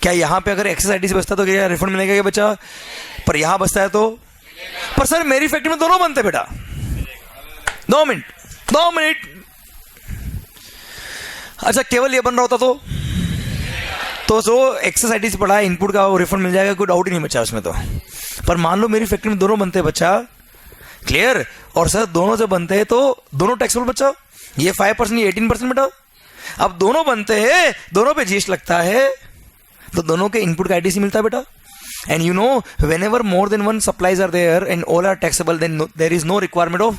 क्या यहां पे अगर एक्सेस आईटीसी बचता तो क्या रिफंड मिलेगा क्या बचा? पर यहां बचता है तो? पर सर मेरी फैक्ट्री में दोनों बनते बेटा। 2 मिनट। अच्छा, केवल ये बन रहा होता तो जो एक्सेस आईटीसी पड़ा है इनपुट का वो रिफंड मिल जाएगा, कोई डाउट ही नहीं बचा उसमें तो। पर मान लो मेरी फैक्ट्री में दोनों बनते हैं बच्चा, क्लियर? और सर दोनों जब बनते हैं तो दोनों टैक्सेबल बच्चा, ये 5% ये 18% बेटा। अब दोनों बनते हैं, दोनों पे जीएसटी लगता है, तो दोनों के इनपुट का आईटीसी मिलता है बेटा। And you know, whenever more than one supplies are there and all are taxable, then there is no requirement of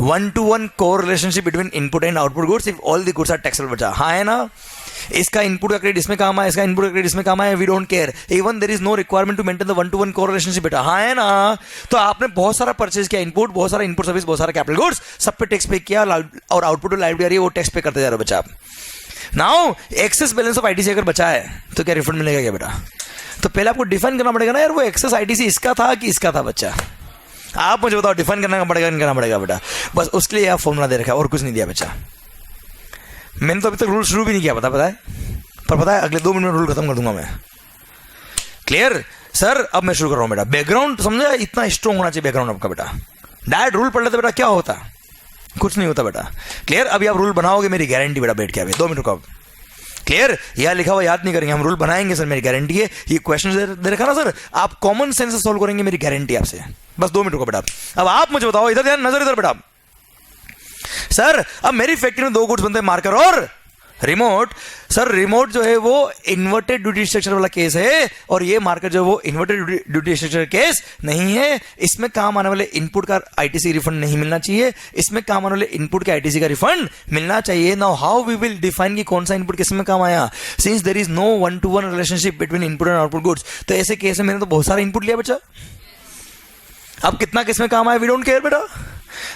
1-to-1 correlationship between input and output goods if all the goods are taxable बचा। हाँ है ना? इसका input का credit इसमें काम आया, इसका इनपुट का क्रेडिट इसमें काम आया, we don't care, even there is no requirement to maintain the 1-to-1 correlationship बेटा। हाँ है ना? तो आपने बहुत सारा परचेज किया, इनपुट, बहुत सारा इनपुट सर्विस, बहुत सारा कैपिटल गुड्स, सब पे टैक्स पे किया, और आउटपुट लाइबिलिटी आ रही है, वो टैक्स पे करते जा रहे हो बच्चा। Now excess balance of ITC अगर बचा है तो क्या रिफंड मिलेगा क्या बेटा? तो पहले आपको डिफाइन करना पड़ेगा ना यार, वो एक्सेस आईटीसी इसका था कि इसका था बच्चा। आप मुझे बताओ, डिफाइन करना पड़ेगा बेटा। बस उसके लिए आप फॉर्मूला दे रखा है और कुछ नहीं दिया बच्चा। मैंने तो अभी तक रूल शुरू भी नहीं किया, पता है? पर पता है अगले 2 मिनट में रूल खत्म कर दूंगा मैं। Clear sir? अब मैं शुरू कर रहा हूं बेटा। बैकग्राउंड समझा, इतना स्ट्रॉन्ग होना चाहिए बैकग्राउंड आपका बेटा। डायरेक्ट रूल पढ़ लेते बेटा, क्या होता? कुछ नहीं होता बेटा। क्लियर? अभी आप रूल बनाओगे, मेरी गारंटी बेटा, बैठ के अभी 2 मिनट रुको। क्लियर? यह लिखा हुआ याद नहीं करेंगे, हम रूल बनाएंगे सर, मेरी गारंटी है। ये क्वेश्चन दे रखा ना सर, आप कॉमन सेंस से सॉल्व करेंगे, मेरी गारंटी आपसे। बस 2 मिनट रुको बेटा। अब आप मुझे बताओ, इधर ध्यान, नजर इधर बेटा। सर अब मेरी फैक्ट्री में 2 गुड्स बनते हैं, मार्कर और रिमोट। सर रिमोट जो है वो इन्वर्टेड ड्यूटी स्ट्रक्चर वाला केस है, और ये मार्कर जो है वो इन्वर्टेड ड्यूटी स्ट्रक्चर केस नहीं है। इसमें काम आने वाले इनपुट का आईटीसी रिफंड नहीं मिलना चाहिए, इसमें काम आने वाले इनपुट के आईटीसी का रिफंड मिलना चाहिए। Now how we will define कि कौन सा इनपुट किस में काम आया, since there is no 1-to-1 relationship between input and output goods. तो ऐसे केस में मैंने तो बहुत सारा इनपुट लिया बच्चा, अब कितना किस में काम आया वी डोंट केयर बेटा।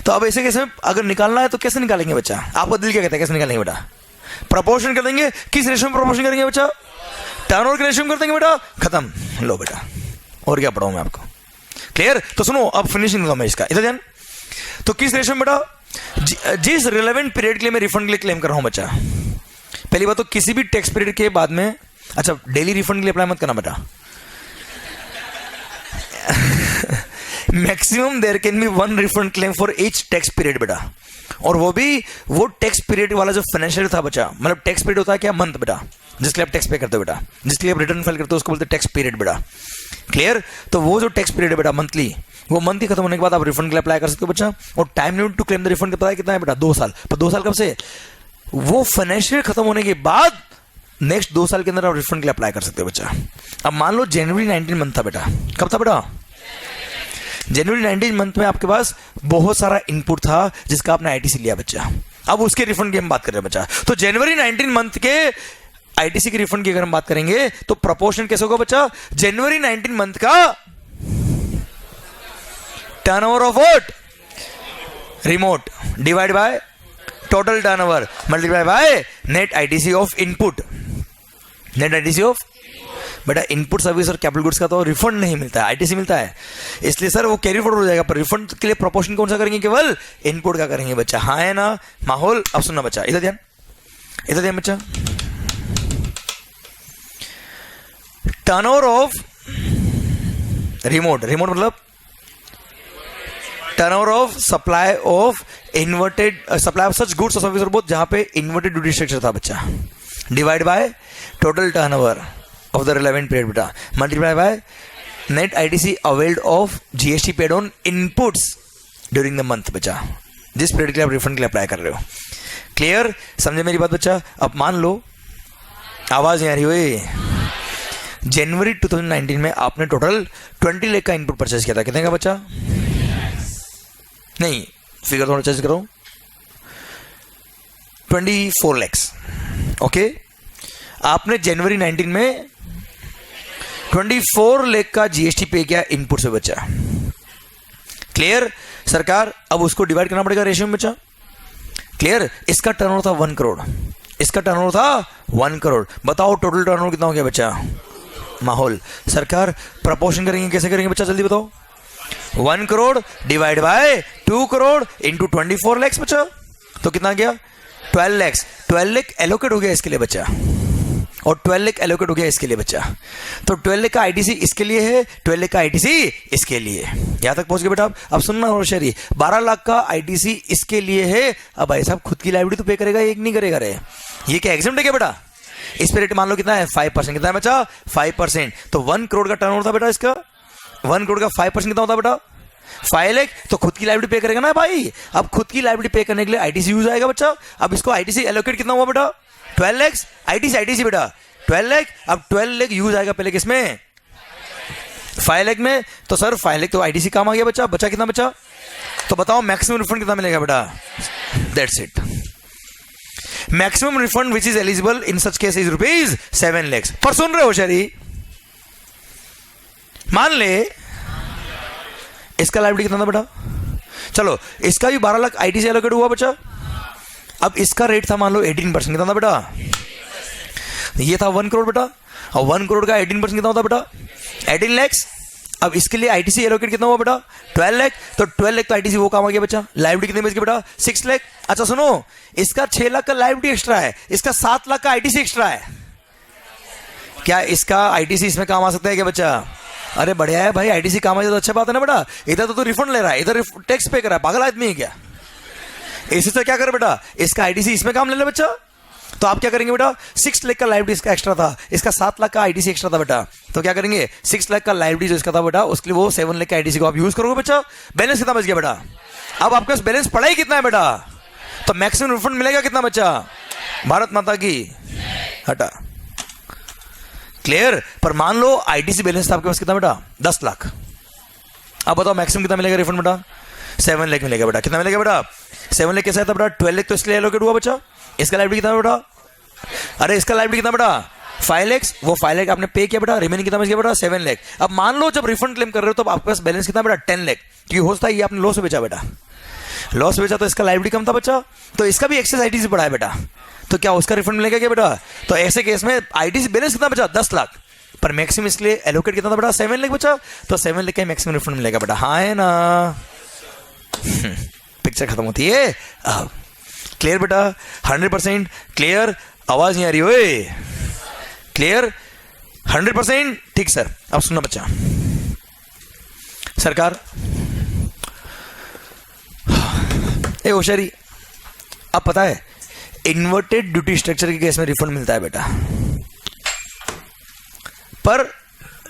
तो अब ऐसे केस में अगर निकालना है तो कैसे निकालेंगे बच्चा? आपका दिल क्या कहता है, कैसे निकालेंगे बेटा? प्रोपोर्शन कर देंगे। किस रेशियो में प्रोपोर्शन करेंगे बच्चा? टर्नओवर के रेशियो में कर देंगे बेटा, खत्म। लो बेटा, और क्या पढ़ाऊं मैं आपको? क्लियर? तो सुनो, अब फिनिशिंग करता हूं मैं इसका, इधर ध्यान। तो किस रेशियो में बेटा? जिस रिलेवेंट पीरियड के लिए मैं रिफंड के लिए क्लेम कर रहा हूं बच्चा। पहली बात तो किसी भी टैक्स पीरियड के बाद में, अच्छा डेली रिफंड के लिए अप्लाई मत करना बेटा। Maximum there can be 1 refund claim for each tax period बेटा, और वो भी वो टैक्स पीरियड वाला जो फाइनेंशियल था बच्चा। मतलब टैक्स पीरियड होता है क्या? मंथ बेटा, जिसके लिए आप टैक्स पे करते हो बेटा, जिसके लिए आप रिटर्न फाइल करते हो उसको बोलते हैं टैक्स पीरियड बेटा। क्लियर? तो वो जो टैक्स पीरियड है बेटा मंथली, वो मंथ ही खत्म होने के बाद आप रिफंड के लिए अप्लाई कर सकते हो बच्चा। और time limit to claim the refund पता है कितना है बेटा? 2 साल। पर 2 साल कब से? वो फाइनेंशियल खत्म होने के बाद नेक्स्ट 2 साल के अंदर आप रिफंड के लिए अप्लाई कर सकते हो बच्चा। अब मान लो जनवरी 19 मंथ था बेटा, कब था बेटा? जनवरी 19 मंथ में आपके पास बहुत सारा इनपुट था जिसका आपने आईटीसी लिया बच्चा। अब उसके रिफंड की हम बात कर रहे हैं बच्चा। तो जनवरी 19 मंथ के आईटीसी के रिफंड की अगर हम बात करेंगे तो प्रोपोर्शन कैसे होगा बच्चा? जनवरी 19 मंथ का turnover of what? Remote divide by total turnover multiply by net ITC of input. Net ITC of बेटा इनपुट सर्विस और कैपिटल गुड्स का तो रिफंड नहीं मिलता है, आईटीसी मिलता है, इसलिए सर वो कैरी फॉरवर्ड हो जाएगा। पर रिफंड के लिए प्रोपोर्शन कौन सा करेंगे? केवल इनपुट का करेंगे बच्चा। हाँ है ना माहौल? अब सुनना बच्चा, इधर ध्यान, इधर ध्यान बच्चा। टर्नओवर ऑफ रिमोट, रिमोट मतलब turnover of supply of inverted, supply of such goods और सर्विस और बोथ जहां पे इन्वर्टेड ड्यूटी स्ट्रक्चर था बच्चा, divide by total turnover of the relevant period beta, multiply by net ITC availed of GST paid on inputs during the month बच्चा, जिस period के लिए आप रिफंड के लिए अप्लाई कर रहे हो। क्लियर? समझे मेरी बात बच्चा? अब मान लो, आवाज नहीं आ रही हुई, जनवरी 2019 में आपने टोटल 20 लाख का इनपुट परचेज किया था। कितने का बच्चा? नहीं, फिगर थोड़ा चेंज करो, 24 lakhs। ओके, आपने जनवरी 19 में 24 लाख का जीएसटी पे किया इनपुट से बचा। क्लियर सरकार? अब उसको डिवाइड करना पड़ेगा रेशियो में बचा। क्लियर? इसका टर्नओवर था 1 करोड़, इसका टर्नओवर था 1 करोड़। बताओ टोटल टर्नओवर कितना हो गया बच्चा? माहौल सरकार प्रोपोर्शन करेंगे, कैसे करेंगे बच्चा जल्दी बताओ? 1 crore divide by 2 crore into 24 lakhs बच्चा, तो कितना गया? 12 लैक्स। 12 लाख एलोकेट हो गया इसके लिए बच्चा, और 12 लाख एलोकेट हो गया इसके लिए बच्चा। तो 12 लाख का आईटीसी इसके लिए है, 12 लाख का आईटीसी इसके लिए। यहां तक पहुंच गए बेटा? अब सुनना होशियारी, 12 लाख का आईटीसी इसके लिए है। अब भाई साहब खुद की लाइबिलिटी तो पे करेगा, एक नहीं करेगा रे। ये क्या एग्जाम है क्या बेटा? इस पे रेट मान लो कितना है? 5%। कितना है बच्चा? 5%। तो 1 करोड़ का टर्नओवर था बेटा इसका, 1 करोड़ का 5% कितना होता बेटा? 5 लाख। तो खुद की लाइबिलिटी पे करेगा ना भाई। अब खुद की लाइबिलिटी पे करने के लिए आईटीसी यूज आएगा बच्चा। अब इसको आईटीसी एलोकेट कितना हुआ बेटा? 12 लाख। आईटीसी बेटा 12 लाख। अब 12 लाख यूज आएगा पहले किसमें? 5 लाख में। तो सर 5 लाख तो आईटीसी काम आ गया बच्चा। बचा कितना बच्चा? तो बताओ मैक्सिमम रिफंड कितना मिलेगा बेटा? That's it. Maximum refund which is eligible in such case is rupees 7 lakh. पर सुन रहे हो शरी? मान ले इसका लाइबिलिटी कितना था बेटा? चलो इसका भी 12 लाख आईटीसी एलोकेट हुआ बच्चा। अब इसका रेट था मान लो 18%। कितना था बेटा? ये था 1 करोड़ बेटा, और 1 करोड़ का 18% कितना होता बेटा? 18 लाख। अब इसके लिए आईटीसी एलोकेट कितना हुआ बेटा? 12 लाख। तो 12 लाख तो आईटीसी वो काम आ गया बच्चा। लाइबिलिटी कितने बच गए बेटा? 6 लाख। अच्छा सुनो, इसका 6 लाख का लाइबिलिटी एक्स्ट्रा है, इसका 7 लाख का आईटीसी एक्स्ट्रा है। क्या इसका आईटीसी इसमें काम आ सकता है क्या बच्चा? अरे बढ़िया है भाई, आईटीसी काम आ जाए तो अच्छा बात है ना बेटा। इधर तो रिफंड ले रहा है, इधर टैक्स पे कर रहा है, पागल आदमी है क्या? इसी से क्या कर बेटा, इसका आईटीसी इसमें काम ले ले बच्चा। तो आप क्या करेंगे बेटा? 6 लाख का लाइबिलिटी इसका एक्स्ट्रा था, इसका 7 लाख का आईटीसी एक्स्ट्रा था बेटा। तो क्या करेंगे? 6 लाख का लाइबिलिटी जो इसका था बेटा, उसके लिए वो 7 लाख का आईटीसी को आप यूज करोगे बच्चा। बैलेंस कितना बच गया बेटा? अब आपके पास बैलेंस पड़ा ही कितना है बेटा? तो मैक्सिमम रिफंड मिलेगा कितना बच्चा? भारत माता की हटा। क्लियर? पर मान लो आईटीसी बैलेंस था आपके पास कितना बेटा? 10 लाख। अब बताओ मैक्सिमम कितना मिलेगा रिफंड बेटा? 7 लाख मिलेगा बेटा। कितना मिलेगा बेटा? 7 लाख कैसा था बेटा? 12 लाख तो इसलिए एलोकेट हुआ बच्चा। इसका लाइबिलिटी कितना बेटा? अरे इसका लाइबिलिटी कितना बेटा? 5 लाख। वो 5 लाख आपने पे किया बेटा, रिमेनिंग कितना बच गया बेटा? 7 लाख। अब मान लो जब रिफंड क्लेम कर रहे हो तो आपके पास बैलेंस कितना बेटा? 10 लाख। क्योंकि होता है ये आपने लॉस में बेचा बेटा, लॉस बेचा तो इसका लाइबिलिटी कम था बच्चा, तो इसका भी एक्सेस आईटीसी बढ़ा है बेटा। तो क्या उसका रिफंड मिलेगा क्या बेटा? तो ऐसे केस में आईटीसी बैलेंस कितना बचा? 10 लाख। पर मैक्सिमम इसके लिए एलोकेट कितना था बेटा? 7 लाख बचा। तो 7 लाख का मैक्सिमम रिफंड मिलेगा बेटा। हाँ है ना? पिक्चर खत्म होती है। अब क्लियर बेटा? 100% क्लियर? आवाज नहीं आ रही ओए? क्लियर? 100% ठीक सर। अब सुनना बच्चा, सरकार ए होशियारी, अब पता है इन्वर्टेड ड्यूटी स्ट्रक्चर के केस में रिफंड मिलता है बेटा, पर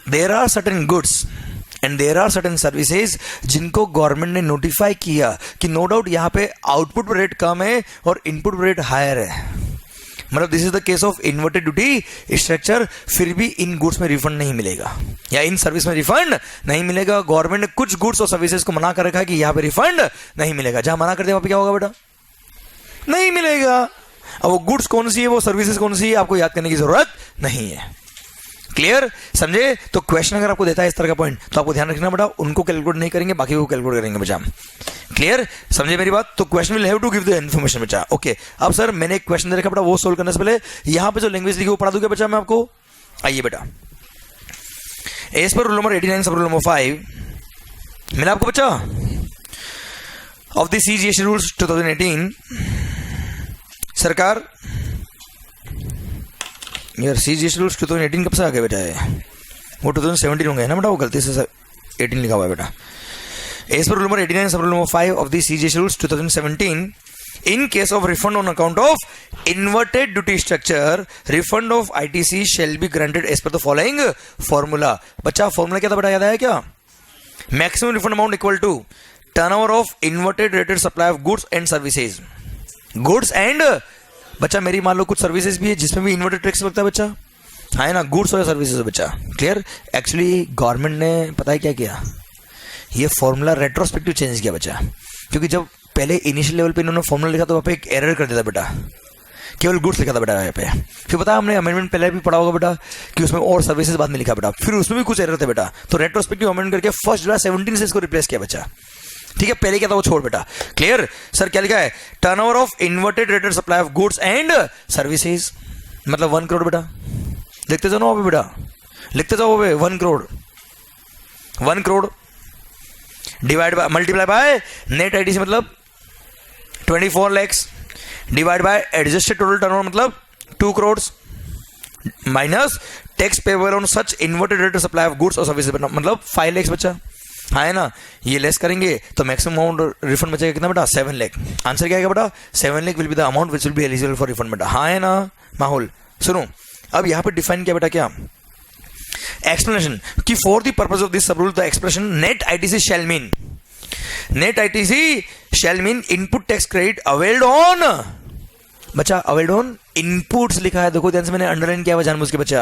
there are certain goods and there are certain services जिनको गवर्नमेंट ने नोटिफाई किया कि नो डाउट यहां पे आउटपुट रेट कम है और इनपुट रेट हायर है। मतलब this is the case of inverted duty structure, फिर भी इन गुड्स में रिफंड नहीं मिलेगा या इन सर्विस में रिफंड नहीं मिलेगा। गवर्नमेंट ने कुछ गुड्स और सर्विसेज को मना कर रखा है कि यहां पे रिफंड नहीं मिलेगा। जहां मना कर दिया वहां पे क्या होगा बेटा? नहीं मिलेगा। अब वो गुड्स कौन सी है, वो सर्विसेज कौन सी है, आपको याद करने की जरूरत नहीं है। क्लियर? समझे? तो क्वेश्चन अगर आपको देता है इस तरह का पॉइंट तो आपको ध्यान रखना बेटा, उनको कैलकुलेट नहीं करेंगे, बाकी वो कैलकुलेट करेंगे बच्चा। क्लियर? समझे मेरी बात? तो question will have to give the information बच्चा। ओके, अब सर मैंने एक क्वेश्चन दे रखा बेटा, वो सोल्व करने से पहले यहां पे जो लैंग्वेज लिखी वो पढ़ा दूंगा बच्चा मैं आपको। आइए बेटा, एज पर रूल नंबर 89 सब रूल नंबर 5 मिला आपको बच्चा ऑफ द सीजीएसटी रूल्स 2018। सरकार यार सीजीएसटी रूल्स 2018 कब से आ गए बेटा? वो 2017 होंगे ना बेटा, वो गलती से 18 लिखा हुआ है बेटा। एज पर रूल नंबर 89 सब rule number 5 of the CGST rules 2017, in case of refund on account of inverted duty structure, refund of ITC shall be granted as per the following formula। बच्चा formula क्या था बेटा, याद आया क्या? Maximum refund amount equal to turnover of inverted rated supply of goods and services. Goods and बच्चा मेरी मान लो कुछ सर्विसेज भी है जिसमें भी इन्वर्टेड टैक्स लगता है बच्चा, है ना? गुड्स और सर्विसेज बच्चा। क्लियर? एक्चुअली गवर्नमेंट ने पता है क्या किया, ये फॉर्मूला रेट्रोस्पेक्टिव चेंज किया बच्चा, क्योंकि जब पहले इनिशियल लेवल पे इन्होंने फॉर्मूला लिखा तो वहां पे एक एरर कर दिया था बेटा केवल गुड्स लिखा था बेटा यहाँ पे। फिर पता हमने अमेंडमेंट पहले भी पढ़ा होगा बेटा कि उसमें और सर्विसेज बाद में लिखा बेटा, फिर उसमें भी कुछ एरर थे बेटा, तो रेट्रोस्पेक्टिव अमेंडमेंट करके 1 जुलाई 17 से इसको रिप्लेस किया बच्चा। ठीक है, पहले क्या था वो छोड़ बेटा। क्लियर सर, क्या लिखा है? Turnover of inverted rated supply of goods and services, मतलब 1 करोड़ बेटा। लिखते जाओ ना वहां पे बेटा, लिखते जाओ वहां पे 1 crore, 1 crore divide by multiply by net ITC मतलब 24 lakhs divide by adjusted total turnover मतलब 2 crore minus tax payable on such inverted rate supply of goods और सर्विसेज मतलब 5 lakhs बच्चा। हाँ है ना, ये लेस करेंगे तो मैक्सिमम अमाउंट रिफंड बचेगा कितना बेटा? 7 लाख। आंसर क्या आएगा बेटा? 7 lakh will be the amount which will be eligible for refund बेटा। हाँ है ना माहौल। सुनो अब यहां पे डिफाइन किया बेटा क्या एक्सप्लेनेशन कि for the purpose of this sub rule the expression net ITC shall mean, net ITC shall mean input tax credit availed on बच्चा, अवेल्ड ऑन इनपुट्स लिखा है, देखो ध्यान से मैंने अंडरलाइन किया हुआ जानबूझ के बच्चा।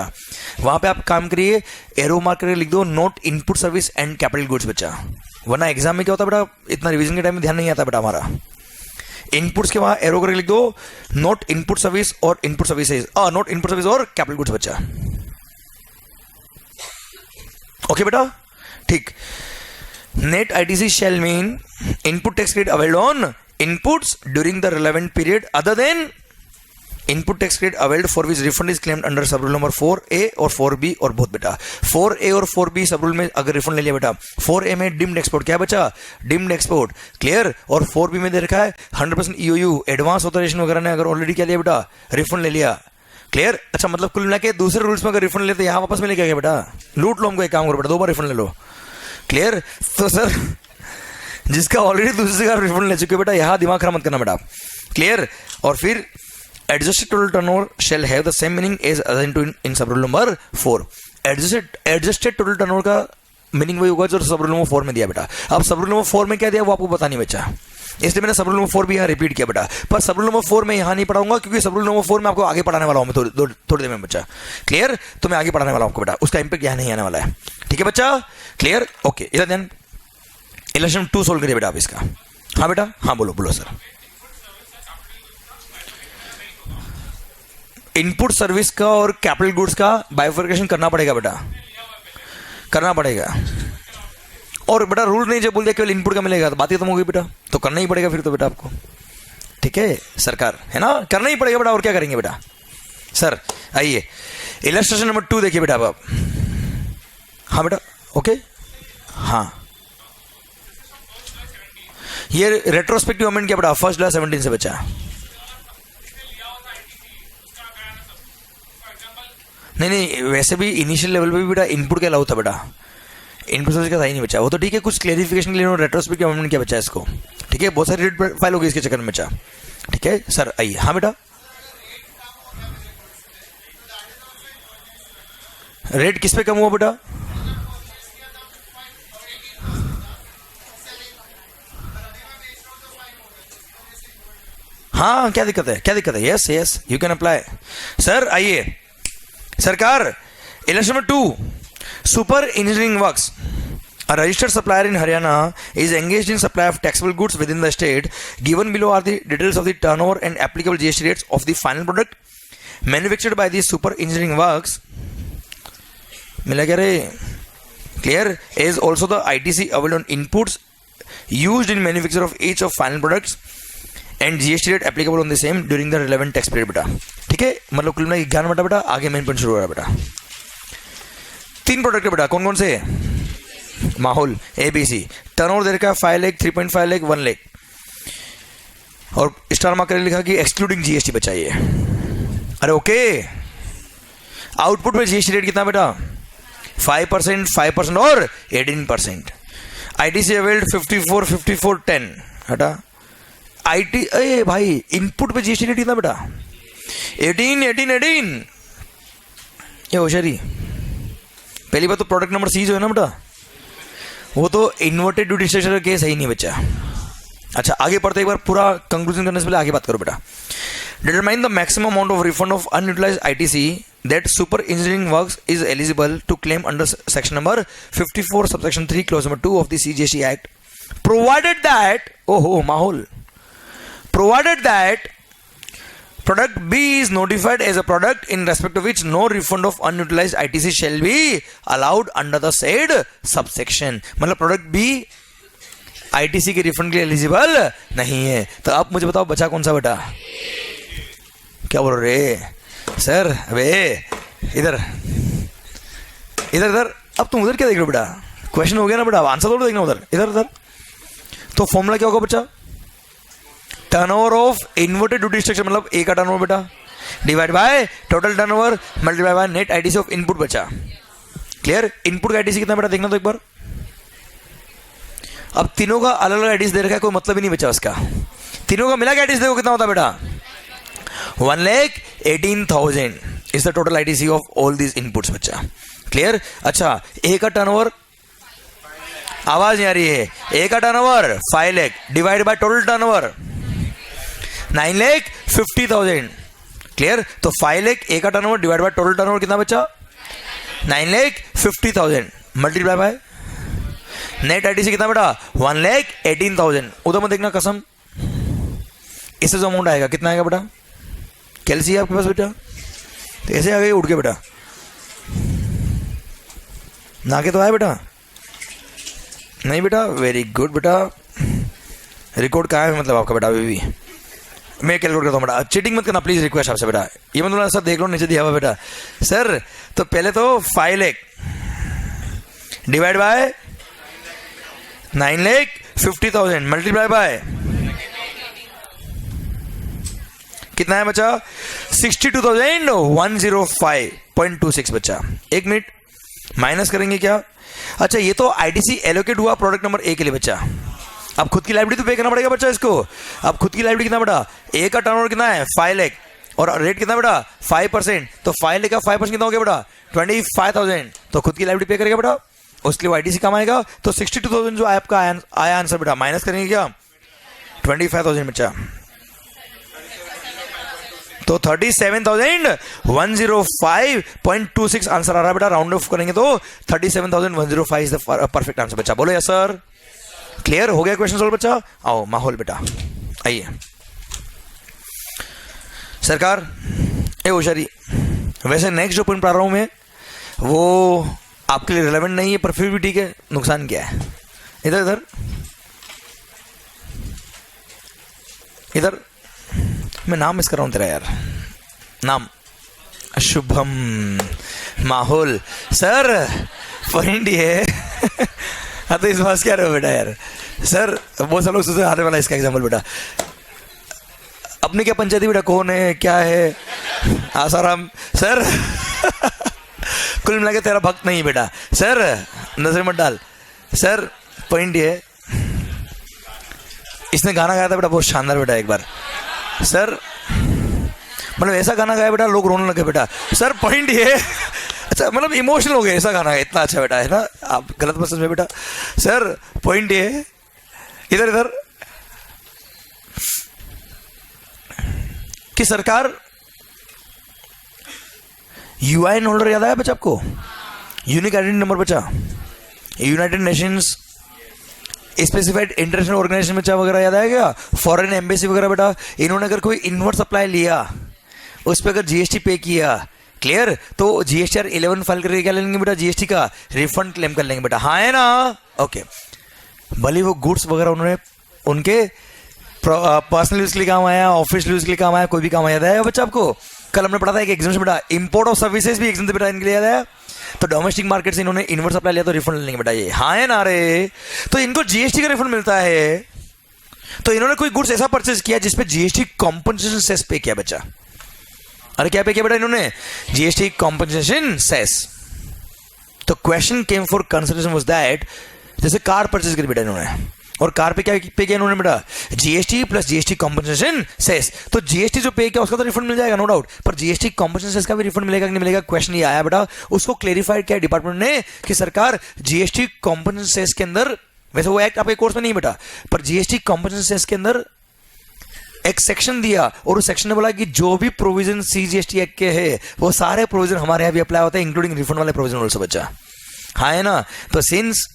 वहां पे आप काम करिए, एरो मार्क करके लिख दो note input service and capital goods बच्चा, वरना एग्जाम में क्या होता बेटा, इतना रिवीजन के टाइम में ध्यान नहीं आता बेटा हमारा। इनपुट्स के वहां एरो करके लिख दो नोट इनपुट सर्विस और input services, note input service और कैपिटल गुड्स बच्चा। ओके बेटा ठीक। Net ITC shall mean input tax credit availed on inputs during the relevant period other than input tax credit availed for which refund is claimed under sub rule number 4A और 4B और both बेटा। 4A और 4B सब rule में अगर refund ले लिया बेटा, 4A में डिम्ड एक्सपोर्ट क्या बचा? डिम्ड एक्सपोर्ट क्लियर, और 4B में दे रखा है 100% EOU एडवांस ऑथराइजेशन वगैरह ने अगर ऑलरेडी क्या लिया बेटा? रिफंड ले लिया। क्लियर, अच्छा मतलब कुल मिला के दूसरे रूल्स में अगर रिफंड लेते यहाँ वापस में लेके गया बेटा, लूट लो हमको, एक काम करो बेटा 2 बार रिफंड ले लो। क्लियर, तो सर जिसका ऑलरेडी दूसरी जगह रिफंड ले चुके बेटा यहां दिमाग खराब मत करना बेटा। क्लियर, और फिर adjusted total turnover shall have the same meaning as assigned to in sub rule number 4। adjusted total turnover का मीनिंग वही होगा जो सब रूल नंबर 4 में दिया बेटा। अब सब रूल नंबर 4 में क्या दिया वो आपको पता नहीं बच्चा, इसलिए मैंने सब रूल नंबर 4 भी यहाँ रिपीट किया बेटा, पर सब रूल नंबर 4 में यहाँ नहीं पढ़ाऊंगा क्योंकि सब रूल नंबर 4 में आपको आगे पढ़ाने वाला हूँ मैं थोड़ी देर में बच्चा। क्लियर, तो मैं आगे पढ़ाने वाला हूँ आपको बेटा, उसका इंपैक्ट यहाँ नहीं आने वाला है। ठीक है बच्चा, क्लियर ओके। इधर ध्यान, इलेक्शन 2 सोल्व करिए बेटा आप इसका। हाँ बेटा, हाँ बोलो बोलो सर। इनपुट सर्विस का और कैपिटल गुड्स का बाइफर्केशन करना पड़ेगा बेटा, करना पड़ेगा। और बेटा रूल नहीं जब बोल दिया केवल इनपुट का मिलेगा तो बात ही खत्म हो गई बेटा, तो करना ही पड़ेगा फिर तो बेटा आपको। ठीक है सरकार, है ना, करना ही पड़ेगा बेटा, और क्या करेंगे बेटा। सर आइए इलस्ट्रेशन नंबर 2 देखिए बेटा आप। हाँ बेटा ओके, हाँ ये रेट्रोस्पेक्टिव अमेंडमेंट क्या बेटा 1 जुलाई 17 से बचा। नहीं वैसे भी इनिशियल लेवल पे भी बेटा इनपुट क्या अलाउ था बेटा, इनपुट सर्विस का था ही नहीं बचा वो, तो ठीक है कुछ क्लेरिफिकेशन के लिए रेट्रोस्पेक्टिव अमेंडमेंट क्या बचा इसको। ठीक है, बहुत सारी रेट फाइल होगी इसके चक्कर में बचा। ठीक है सर आइए। हाँ बेटा, रेट किस पे कम हुआ बेटा? हाँ क्या दिक्कत है, क्या दिक्कत है? Yes yes you can apply. Sir आइए सरकार, election number 2 super Engineering works, a registered supplier in Haryana is engaged in supply of taxable goods within the state. Given below are the details of the turnover and applicable GST rates of the final product manufactured by the super engineering works. मिला क्या रे? Clear, is also the ITC available on inputs used in manufacture of each of final products and GST rate applicable on the same during the relevant tax period बेटा। ठीक है, मतलब कुल मिला 11 बेटा, आगे मेन पॉइंट शुरू हो रहा है बेटा। 3 प्रोडक्ट है बेटा, कौन कौन से? माहौल ABC, टर्नओवर दे रखा है 5 लाख, 3.5 लाख, 1 लाख, और स्टार मार्कर लिखा कि एक्सक्लूडिंग GST बचाइए। अरे ओके, आउटपुट में GST रेट कितना बेटा? 5%, 5% और 18%। ITC अवेल्ड 54, 54, 10 हटा। IT ए भाई इनपुट पे GST रेट कितना बेटा? 18। ये होशियारी, पहली बात तो प्रोडक्ट नंबर C जो है ना बेटा वो तो इन्वर्टेड ड्यूटी स्ट्रक्चर का केस है ही नहीं बच्चा। अच्छा आगे पढ़ते एक बार पूरा कंक्लूजन करने से पहले आगे बात करो बेटा। Determine the maximum amount of refund of unutilised ITC that Super Engineering Works is eligible to claim under section number 54 subsection 3 clause number 2 of the CGST act provided that, ओहो माहौल, provided that product B is notified as a product in respect of which no refund of unutilised ITC shall be allowed under the said subsection. मतलब product B ITC के refund के लिए eligible नहीं है। तो अब मुझे बताओ बचा कौन सा बेटा? क्या बोल रहे सर? अबे इधर इधर इधर। अब तुम उधर क्या देख रहे हो बेटा? क्वेश्चन हो गया ना बेटा, आंसर थोड़ा देखना उधर, इधर उधर। तो फॉर्मूला क्या होगा बच्चा? Turnover of inverted duty structure, मतलब ए का टर्नओवर बेटा divide by total turnover multiply by net ITC of input बचा। क्लियर? इनपुट का आईटीसी कितना बेटा देखना तो एक बार। अब तीनों का अलग अलग आईटीसी दे रखा है, कोई मतलब ही नहीं बचा उसका। तीनों का मिला के आईटीसी देखो कितना होता बेटा? 1,18,000 is the total ITC of all these inputs बच्चा। क्लियर? अच्छा, ए का टर्नओवर, आवाज नहीं आ रही है, ए का turnover 5 lakh divide by total turnover 9,50,000। Clear? तो 5 लाख ए का turnover divide by total turnover कितना बच्चा? 9,50,000 मल्टीप्लाई बाय नेट आईटीसी कितना बेटा? 1,18,000। उधर में देखना कसम, इससे जो अमाउंट आएगा कितना आएगा बेटा? कैलसी है आपके पास बेटा? तो ऐसे आ गई उठ के बेटा, ना के तो आए बेटा? नहीं बेटा, वेरी गुड बेटा। रिकॉर्ड कहाँ है मतलब आपका बेटा? अभी भी मैं कैलकुलेट करता हूँ बेटा, चीटिंग मत करना प्लीज, रिक्वेस्ट आपसे बेटा। ये मतलब सर देख लो नीचे दिया हुआ बेटा सर। तो पहले तो 5 lakh divide by 9,50,000 multiply by कितना है बच्चा? 62,105.26 बच्चा। एक मिनट, माइनस करेंगे क्या? अच्छा, ये तो आईटीसी एलोकेट हुआ प्रोडक्ट नंबर ए के लिए बच्चा। अब खुद की लाइब्रेरी तो पे करना पड़ेगा बच्चा इसको। अब खुद की लाइब्रेरी कितना बेटा? ए का टर्नओवर कितना है? 5 लाख और रेट कितना बेटा? 5%। तो 5 लाख का 5% कितना हो गया बेटा? 25,000। तो खुद की लाइब्रेरी पे करेगा बेटा, उसके लिए आईटीसी कम आएगा। तो 62,000 जो आपका आया आंसर बेटा, माइनस करेंगे क्या? 25,000 बच्चा। तो 37,105.26 आंसर आ रहा है बेटा। राउंड ऑफ करेंगे तो 37,105 इज द परफेक्ट आंसर बच्चा। बोलो यस सर। क्लियर हो गया क्वेश्चन सॉल्व बच्चा? आओ माहौल बेटा, आइए। सरकार ए होशारी, वैसे नेक्स्ट जो पॉइंट पढ़ा रहा हूं मैं वो आपके लिए रिलेवेंट नहीं है, पर फिर भी ठीक है। नुकसान क्या है? इधर इधर इधर, मैं नाम मिस कर रहा हूं तेरा यार, नाम शुभम। माहौल सर, पॉइंट ये हाँ तो इस बात क्या रहे हो बेटा यार? सर बहुत सालों से आने वाला इसका एग्जाम्पल बेटा। अपने क्या पंचायती बेटा, कौन है क्या है? आसाराम सर कुल मिला के तेरा भक्त नहीं बेटा सर, नजर मत डाल सर। पॉइंट ये, इसने गाना गाया था बेटा बहुत शानदार बेटा एक बार सर, मतलब ऐसा गाना गाया बेटा लोग रोने लगे बेटा सर। पॉइंट ये, अच्छा मतलब इमोशनल हो गया, ऐसा गाना इतना अच्छा बेटा है ना, आप गलत मत समझे बेटा सर। पॉइंट ये, इधर इधर कि सरकार यूआईएन होल्डर याद आया बच्चा आपको? यूनिक आइडेंटिटी नंबर बच्चा, United Nations specified international organisation बच्चा वगैरह याद आएगा? फॉरेन एम्बेसी वगैरह बेटा। इन्होंने अगर कोई इनवर्ट सप्लाई लिया, उस पर अगर जीएसटी पे किया, क्लियर, तो जीएसटीआर 11 फाइल करके क्या लेंगे बेटा? जीएसटी का रिफंड क्लेम कर लेंगे बेटा। हाँ है ना? ओके। भले वो गुड्स वगैरह उन्होंने उनके पर्सनल यूज के लिए काम आया, ऑफिस यूज के लिए काम आया, कोई भी काम याद आया बच्चा आपको? कल हमने पढ़ा था एक एग्जाम बेटा, इंपोर्ट ऑफ सर्विसेज भी एग्जाम बेटा इनके लिए याद आया। तो डोमेस्टिक मार्केट से इन्होंने इनवर्ट सप्लाई लिया तो रिफंड लेंगे बेटा ये। हाँ है ना रे? तो इनको जीएसटी का रिफंड मिलता है। तो इन्होंने कोई गुड्स ऐसा परचेज किया जिसपे जीएसटी कॉम्पनसेशन सेस पे किया बच्चा। अरे क्या पे किया बेटा इन्होंने? GST compensation cess. तो question came for consideration was that, जैसे कार परचेज करी बेटा इन्होंने, और कार पे क्या पे किया इन्होंने बेटा? GST plus GST compensation cess. तो जीएसटी जो पे किया उसका तो रिफंड मिल जाएगा नो डाउट, पर जीएसटी कॉम्पनसेशन सेस का भी रिफंड मिलेगा कि नहीं मिलेगा? क्वेश्चन ये आया बेटा, उसको क्लेरिफाइड किया डिपार्टमेंट ने कि सरकार जीएसटी कॉम्पनसेशन सेस के अंदर, वैसे वो एक्ट आपके कोर्स में नहीं बेटा, पर जीएसटी कॉम्पनसेशन सेस के अंदर एक सेक्शन दिया और उस सेक्शन ने बोला कि जो भी प्रोविजन सीजीएसटी एक्ट के है वो सारे प्रोविजन हमारे यहाँ भी अप्लाई होते हैं, इंक्लूडिंग रिफंड वाले प्रोविजन ऑल्सो बच्चा। हाँ है ना? तो सिंस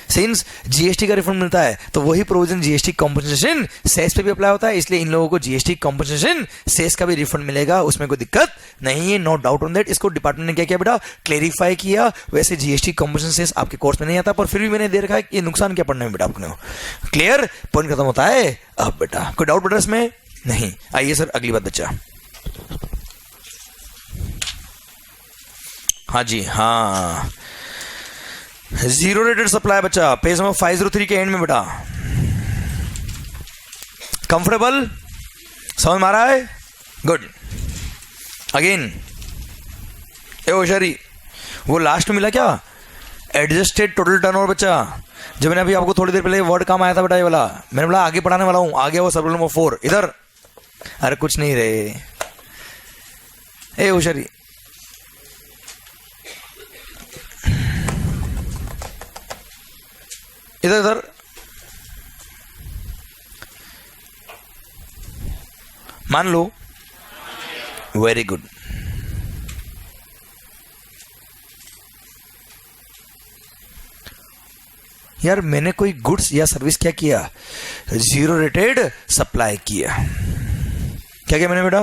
सिंस जीएसटी का रिफंड मिलता है तो वही प्रोविजन जीएसटी कॉम्पनसेशन सेस पे भी अप्लाई होता है, इसलिए इन लोगों को जीएसटी कॉम्पनसेशन सेस का भी रिफंड मिलेगा, उसमें कोई दिक्कत नहीं है, नो डाउट ऑन दैट। इसको डिपार्टमेंट ने क्या किया बेटा, क्लेरिफाई किया। वैसे जीएसटी कॉम्पनसेशन सेस आपके कोर्स में नहीं आता, पर फिर भी मैंने दे रखा है कि नुकसान क्या पड़ना है बेटा आपने। क्लियर, पॉइंट खत्म होता है। अब बेटा कोई डाउट बेटा इसमें नहीं। आइए सर अगली बात बच्चा। हाँ जी, हाँ, जीरो रेटेड सप्लाई बच्चा, पेज नंबर 503 के एंड में बेटा। कंफर्टेबल, समझ में आ रहा है? गुड। अगेन ए होशियारी, वो लास्ट में मिला क्या, एडजस्टेड टोटल टर्नओवर बच्चा। जब मैंने अभी आपको थोड़ी देर पहले वर्ड काम आया था बेटा, ये वाला मैंने बोला आगे पढ़ाने वाला हूं, आ गया वो सब नंबर 4 इधर। अरे कुछ नहीं रे ए होशियारी, इधर इधर। मान लो, वेरी गुड। यार मैंने कोई गुड्स या सर्विस क्या किया, जीरो रेटेड सप्लाई किया। क्या किया मैंने बेटा?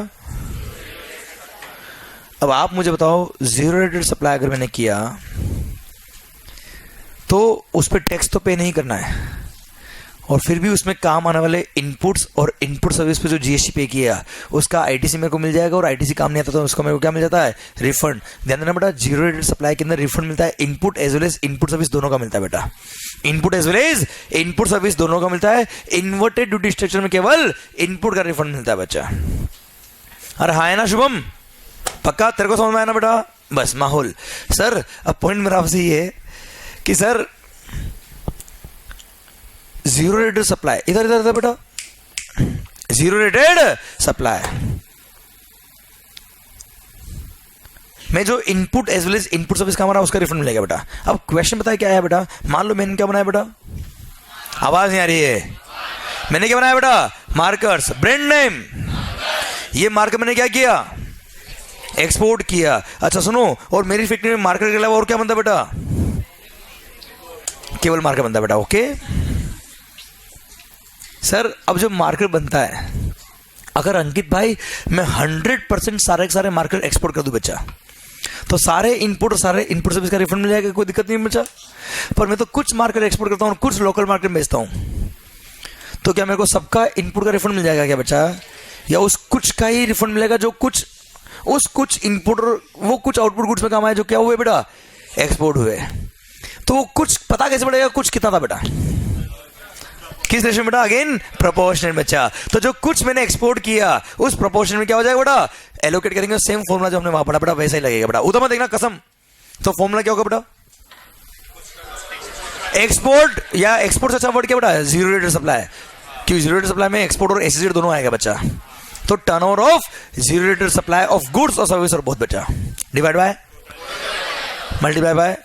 अब आप मुझे बताओ, जीरो रेटेड सप्लाई अगर मैंने किया तो उस पर टैक्स तो पे नहीं करना है, और फिर भी उसमें काम आने वाले इनपुट्स और इनपुट सर्विस पे जो जीएसटी पे किया उसका आईटीसी मेरे को मिल जाएगा, और आईटीसी काम नहीं आता तो उसको मेरे को क्या मिल जाता है, रिफंड। ध्यान देना बेटा, जीरो रेटेड सप्लाई के अंदर रिफंड मिलता है, input as well as input service दोनों का मिलता है बेटा, input as well as input service दोनों का मिलता है। इन्वर्टेड ड्यूटी स्ट्रक्चर में केवल इनपुट का रिफंड मिलता है बच्चा। अरे हाँ है ना शुभम, पक्का तेरे को समझ में आया ना बेटा? बस माहौल। सर अब पॉइंट मेरा आपसे ये है कि सर जीरो रेटेड सप्लाई, इधर इधर इधर बेटा, जीरो रेटेड सप्लाई में जो input as well as input service का हमारा उसका रिफंड मिलेगा बेटा। अब क्वेश्चन बताया क्या है बेटा, मान लो मैंने क्या बनाया बेटा, आवाज नहीं आ रही है, मैंने क्या बनाया बेटा, मार्कर्स, ब्रांड नेम, ये मार्कर मैंने क्या किया, एक्सपोर्ट किया। अच्छा सुनो, और मेरी फैक्ट्री में मार्कर के अलावा और क्या बनता बेटा, केवल मार्कर बनता है बेटा। ओके सर, अब जो मार्कर बनता है, अगर अंकित भाई मैं 100% सारे के सारे मार्कर एक्सपोर्ट कर दूं बच्चा, तो सारे इनपुट और सारे इनपुट सर्विस का रिफंड मिल जाएगा, कोई दिक्कत नहीं बच्चा। पर मैं तो कुछ मार्कर एक्सपोर्ट करता हूं, कुछ लोकल मार्केट में बेचता हूं, तो क्या मेरे को सबका इनपुट का रिफंड मिल जाएगा क्या बच्चा, या उस कुछ का ही रिफंड मिलेगा जो कुछ उस कुछ इनपुट और वो कुछ आउटपुट गुड्स में काम आए जो क्या हुए बेटा, एक्सपोर्ट हुए। तो वो कुछ पता कैसे पड़ेगा कुछ कितना था बेटा, किस रेशो में बेटा, अगेन प्रोपोर्शनल बच्चा। तो जो कुछ मैंने एक्सपोर्ट किया उस प्रोपोर्शन में क्या हो जाएगा बेटा, एलोकेट करेंगे, सेम फॉर्मूला जो हमने वहां पढ़ा बेटा वैसा ही लगेगा बेटा, उधर मत देखना कसम। तो फॉर्मूला क्या होगा बेटा, एक्सपोर्ट, या एक्सपोर्ट से अच्छा वर्ड क्या बेटा, जीरो रेटेड सप्लाई, क्यों जीरो रेटेड सप्लाई में एक्सपोर्ट और एसईजेड दोनों आएगा बच्चा। तो turnover of zero rated supply of goods और सर्विस और बहुत बच्चा, divide by multiply by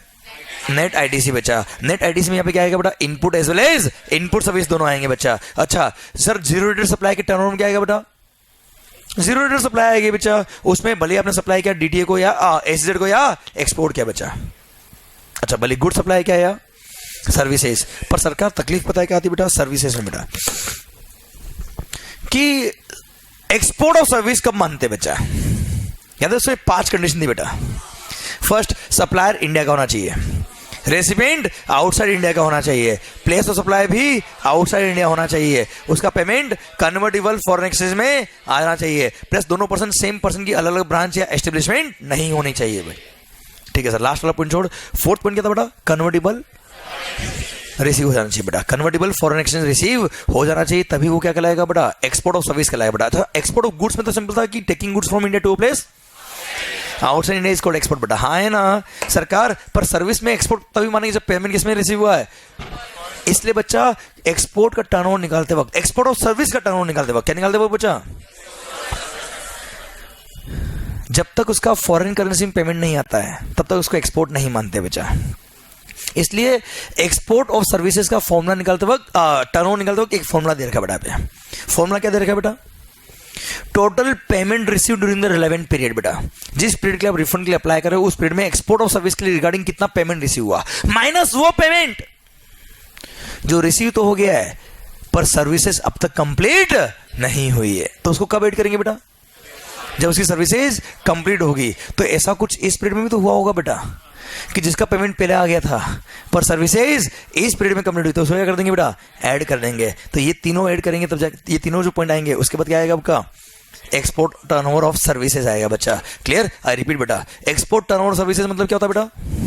net ITC बच्चा। नेट आईटीसी में यहाँ पे क्या आएगा बेटा, input as well as input service दोनों आएंगे बच्चा। अच्छा सर, जीरो रेटेड सप्लाई के टर्नओवर में क्या आएगा बेटा, जीरो रेटेड सप्लाई आएगी बच्चा, उसमें भले आपने सप्लाई किया डीटीए को या एसजेड को या एक्सपोर्ट किया बच्चा। अच्छा भले गुड सप्लाई क्या या सर्विसेज, पर सरकार तकलीफ पता है क्या आती बेटा, सर्विसेज में बेटा, कि एक्सपोर्ट ऑफ सर्विस कब मानते बच्चा, याद है उसमें 5 कंडीशन थी बेटा। फर्स्ट, सप्लायर इंडिया का होना चाहिए, रेसिपिएंट आउटसाइड इंडिया का होना चाहिए, प्लेस ऑफ सप्लाई भी आउटसाइड इंडिया होना चाहिए, उसका पेमेंट कन्वर्टेबल फॉरेन एक्सचेंज में आना चाहिए, प्लस दोनों पर्सन सेम पर्सन की अलग अलग ब्रांच या एस्टेब्लिशमेंट नहीं होनी चाहिए भाई। ठीक है सर, लास्ट वाला पॉइंट छोड़, फोर्थ पॉइंट क्या था बेटा, कन्वर्टेबल रिसीव हो जाना चाहिए बेटा, कन्वर्टेबल फॉरेन एक्सचेंज रिसीव हो जाना चाहिए, तभी वो क्या कहलाएगा बेटा, एक्सपोर्ट ऑफ सर्विस कहलाएगा बेटा। अच्छा एक्सपोर्ट ऑफ गुड्स में तो सिंपल था कि taking goods from India to a place outside India is called export बेटा। हाँ है ना सरकार, पर सर्विस में एक्सपोर्ट तभी मानेंगे जब पेमेंट किसमें रिसीव हुआ है, इसलिए बच्चा एक्सपोर्ट का टर्नओवर निकालते वक्त, एक्सपोर्ट ऑफ सर्विस का टर्नओवर निकालते वक्त क्या निकालते वक्त बच्चा, जब तक उसका फॉरेन करेंसी में पेमेंट नहीं आता है तब तक उसको एक्सपोर्ट नहीं मानते बच्चा। इसलिए एक्सपोर्ट ऑफ सर्विसेज का फॉर्मूला निकालते वक्त, टर्नओवर निकालते वक्त एक फॉर्मूला दे रखा बेटा पे। फॉर्मूला क्या दे रखा बेटा, total payment receive during the relevant period बेटा, जिस पीरियड के लिए आप रिफंड के लिए अप्लाई कर रहे हो उस पीरियड में एक्सपोर्ट ऑफ सर्विस के लिए रिगार्डिंग कितना पेमेंट रिसीव हुआ, माइनस वो पेमेंट जो रिसीव तो हो गया है पर सर्विसेज अब तक कंप्लीट नहीं हुई है, तो उसको कब ऐड करेंगे बेटा? जब उसकी सर्विसेज कंप्लीट होगी। तो ऐसा कुछ इस पीरियड में भी तो हुआ होगा बेटा कि जिसका पेमेंट पहले आ गया था पर सर्विसेज इस पीरियड में कंप्लीट हुई, तो उसको क्या कर देंगे बेटा? ऐड कर देंगे। तो ये तीनों ऐड करेंगे तब जाके ये तीनों जो पॉइंट आएंगे उसके बाद क्या आएगा आपका? एक्सपोर्ट टर्नओवर ऑफ सर्विसेज आएगा बच्चा। क्लियर? आई रिपीट बेटा, एक्सपोर्ट टर्नओवर सर्विसेज मतलब क्या होता है बेटा?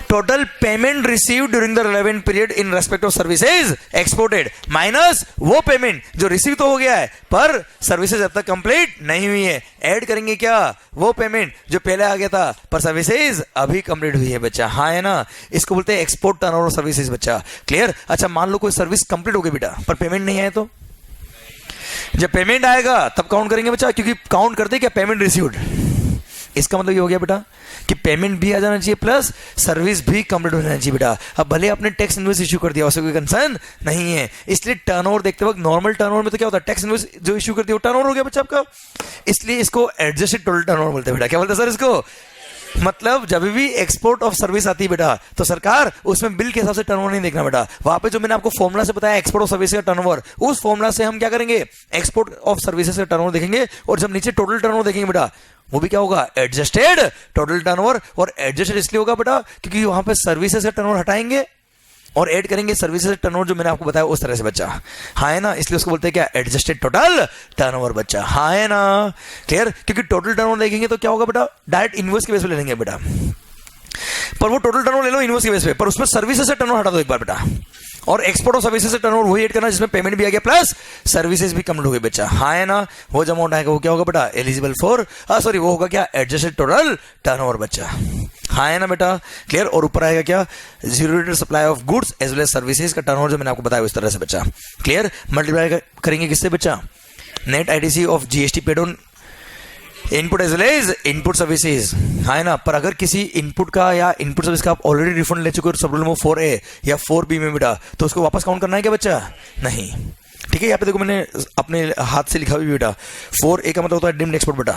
Total payment received during the relevant period in respect of services exported minus वो पेमेंट जो रिसीव तो हो गया है पर सर्विसेज अब तक कंप्लीट नहीं हुई है। ऐड करेंगे क्या? वो पेमेंट जो पहले आ गया था पर सर्विसेज अभी कंप्लीट हुई है बच्चा। हाँ है ना? इसको बोलते हैं एक्सपोर्ट टर्नओवर सर्विसेज बच्चा। क्लियर? अच्छा, मान लो कोई सर्विस कंप्लीट हो गई बेटा पर पेमेंट नहीं आया, तो जब पेमेंट आएगा तब काउंट करेंगे बच्चा, क्योंकि काउंट करते क्या? Payment received. इसका मतलब ये हो गया बेटा कि पेमेंट भी आ जाना चाहिए प्लस सर्विस भी कंप्लीट हो जाना चाहिए बेटा। अब भले आपने टैक्स इनवॉइस इशू कर दिया, उससे कोई कंसर्न नहीं है। इसलिए टर्नओवर देखते वक्त नॉर्मल टर्नओवर में तो क्या होता है? टैक्स इनवॉइस जो इशू कर दिया वो टर्नओवर हो गया बच्चा आपका, इसलिए इसको एडजस्टेड टोटल टर्नओवर बोलते हैं बेटा। क्या बोलते हैं सर इसको? मतलब जब भी एक्सपोर्ट ऑफ सर्विस आती है बेटा तो सरकार उसमें बिल के हिसाब से टर्नओवर नहीं देखना बेटा। वहां पे जो मैंने आपको फॉर्मुला से बताया एक्सपोर्ट ऑफ सर्विस का टर्नओवर, उस फॉर्मुला से हम क्या करेंगे? एक्सपोर्ट ऑफ सर्विसेज का टर्नओवर देखेंगे और जब नीचे टोटल टर्नओवर देखेंगे बेटा वो भी क्या होगा? Adjusted total turnover. और एडजस्टेड इसलिए होगा बेटा क्योंकि वहां पे सर्विसेज का टर्नओवर हटाएंगे और ऐड करेंगे सर्विसेज टर्नओवर जो मैंने आपको बताया उस तरह से बच्चा। हाँ है ना? इसलिए उसको बोलते हैं क्या? एडजस्टेड टोटल टर्नओवर बच्चा। हाँ है ना? क्लियर? क्योंकि टोटल टर्नओवर देखेंगे तो क्या होगा बेटा? डायरेक्ट इनवॉइस के बेस पे ले लेंगे बेटा, पर वो टोटल टर्नओवर ले लो इनवॉइस के बेस पे, पर उसमें सर्विसेज से टर्नओवर हटा दो एक बार बेटा। और एक्सपोर्ट ऑफ सर्विसेज से टर्नओवर वही ऐड करना जिसमें पेमेंट भी आ गया प्लस सर्विसेज भी कंप्लीट हो गई बच्चा। हाँ है ना? वो जो अमाउंट आएगा वो क्या होगा बेटा? एलिजिबल फॉर सॉरी वो होगा क्या? एडजस्टेड टोटल टर्नओवर बच्चा। हाँ है ना बेटा? क्लियर? और ऊपर आएगा क्या? Zero rated supply of goods as well as services का टर्नओवर जो मैंने आपको बताया उस तरह से बच्चा। क्लियर? मल्टीप्लाई करेंगे किससे बच्चा? Net ITC of GST paid on input as well as input services. हाँ है ना? पर अगर किसी इनपुट का या इनपुट सर्विस का आप ऑलरेडी रिफंड ले चुके हो सब रूल 4A या 4B में बेटा, तो उसको वापस काउंट करना है क्या बच्चा? नहीं। ठीक है? यहाँ पे देखो मैंने अपने हाथ से लिखा हुआ बेटा। 4A का मतलब होता है डिम्ड एक्सपोर्ट बेटा,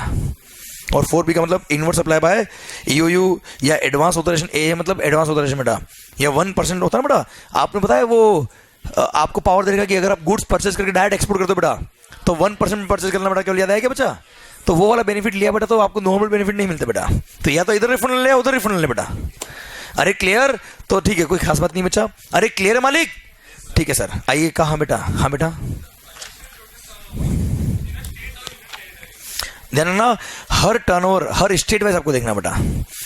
और 4B का मतलब इनवर्ट सप्लाई बाय ईओयू या एडवांस ऑथराइजेशन। ए मतलब एडवांस ऑथराइजेशन बेटा, या 1% होता है बेटा। आपने बताया वो आपको पावर देगा कि अगर आप गुड्स परचेज करके डायरेक्ट एक्सपोर्ट कर दो बेटा तो 1% परचेज करना बेटा। क्या याद आया क्या बच्चा? तो वो वाला बेनिफिट लिया बेटा तो आपको नॉर्मल बेनिफिट नहीं मिलता बेटा, तो या तो इधर रिफंड ले उधर रिफंड ले बेटा। अरे क्लियर? तो ठीक है, कोई खास बात नहीं बच्चा। अरे क्लियर है मालिक? ठीक है सर, आइए। कहाँ बेटा? हाँ बेटा, ध्यान रखना हर टर्नओवर हर स्टेट वाइज आपको देखना बेटा,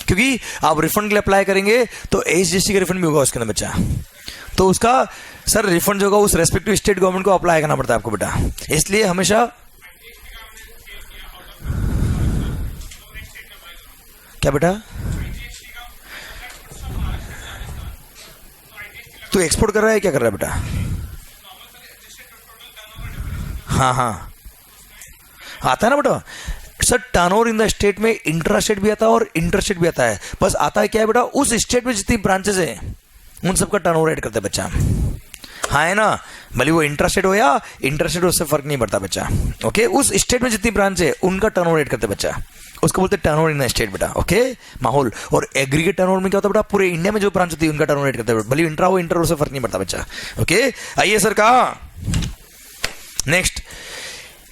क्योंकि आप रिफंड के लिए अप्लाई करेंगे तो एसजीएसटी का रिफंड भी होगा उसके अंदर बच्चा। तो उसका सर रिफंड जो होगा उस रेस्पेक्टिव स्टेट गवर्नमेंट को अप्लाई करना पड़ता है आपको बेटा। इसलिए हमेशा क्या बेटा? तू एक्सपोर्ट कर रहा है क्या कर रहा है बेटा? हाँ हाँ आता है ना बेटा। Sir turnover in the state में इंट्रा स्टेट भी आता है और इंटर स्टेट भी आता है। बस आता है क्या है बेटा? उस स्टेट में जितनी ब्रांचेस है उन सबका टर्नओवर ऐड करते हैं बच्चा। हाँ है ना? भले वो इंट्रा स्टेट हो या इंटर स्टेट, उससे फर्क नहीं पड़ता बच्चा। ओके? उस स्टेट में जितनी ब्रांच है उनका टर्नओवर ऐड करते हैं बच्चा, उसको बोलते हैं टर्नओवर इन स्टेट बेटा। ओके? माहौल और एग्रीगेट टर्नओवर में क्या होता है बेटा? पूरे इंडिया में जो ब्रांच होती है उनका टर्नओवर ऐड करते हैं, भले इंट्रा हो इंटर हो, उससे फर्क नहीं पड़ता बच्चा। ओके? आइए सर कहा नेक्स्ट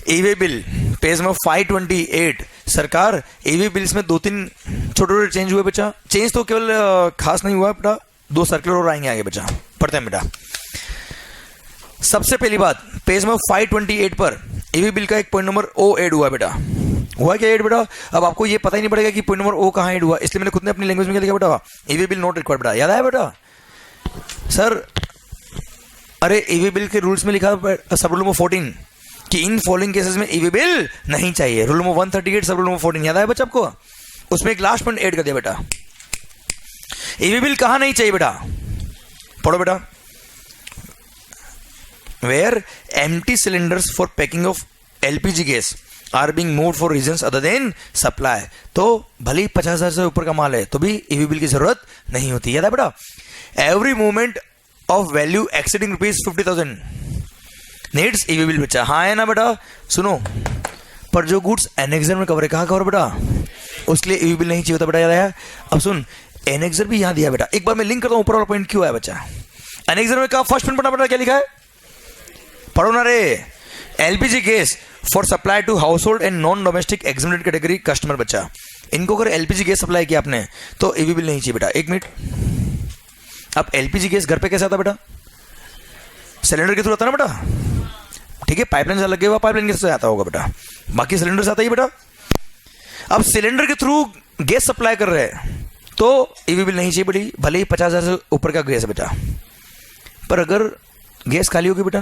ईवे बिल पेज में 528। सरकार ईवे बिल्स में 2-3 छोटे छोटे चेंज हुए बच्चा। चेंज तो केवल खास नहीं हुआ बेटा, 2 सर्कुलर और आएंगे आगे बच्चा, पढ़ते हैं बेटा। सबसे पहली बात पेज में 528 पर ईवी बिल का एक पॉइंट नंबर O ऐड हुआ बेटा। हुआ क्या ऐड बेटा? अब आपको ये पता ही नहीं पड़ेगा कि पॉइंट नंबर O कहाँ ऐड हुआ, इसलिए मैंने खुद ने अपनी लैंग्वेज में क्या लिखा बेटा? ईवी बिल नॉट रिक्वायर्ड बेटा। याद आया बेटा? सर अरे ईवी बिल के रूल्स में लिखा सब रूल नंबर 14 कि इन फॉलोइंग केसेस में ईवी बिल नहीं चाहिए। रूल नंबर 138 सब रूल नंबर 14 याद आया बच्चा आपको? उसमें एक लास्ट पॉइंट ऐड कर दिया बेटा। ईवी बिल कहाँ नहीं चाहिए बेटा? पढ़ो बेटा। Where empty cylinders for packing of LPG gas are being moved for reasons other than supply, तो भले ही 50,000 से ऊपर का माल है तो भी ईवी बिल की जरूरत नहीं होती। याद है बेटा? Every movement of value exceeding ₹50,000 needs EV bill बच्चा। हाँ है ना बेटा? सुनो, पर जो गुड्स एनेक्सर में कवर है, कहाँ कवर बेटा? उसके लिए ईवी बिल नहीं चाहिए होता बेटा। याद है? अब सुन, एनेक्सर भी यहाँ दिया बेटा। एक बार मैं लिंक करता हूँ ऊपर वाला पॉइंट क्यों है बच्चा। अनेक में का फर्स्ट पढ़ना पड़ा, क्या लिखा है, पढ़ो ना रे। LPG gas for supply to household and non domestic examined category customer बच्चा, इनको अगर एलपीजी गैस सप्लाई किया आपने तो ईवी बिल नहीं चाहिए बेटा। एक मिनट, अब एलपीजी गैस घर पे कैसे आता बेटा, सिलेंडर के थ्रू आता ना बेटा, ठीक है, पाइपलाइन से लगे हुआ पाइपलाइन गैस से आता होगा बेटा, बाकी सिलेंडर से आता ही बेटा। अब सिलेंडर के थ्रू गैस सप्लाई कर रहे हैं तो ईवी बिल नहीं चाहिए बेटी, भले ही 50,000 से ऊपर का गैस है बेटा। पर अगर गैस खाली होगी बेटा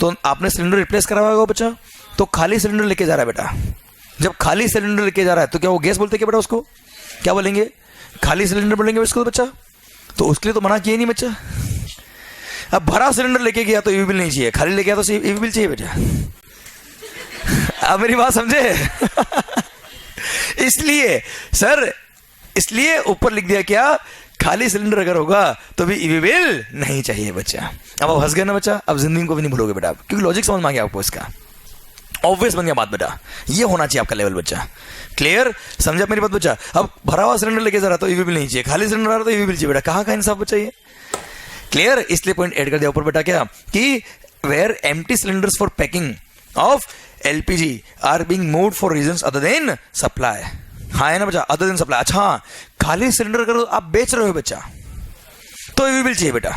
तो आपने सिलेंडर रिप्लेस करा होगा बच्चा, तो खाली सिलेंडर लेके जा रहा है बेटा। जब खाली सिलेंडर लेके जा रहा है तो क्या वो गैस बोलते क्या बेटा, उसको क्या बोलेंगे, खाली सिलेंडर बोलेंगे उसको बच्चा, तो उसके लिए तो मना किया नहीं बच्चा। अब भरा सिलेंडर लेके गया तो ईवी बिल नहीं चाहिए, खाली लेके गया तो ईवी बिल चाहिए बेटा। आप मेरी बात समझे? इसलिए ऊपर लिख दिया क्या, खाली सिलेंडर अगर होगा तो भी ईवी बिल नहीं चाहिए बच्चा। अब आप हंस गए ना बच्चा, अब जिंदगी को भी नहीं भूलोगे बेटा, क्योंकि लॉजिक समझ में आ गया आपको, इसका ऑब्वियस बन गया बात बेटा, ये होना चाहिए आपका लेवल बच्चा। क्लियर, समझा मेरी बात बच्चा? अब भरा हुआ सिलेंडर लेके जा रहा तो ईवी बिल नहीं चाहिए, खाली सिलेंडर आ रहा तो ईवी बिल चाहिए बेटा, कहाँ का इंसाफ बच्चा ये? क्लियर, इसलिए पॉइंट ऐड कर दिया ऊपर बेटा क्या, कि where empty cylinders for packing of LPG are being moved for reasons other than supply. हाँ है ना बच्चा, अदर देन सप्लाई। अच्छा, खाली सिलेंडर अगर आप बेच रहे हो बच्चा तो ईवी बिल चाहिए बेटा।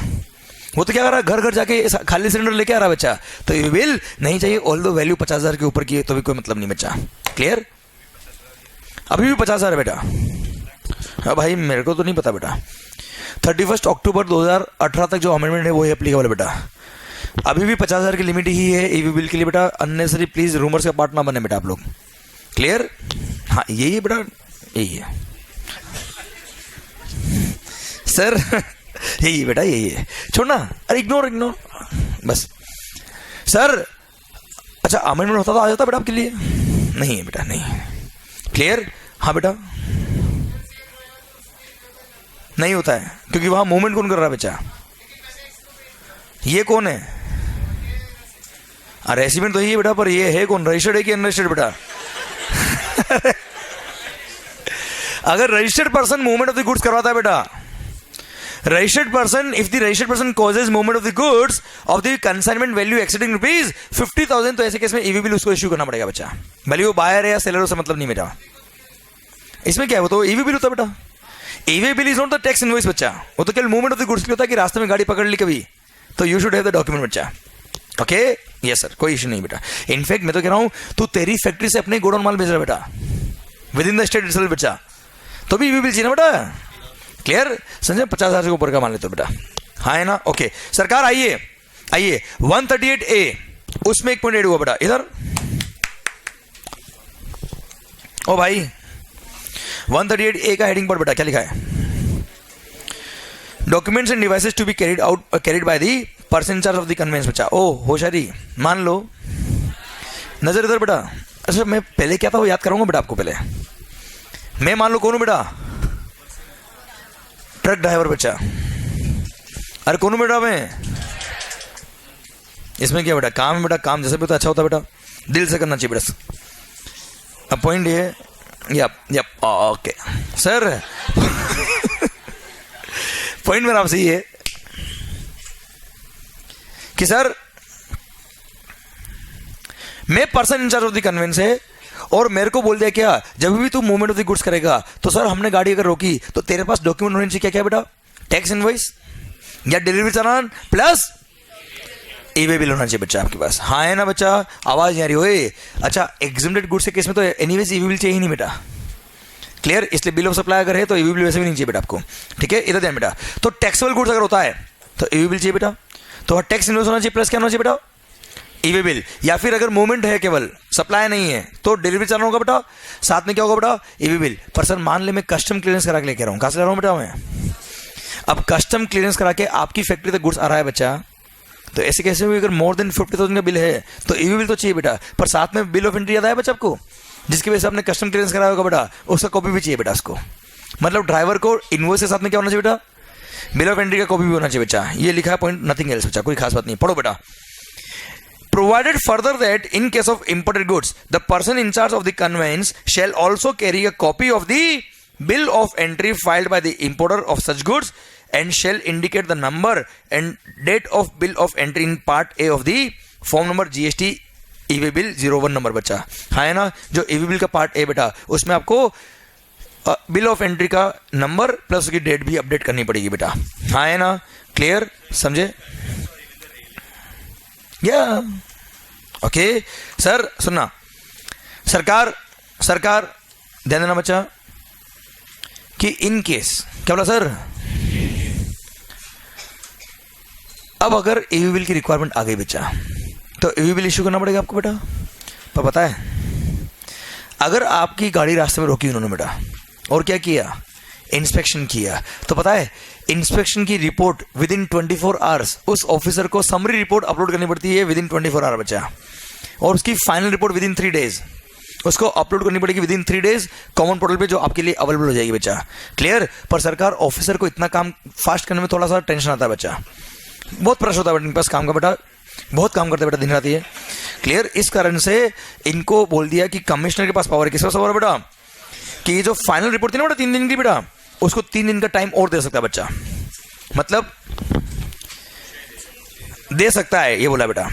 वो तो क्या कर रहा है, घर घर जाके खाली सिलेंडर लेके आ रहा है बच्चा, तो ईवी बिल नहीं चाहिए, ऑल दो वैल्यू 50,000 के ऊपर की है तो भी कोई मतलब नहीं बच्चा। क्लियर, अभी भी 50,000 है बेटा। हाँ भाई, मेरे को तो नहीं पता बेटा, 31 अक्टूबर 2018 तक जो अमेंडमेंट है वो ही एप्लीकेबल है बेटा। अभी भी 50,000 की लिमिट ही है ईवी बिल के लिए बेटा। अननेसरी प्लीज रूमर्स का पार्ट ना बने बेटा आप लोग। क्लियर, हाँ यही है बेटा, यही है सर, यही है बेटा, यही है, छोड़ना, अरे इग्नोर बस सर। अच्छा, अमेंडमेंट होता तो आ जाता बेटा आपके लिए, नहीं है बेटा, नहीं। क्लियर, हाँ बेटा, नहीं होता है क्योंकि वहां मूवमेंट कौन कर रहा है बच्चा, ये कौन है? रेसिडेंट तो ही है बेटा, पर ये है कौन, रजिस्टर्ड है कि अनरजिस्टर्ड बेटा? अगर registered person movement of the goods करवाता है बेटा, registered person, if the registered person causes movement of the goods of the consignment value exceeding rupees 50,000, तो ऐसे केस में ईवी बिल उसको इश्यू करना पड़ेगा बच्चा, भले वो बायर है या सेलर, से मतलब नहीं बेटा। इसमें क्या है, वो तो ईवी बिल होता है बेटा। EV bill is not the tax invoice बच्चा, वो तो केवल मूवमेंट ऑफ द गुड्स के लिए होता है कि रास्ते में गाड़ी पकड़ ली कभी, तो you should have the document बच्चा। ओके, यस सर, कोई इश्यू नहीं बेटा। इनफैक्ट मैं तो कह रहा हूं, तू तेरी फैक्ट्री से अपने गोडाउन माल भेज रहा बेटा, with in the state itself बच्चा, तो भी ईवी बिल चाहिए ना बेटा। क्लियर, संजय 50,000 से ऊपर का मान लेते हो बेटा, हाँ है ना। ओके सरकार, आइए 138A, उसमें एक पॉइंट ऐड हुआ बेटा इधर। ओ भाई 138A का हेडिंग पर बेटा क्या लिखा है, documents and devices to be carried by the person incharge of the conveyance बच्चा। ओ होशियारी, मान लो, नजर इधर बेटा। अच्छा, मैं पहले क्या था वो याद कराऊंगा बेटा आपको। पहले मैं मान लो कौन हूं बेटा, ट्रक ड्राइवर बच्चा। अरे कौन बेटा मैं, इसमें क्या बेटा, काम है बेटा, काम जैसे भी तो अच्छा होता है बेटा, दिल से करना चाहिए बेटा। अब पॉइंट ये, यप ओके सर। पॉइंट मेरा आपसे ये है कि सर मैं person incharge of the conveyance है और मेरे को बोल दिया क्या, जब भी तू मूवमेंट ऑफ द गुड्स करेगा तो सर हमने गाड़ी अगर रोकी तो तेरे पास डॉक्यूमेंट होने चाहिए क्या क्या बेटा, टैक्स इनवॉइस या डिलीवरी चालान प्लस ईवे बिल होना चाहिए बच्चा आपके पास। हाँ है ना बच्चा, आवाज नहीं आ रही होए। अच्छा, एग्जिम्प्टेड गुड्स के केस में तो एनीवेज ईवे बिल चाहिए ही नहीं बेटा। क्लियर, इसलिए बिल ऑफ सप्लाई अगर है तो ईवे बिल वैसे भी नहीं चाहिए बेटा आपको। ठीक है, इधर ध्यान बेटा। तो टैक्सेबल गुड्स अगर होता है तो ईवे बिल चाहिए बेटा, तो टैक्स इनवॉइस होना चाहिए प्लस क्या होना चाहिए बेटा, ईवे बिल। या फिर अगर मूवमेंट है केवल सप्लाई नहीं है तो डिलीवरी चालान होगा बेटा, साथ में क्या होगा बेटा, ईवे बिल। पर सर मान ले मैं कस्टम क्लियरेंस करा के लेके रहा हूँ, कहां से ला रहा हूँ बेटा मैं, अब कस्टम क्लियरेंस करा के आपकी फैक्ट्री तक गुड्स आ रहा है बच्चा, तो ऐसे कैसे हुई, अगर मोर देन 50,000 का बिल है तो ईवी बिल तो चाहिए बेटा, पर साथ में बिल ऑफ एंट्री याद आया बच्चा आपको, जिसकी वजह से आपने कस्टम क्लियरेंस कराया होगा बेटा, उसका कॉपी भी चाहिए बेटा उसको। मतलब ड्राइवर को इनवॉइस के साथ में क्या होना चाहिए बेटा, बिल ऑफ एंट्री का कॉपी भी होना चाहिए बच्चा। ये लिखा है पॉइंट, नथिंग एल्स बच्चा, कोई खास बात नहीं, पढ़ो बेटा। Provided further that in case of imported goods, the person in charge of the conveyance shall also carry a copy of the bill of entry filed by the importer of such goods and shall indicate the number and date of bill of entry in part A of the form number GST eway bill 01 number बच्चा। हाँ है ना, जो eway bill का part A बेटा उसमें आपको bill of entry का नंबर प्लस उसकी डेट भी अपडेट करनी पड़ेगी बेटा। हाँ है ना, क्लियर, समझे? या ओके सर, सुनना, सरकार ध्यान देना बच्चा कि इन केस, क्या बोला सर, अब अगर ईवी बिल की रिक्वायरमेंट आ गई बच्चा तो ईवी बिल इश्यू करना पड़ेगा आपको बेटा। पर पता है, अगर आपकी गाड़ी रास्ते में रोकी उन्होंने बेटा और क्या किया, इंस्पेक्शन किया, तो पता है इंस्पेक्शन की रिपोर्ट विद इन 24 आवर्स उस ऑफिसर को समरी रिपोर्ट अपलोड करनी पड़ती है विद इन 24 आवर बच्चा, और उसकी final report with in 3 days उसको अपलोड करनी पड़ेगी with in 3 days common portal पे, जो आपके लिए अवेलेबल हो जाएगी बच्चा। क्लियर? पर सरकार ऑफिसर को इतना काम फास्ट करने में थोड़ा सा टेंशन आता है बच्चा, बहुत प्रेशर होता है बेटा इनके पास काम का बेटा, बहुत काम करते बेटा दिन रात ये। क्लियर? इस कारण से इनको बोल दिया कि कमिश्नर के पास पावर है, किसका पावर है बेटा, कि जो फाइनल रिपोर्ट थी ना बेटा 3 दिन की बेटा, उसको 3 दिन का टाइम और दे सकता है बच्चा, मतलब दे सकता है, ये बोला बेटा।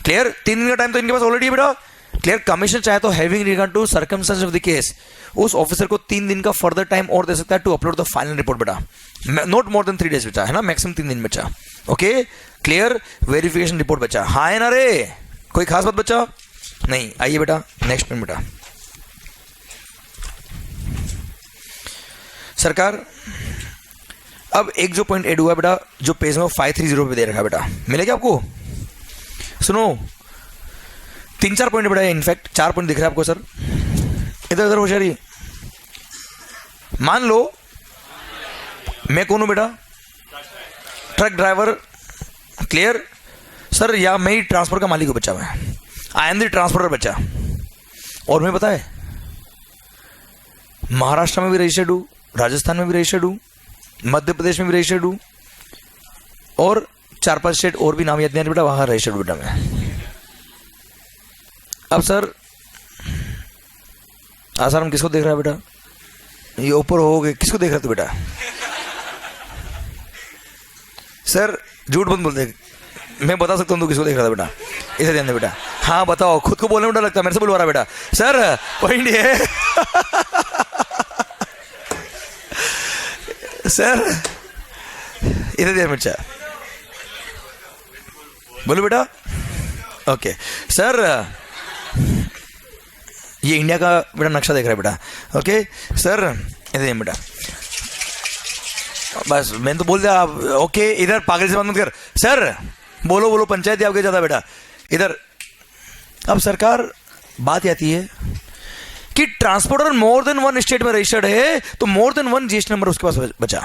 क्लियर? 3 दिन का टाइम तो इनके पास ऑलरेडी है बेटा। क्लियर? कमिश्नर चाहे तो having regard to circumstance of the case उस ऑफिसर को 3 दिन का फर्दर टाइम और दे सकता है to upload the final report बेटा, नॉट मोर देन 3 डेज बच्चा, है ना, मैक्सिमम 3 दिन बच्चा। Okay clear? वेरिफिकेशन रिपोर्ट बच्चा, हाँ है ना रे, कोई खास बात बच्चा नहीं। आइए बेटा नेक्स्ट में बेटा, सरकार अब एक जो पॉइंट एड हुआ बेटा, जो पेज में 530 पे दे रखा है बेटा, मिलेगा आपको? सुनो, 3-4 पॉइंट बेटा, इनफैक्ट 4 पॉइंट दिख रहा है आपको सर, इधर उधर होशियारी। मान लो मैं कौन हूं बेटा, ट्रक ड्राइवर। Clear sir? या मैं ही ट्रांसपोर्ट का मालिक हूं बच्चा, मैं आई एम द ट्रांसपोर्टर बच्चा, और मैं पता है महाराष्ट्र में भी रजिस्टर्ड हूं, राजस्थान में भी रजिस्टर्ड हूं, मध्य प्रदेश में भी रजिस्टर्ड हूं, और 4-5 स्टेट और भी नाम याद नहीं बेटा, वहां रजिस्टर्ड बेटा मैं। अब सर आसाराम किसको देख रहा है बेटा, ये ऊपर हो गए, किसको देख रहा तू बेटा? सर झूठ मत बोलते, मैं बता सकता हूं तू किसको देख रहा था बेटा, इसे ध्यान दे बेटा। हाँ बताओ, खुद को बोलने में डर लगता है, मेरे से बुलवा रहा बेटा। सर पॉइंट ये सर इधर ध्यान बच्चा, बोलो बेटा। ओके सर, ये इंडिया का बेटा नक्शा देख रहा है बेटा। ओके सर इधर बेटा, बस मैंने तो बोल दिया आप। ओके इधर पागल से बात मत कर सर, बोलो बोलो, पंचायत आपके ज्यादा बेटा इधर। अब सरकार बात आती है कि ट्रांसपोर्टर मोर देन 1 स्टेट में रजिस्टर्ड है तो मोर देन 1 जीएसटी नंबर उसके पास बचा।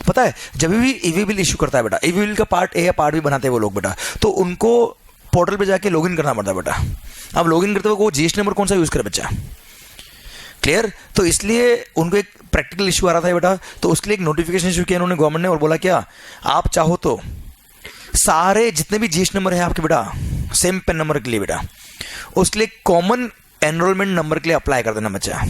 पता है जब भी ईवी बिल इश्यू करता है बेटा, ईवी बिल का पार्ट ए या पार्ट बी बनाते हैं वो लोग बेटा, तो उनको पोर्टल पे जाके लॉगिन करना पड़ता है बेटा। अब लॉगिन करते हुए वो जीएसटी नंबर कौन सा यूज करे बच्चा? क्लियर? तो इसलिए उनको एक प्रैक्टिकल इश्यू आ रहा था बेटा, तो उसके लिए एक नोटिफिकेशन इशू किया उन्होंने गवर्नमेंट ने, और बोला क्या आप चाहो तो सारे जितने भी जीएसटी नंबर है आपके बेटा सेम पेन नंबर के लिए बेटा, उसके लिए कॉमन एनरोलमेंट नंबर के लिए अप्लाई कर देना बच्चा।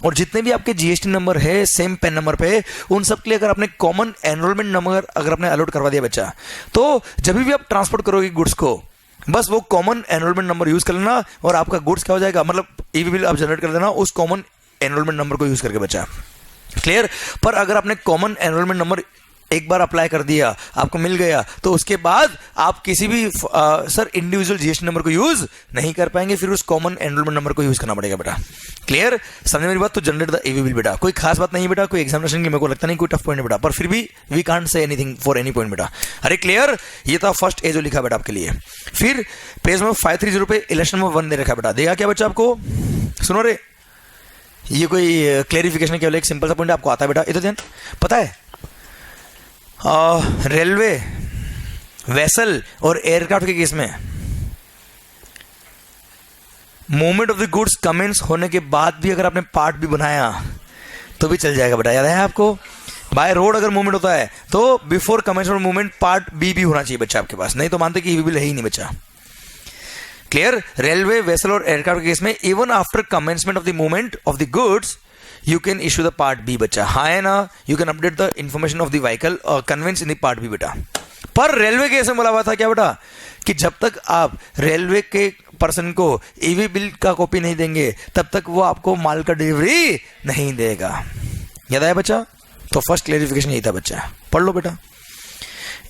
और जितने भी आपके जीएसटी नंबर है सेम पेन नंबर पे, उन सब के लिए अगर आपने कॉमन एनरोलमेंट नंबर अगर आपने अलॉट करवा दिया बच्चा, तो जब भी आप ट्रांसपोर्ट करोगे गुड्स को, बस वो कॉमन एनरोलमेंट नंबर यूज कर लेना और आपका गुड्स क्या हो जाएगा, मतलब ईवी बिल आप जनरेट कर देना उस कॉमन एनरोलमेंट नंबर को यूज करके बच्चा। क्लियर? पर अगर आपने कॉमन एनरोलमेंट नंबर एक बार अप्लाई कर दिया, आपको मिल गया, तो उसके बाद आप किसी भी सर इंडिविजुअल जीएसटी नंबर को यूज नहीं कर पाएंगे, फिर उस कॉमन एनरोलमेंट नंबर को यूज करना पड़ेगा बेटा। क्लियर? समझ मेरी बात? तो जनरेट द ईवी बिल बेटा, कोई खास बात नहीं बेटा, कोई एग्जामिनेशन की मेरे को लगता नहीं कोई टफ पॉइंट है बेटा, पर फिर भी we can't say anything for any point बेटा। अरे क्लियर? ये था फर्स्ट ए जो लिखा बेटा आपके लिए। फिर पेज में 530 पे इलेक्शन में 1 दे रखा बेटा, देगा क्या बच्चा आपको? सुनो रे, ये कोई क्लेरिफिकेशन केवल एक सिंपल सा पॉइंट आपको आता है बेटा, इधर ध्यान। पता है रेलवे, वेसल और एयरक्राफ्ट के केस में movement of the goods commence होने के बाद भी अगर आपने पार्ट भी बनाया तो भी चल जाएगा बेटा, याद है आपको? बाय रोड अगर मूवमेंट होता है तो before commencement movement part B भी होना चाहिए बच्चा आपके पास, नहीं तो मानते कि ईवी बिल है ही नहीं बच्चा। क्लियर? रेलवे, वेसल और एयरक्राफ्ट के केस में even after commencement of the movement of the goods you can issue the part B बच्चा, हाँ है ना, you can update the information of the vehicle और conveyance in the part B बेटा। पर रेलवे केस में बोला हुआ था क्या बेटा कि जब तक आप रेलवे के पर्सन को ईवी बिल का कॉपी नहीं देंगे तब तक वो आपको माल का डिलीवरी नहीं देगा। याद आया बच्चा? तो फर्स्ट क्लेरिफिकेशन यही था बच्चा, पढ़ लो बेटा।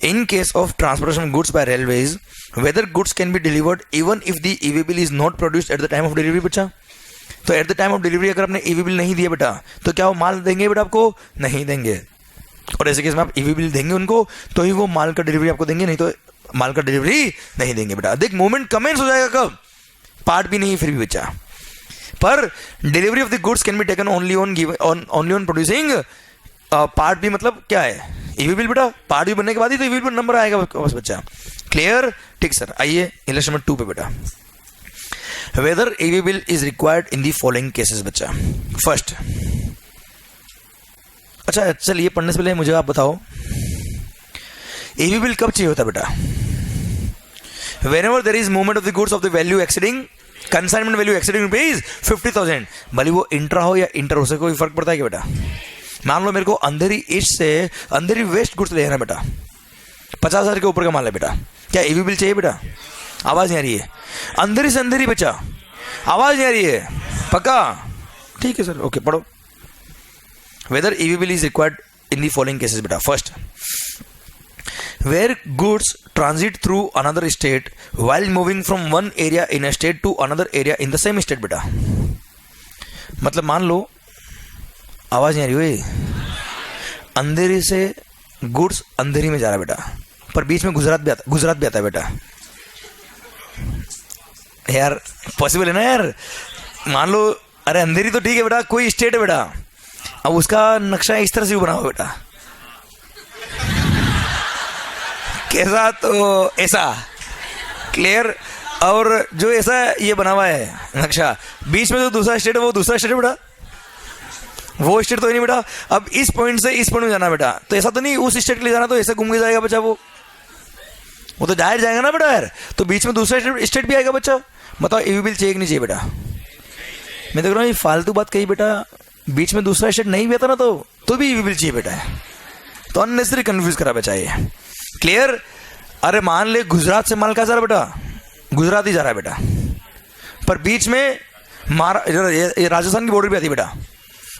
In case of transportation goods by railways whether goods can be delivered even if the eway bill is not produced at the time of delivery बच्चा। तो at the time of delivery अगर आपने ईवी बिल नहीं दिया बेटा तो क्या वो माल देंगे बेटा आपको? नहीं देंगे। और ऐसे केस में आप ईवी बिल देंगे उनको तो ही वो माल का डिलीवरी आपको देंगे, नहीं तो माल का डिलीवरी नहीं देंगे बेटा। देख मूवमेंट कमेंस हो जाएगा कब? पार्ट भी नहीं फिर भी बच्चा। पर delivery of the goods can be taken only on producing part भी, मतलब क्या है? ईवी बिल बेटा। पार्ट भी बनने के बाद ही तो ईवी बिल नंबर आएगा बस बच्चा। क्लियर? ठीक सर। आइए इलेक्शन नंबर 2 पे बेटा। Whether EV bill is required in the following cases बच्चा। फर्स्ट, अच्छा चलिए पढ़ने से पहले मुझे आप बताओ ईवी बिल कब चाहिए होता है बेटा? Whenever there is movement of the goods of the value exceeding consignment value exceeding rupees 50,000, भले वो इंट्रा हो या इंटर हो, से कोई फर्क पड़ता है क्या बेटा? मान लो मेरे को अंधेरी ईस्ट से अंधेरी वेस्ट गुड्स ले जाना बेटा, 50,000 के ऊपर का माल है बेटा, क्या ईवी बिल चाहिए बेटा? आवाज नहीं आ रही है। अंधेरी से अंधेरी बच्चा, आवाज नहीं आ रही है, पक्का? ठीक है सर, ओके पढ़ो। Whether EV bill is required in the following cases बेटा। First, where goods transit through another state while moving from one area in a state to another area in the same state बेटा। मतलब मान लो, आवाज नहीं आ रही हुई, अंधेरी से goods अंधेरी में जा रहा है बेटा, पर बीच में गुजरात भी आता है बेटा। यार पॉसिबल है ना यार? मान लो, अरे अंधेरी तो ठीक है बेटा, कोई स्टेट है बेटा, अब उसका नक्शा इस तरह से भी बना हुआ बेटा, कैसा तो ऐसा। क्लियर? और जो ऐसा ये बना हुआ है नक्शा, बीच में जो दूसरा स्टेट है वो दूसरा स्टेट है बेटा, वो स्टेट तो ही नहीं बेटा। अब इस पॉइंट से इस पॉइंट में जाना बेटा, तो ऐसा तो नहीं उस स्टेट के लिए जाना तो ऐसे घूम के जाएगा बच्चा, वो तो जाहिर जाएगा ना बेटा यार। तो बीच में दूसरा स्टेट भी आएगा बच्चा। बताओ ईवी बिल चाहिए कि नहीं चाहिए बेटा? मैं तो कह रहा हूँ ये फालतू बात कही बेटा, बीच में दूसरा स्टेट नहीं भी आता ना तो भी ईवी बिल चाहिए बेटा, तो अननेसेसरी कंफ्यूज करा बचा ये। क्लियर? अरे मान ले गुजरात से माल कहाँ जा रहा बेटा? गुजरात ही जा रहा है बेटा, पर बीच में ये राजस्थान की बॉर्डर भी आती है बेटा,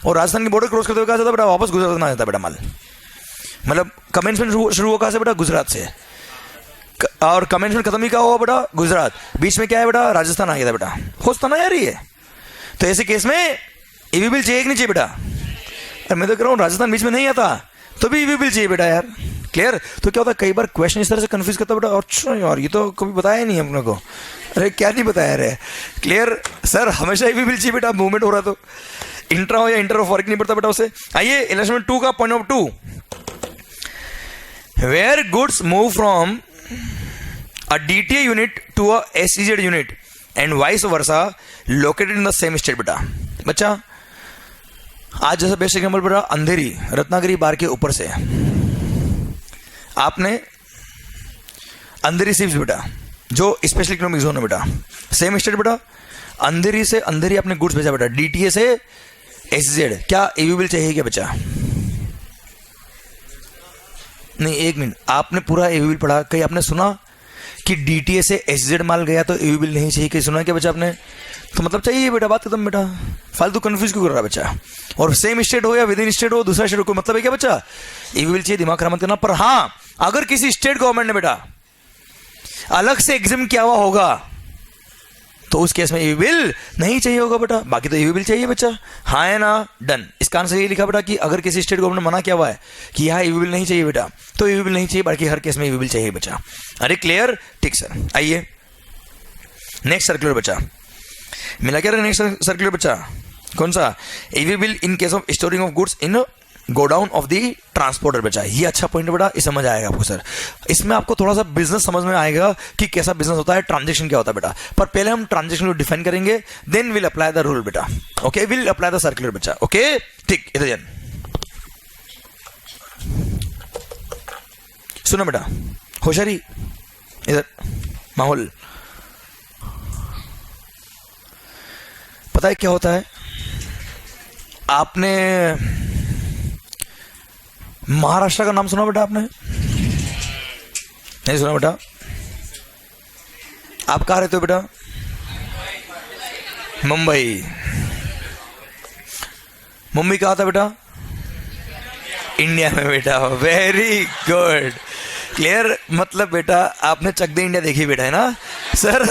और राजस्थान की बॉर्डर क्रॉस करते हुए कहाँ जाता बेटा? वापस गुजरात में आ जाता बेटा माल। मतलब कमेंसमेंट शुरू हुआ कहाँ से बेटा? गुजरात से, और कमेंसमेंट खत्म ही कहाँ हुआ बेटा? गुजरात। बीच में क्या है बेटा? राजस्थान आ गया था बेटा। होता ना यार ये। तो ऐसे केस में ईवी बिल चाहिए कि नहीं चाहिए बेटा? अरे मैं तो कह रहा हूँ राजस्थान बीच में नहीं आता तो भी ईवी बिल चाहिए बेटा यार। क्लियर? तो क्या होता है कई बार क्वेश्चन इस तरह से कंफ्यूज करता बेटा, अच्छा यार ये तो कभी बताया नहीं हम लोग को, अरे क्या नहीं बताया रे। क्लियर? सर हमेशा ईवी बिल चाहिए बेटा, मूवमेंट हो रहा तो इंट्रा हो या इंटर हो फर्क नहीं पड़ता बेटा उसे। आइए इलेक्शन 2 का point number 2, where goods move from a DTA unit to a SEZ unit and vice versa located in the same state बेटा। बच्चा आज जैसा बेस्ट एग्जाम्पल बेटा, अंधेरी रत्नागिरी बार के ऊपर से आपने अंधेरी सिप्स बेटा जो स्पेशल इकोनॉमिक जोन है बेटा, सेम स्टेट बेटा, अंधेरी से अंधेरी आपने गुड्स भेजा बेटा, डीटीए से एसजेड, क्या ईवी बिल चाहिए क्या बच्चा? नहीं एक मिनट, आपने पूरा ईवी बिल पढ़ा, कहीं आपने सुना कि डीटीए से एसजेड माल गया तो ईवी बिल नहीं चाहिए? कहीं सुना क्या बच्चा आपने? तो मतलब चाहिए बेटा, बात खत्म बेटा, फालतू कंफ्यूज क्यों कर रहा है बच्चा? और सेम स्टेट हो या विद इन स्टेट हो, दूसरा स्टेट हो, कोई मतलब है क्या बच्चा? ईवी बिल चाहिए, दिमाग खराब मत करना। पर हाँ, अगर किसी स्टेट गवर्नमेंट ने बेटा अलग से एग्जाम किया हुआ होगा तो उस केस में ईवी बिल नहीं चाहिए होगा बेटा, बाकी तो ईवी बिल चाहिए बच्चा। हाँ है ना? डन। इसका आंसर ये लिखा बेटा कि अगर किसी स्टेट गवर्नमेंट ने मना किया हुआ है कि यहाँ ईवी बिल नहीं चाहिए बेटा, तो ईवी बिल नहीं चाहिए, बाकी हर केस में ईवी बिल चाहिए बच्चा। अरे क्लियर? ठीक सर। आइए नेक्स्ट सर्कुलर बच्चा, मिला क्या नेक्स्ट सर्कुलर बच्चा? कौन सा? EV bill in case of storing of goods in godown of the transporter बचा। ये अच्छा पॉइंट बेटा, ये समझ आएगा आपको सर। इसमें आपको थोड़ा सा बिजनेस समझ में आएगा कि कैसा बिजनेस होता है, ट्रांजेक्शन क्या होता है बेटा। पर पहले हम ट्रांजेक्शन को डिफाइन करेंगे, then will apply the rule बेटा। Okay, will apply the circular बच्चा। ओके ठीक, इधर जान सुनो बेटा, होशियारी इधर, माहौल। पता है क्या होता है? आपने महाराष्ट्र का नाम सुना बेटा? आपने नहीं सुना बेटा? आप कहाँ रहते हो बेटा? मुंबई। मुंबई कहाँ था बेटा? इंडिया में बेटा। Very good, clear. मतलब बेटा आपने चक दे इंडिया देखी बेटा, है ना सर?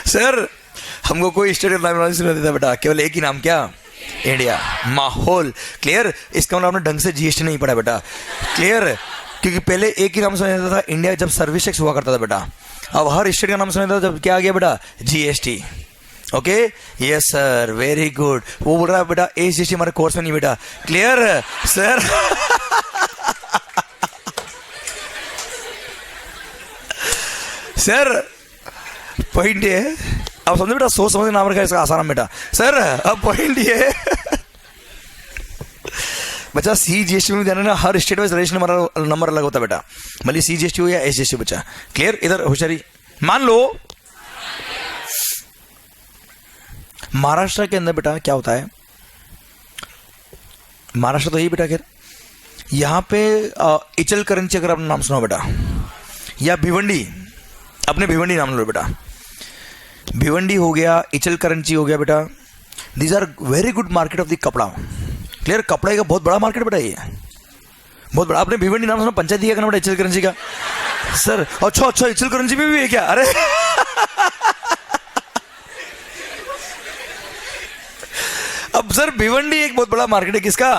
सर हमको कोई स्टेट नाम नहीं सुना देता बेटा, केवल एक ही नाम, क्या? इंडिया। माहौल, क्लियर। इसका मतलब आपने ढंग से जीएसटी नहीं पढ़ा बेटा, क्लियर। क्योंकि पहले एक ही नाम सुना जाता था इंडिया, जब सर्विस टैक्स हुआ करता था बेटा। अब हर स्टेट का नाम सुना जाता था जब क्या आ गया बेटा? GST. Okay, yes sir, very good. वो बोल रहा है बेटा एसजीएसटी हमारे कोर्स में नहीं बेटा, क्लियर सर? सर पॉइंट ये, अब समझो बेटा, सोच समझ नाम रखा है इसका आसान है बेटा सर। अब पॉइंट ये बच्चा, सीजीएसटी में जाना ना, हर स्टेट वाइज रजिस्ट्रेशन नंबर अलग होता है बेटा, भले सीजीएसटी हो या एसजीएसटी बच्चा, क्लियर। इधर होशियारी, मान लो महाराष्ट्र के अंदर बेटा क्या होता है, महाराष्ट्र तो यही बेटा, खैर यहां पे इचलकरंजी अगर आपने नाम सुना बेटा, या भिवंडी, अपने भिवंडी नाम लो बेटा, भिवंडी हो गया, इचलकरंजी हो गया बेटा, these are very good market of the kapda, clear. कपड़े का बहुत बड़ा मार्केट बेटा, ये बहुत बड़ा। आपने भिवंडी नाम सुना, पंचायत दिया बेटा इचलकरंजी का सर? अच्छा इचलकरंजी में भी है क्या? अरे अब सर भिवंडी एक बहुत बड़ा मार्केट है, किसका?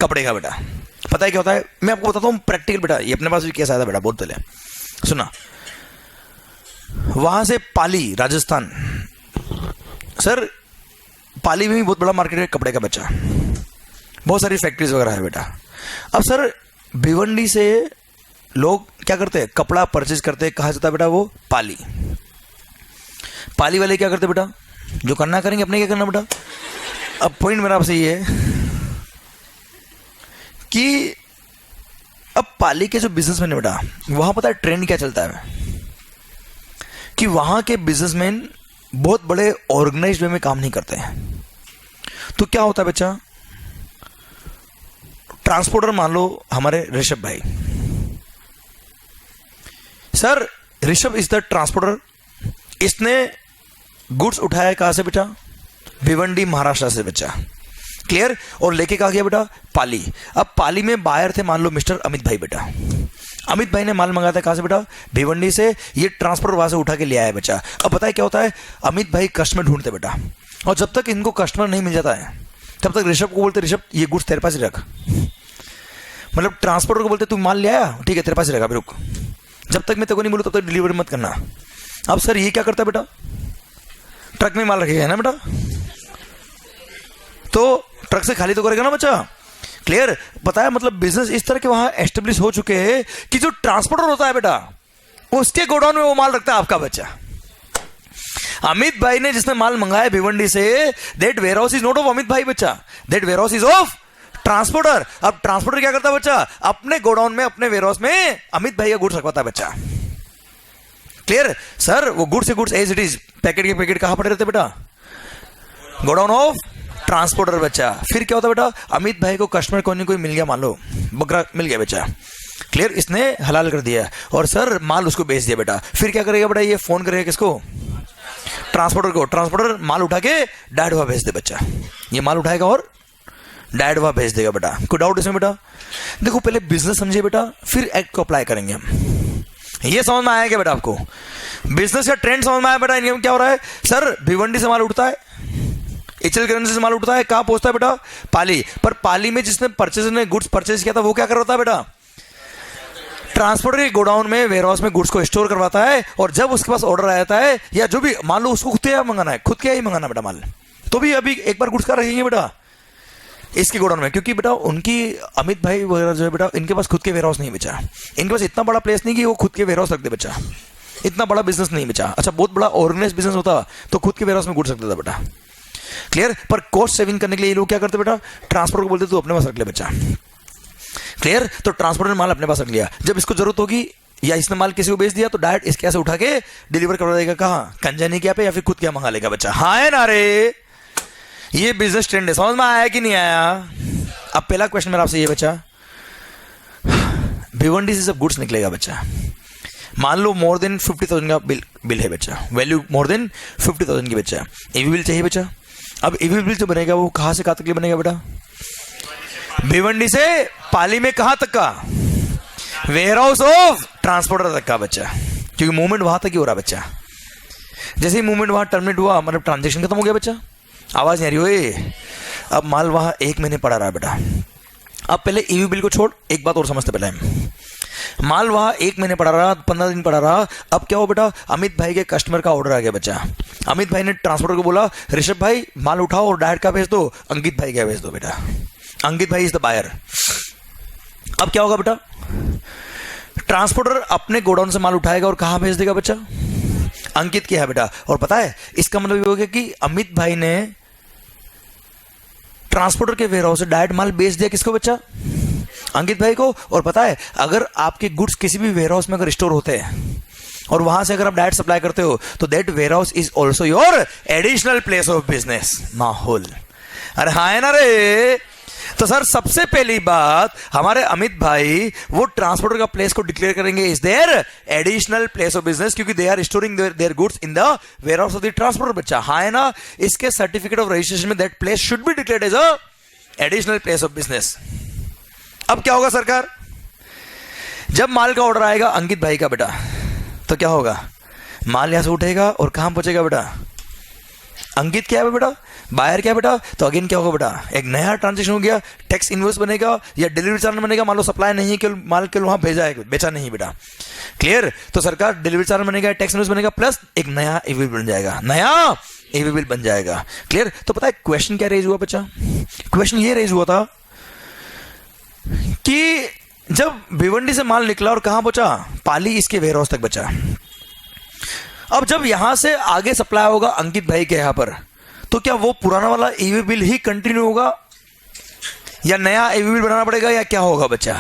कपड़े का बेटा। पता है क्या होता है, मैं आपको बताता हूँ प्रैक्टिकल बेटा, ये अपने पास भी केस आया था बेटा बहुत पहले, सुना। वहां से पाली, राजस्थान, सर पाली में भी बहुत बड़ा मार्केट है कपड़े का बच्चा, बहुत सारी फैक्ट्रीज वगैरह है बेटा। अब सर भिवंडी से लोग क्या करते हैं, कपड़ा परचेज करते हैं, कहा जाता है बेटा वो पाली। पाली वाले क्या करते बेटा, जो करना करेंगे, अपने क्या करना बेटा। अब पॉइंट मेरा आपसे ये है कि अब पाली के जो बिजनेसमैन है बेटा, वहां पता है ट्रेंड क्या चलता है, कि वहां के बिजनेसमैन बहुत बड़े ऑर्गेनाइज्ड वे में काम नहीं करते हैं। तो क्या होता है बच्चा, ट्रांसपोर्टर मान लो हमारे ऋषभ भाई, sir Rishabh is the transporter, इसने गुड्स उठाया कहां से बेटा? भिवंडी महाराष्ट्र से बच्चा, क्लियर। और लेके कहा गया बेटा? पाली। अब पाली में बायर थे मान लो मिस्टर अमित भाई बेटा, अमित भाई ने माल मंगाया था कहां से बेटा? भिवंडी से। ये ट्रांसपोर्टर वहां से उठा के ले आया बच्चा। अब बताए क्या होता है, अमित भाई कस्टमर ढूंढते बेटा, और जब तक इनको कस्टमर नहीं मिल जाता है तब तक ऋषभ को बोलते, ऋषभ ये गुड्स तेरे पास ही रख, मतलब ट्रांसपोर्टर को बोलते तू माल ले आया, ठीक है तेरे पास ही रखा, रुक, जब तक मैं तेरे को नहीं बोलूं तब तक डिलीवरी मत करना। अब सर ये क्या करता है बेटा, ट्रक में माल रखेगा ना बेटा, तो ट्रक से खाली तो करेगा ना बच्चा, क्लियर। पता है मतलब बिजनेस इस तरह के वहां एस्टेब्लिश हो चुके हैं कि जो ट्रांसपोर्टर होता है बेटा, उसके गोडाउन में वो माल रखता है आपका बच्चा। अमित भाई ने जिसने माल मंगाया भिवंडी से, that warehouse is not of Amit bhai बच्चा, that warehouse is of transporter. अब ट्रांसपोर्टर क्या करता है बच्चा, अपने गोडाउन में, अपने वेयर हाउस में अमित भाई का गुड्स रखवाता है बच्चा, क्लियर। सर वो गुड्स से goods as it is, packet के पैकेट कहां पड़े रहते बेटा? गोडाउन ऑफ ट्रांसपोर्टर बच्चा। फिर क्या होता है बेटा, अमित भाई को कस्टमर कोई मिल गया, मान लो बकरा मिल गया बच्चा, क्लियर, इसने हलाल कर दिया और सर माल उसको बेच दिया बेटा। फिर क्या करेगा बेटा, ये फोन करेगा किसको? ट्रांसपोर्टर को। ट्रांसपोर्टर माल उठा के डायरेक्ट वहां भेज दे बच्चा, ये माल उठाएगा और डायरेक्ट वहां भेज देगा बेटा। कोई डाउट इसमें बेटा? देखो पहले बिजनेस समझिए बेटा, फिर एक्ट को अप्लाई करेंगे हम। ये समझ में आया क्या बेटा आपको? बिजनेस का ट्रेंड समझ में आया बेटा? इनकम क्या हो रहा है, सर भिवंडी से माल उठता है, इचलकरंजी से माल उठता है, कहां पहुंचता है बेटा? पाली। पर पाली में जिसने परचेज ने गुड्स परचेज किया था वो क्या कर रहा था बेटा? ट्रांसपोर्टर के गोडाउन में, वेयर हाउस में गुड्स को स्टोर करवाता है, और जब उसके पास ऑर्डर आ जाता है या जो भी, मान लो उसको खुद के मंगाना है, खुद के ही मंगाना बेटा माल, तो भी अभी एक बार गुड्स का रखेंगे बेटा इसके गोडाउन में, क्योंकि बेटा उनकी अमित भाई वगैरह जो है बेटा, इनके पास खुद के वेयर हाउस नहीं बचा, इनके पास इतना बड़ा प्लेस नहीं कि वो खुद के वेयर हाउस रख दे बच्चा, इतना बड़ा बिजनेस नहीं बचा। अच्छा बहुत बड़ा ऑर्गेनाइज बिजनेस होता तो खुद के वेयर हाउस में गुड्स रखता था बेटा, क्लियर। पर कॉस्ट सेविंग करने के लिए ये लोग क्या करते बेटा, ट्रांसपोर्टर को बोलते तू अपने पास रख ले बच्चा, क्लियर। तो ट्रांसपोर्टर ने माल अपने पास रख लिया, जब इसको जरूरत होगी या इसने माल किसी को बेच दिया तो डायरेक्ट इसके से उठा के डिलीवर करवा देगा कहाँ, कंजनी क्या पे, या फिर खुद क्या मंगा लेगा बच्चा। हाँ है ना रे, ये बिजनेस ट्रेंड है, समझ में आया कि नहीं आया? अब पहला क्वेश्चन मेरा आपसे ये बच्चा, भिवंडी से जब गुड्स निकलेगा बच्चा, मान लो मोर देन 50,000 का बिल है बच्चा, वैल्यू मोर देन 50,000 की बच्चा, ईवी बिल चाहिए बच्चा। अब ईवी बिल जो बनेगा वो कहां से कहां तक बनेगा बेटा? भिवंडी से पाली में कहां तक का? वेयर हाउस ऑफ ट्रांसपोर्टर तक का बच्चा, क्योंकि मूवमेंट वहां तक ही हो रहा बच्चा। जैसे ही मूवमेंट वहां टर्मिनेट हुआ, मतलब ट्रांजेक्शन खत्म हो गया बच्चा। आवाज नहीं आ रही हो? अब माल वहां 1 महीने पड़ा रहा बेटा। अब पहले ईवी बिल को छोड़, एक बात और समझते पहले हम, माल वहां 1 महीने पड़ा रहा, 15 दिन पड़ा रहा। अब क्या हो बेटा, अमित भाई के कस्टमर का ऑर्डर आ गया बच्चा। अमित भाई ने ट्रांसपोर्टर को बोला, ऋषभ भाई माल उठाओ और डायरेक्ट का भेज दो, अंकित भाई का भेज दो बेटा। अंकित भाई इज द बायर। अब क्या होगा बेटा, ट्रांसपोर्टर अपने गोडाउन से माल उठाएगा और कहां भेज देगा बच्चा? अंकित क्या है बेटा। और पता है इसका मतलब ये हो गया कि अमित भाई ने ट्रांसपोर्टर के वेयर हाउस से डायरेक्ट माल बेच दिया किसको बच्चा? अंकित भाई को। और पता है अगर आपके गुड्स किसी भी वेयर हाउस में अगर स्टोर होते हैं और वहां से अगर आप डायरेक्ट सप्लाई करते हो तो that warehouse is also your additional place of business. माहौल, अरे हाँ है ना रे। तो सर सबसे पहली बात, हमारे अमित भाई वो ट्रांसपोर्टर का प्लेस को डिक्लेयर करेंगे is there additional place of business, क्योंकि they are storing their goods in the warehouse of the transporter बच्चा। हाँ है ना, इसके सर्टिफिकेट ऑफ रजिस्ट्रेशन में that place should be declared as a additional place of business. अब क्या होगा सरकार, जब माल का ऑर्डर आएगा अंकित भाई का बेटा, तो क्या होगा, माल यहां से उठेगा और कहां पहुंचेगा बेटा? अंकित क्या है बेटा, बायर क्या है बेटा। तो अगेन क्या होगा बेटा, एक नया ट्रांजेक्शन हो गया, टैक्स इनवॉइस बनेगा या डिलीवरी चार्ज बनेगा। मान लो सप्लाई नहीं है, केवल माल केवल वहां भेजा है, बेचा नहीं बेटा। क्लियर। तो सरकार डिलीवरी चार्ज बनेगा, टैक्स इनवॉइस बनेगा, प्लस एक नया ईवी बिल बन जाएगा, नया ईवी बिल बन जाएगा। क्लियर। तो पता है क्वेश्चन क्या रेज हुआ बच्चा? क्वेश्चन ये रेज हुआ था कि जब भिवंडी से माल निकला और कहां पहुंचा, पाली इसके वेयर हाउस तक बचा। अब जब यहां से आगे सप्लाई होगा अंकित भाई के यहां पर, तो क्या वो पुराना वाला ईवी बिल ही कंटिन्यू होगा या नया ईवी बिल बनाना पड़ेगा या क्या होगा बच्चा?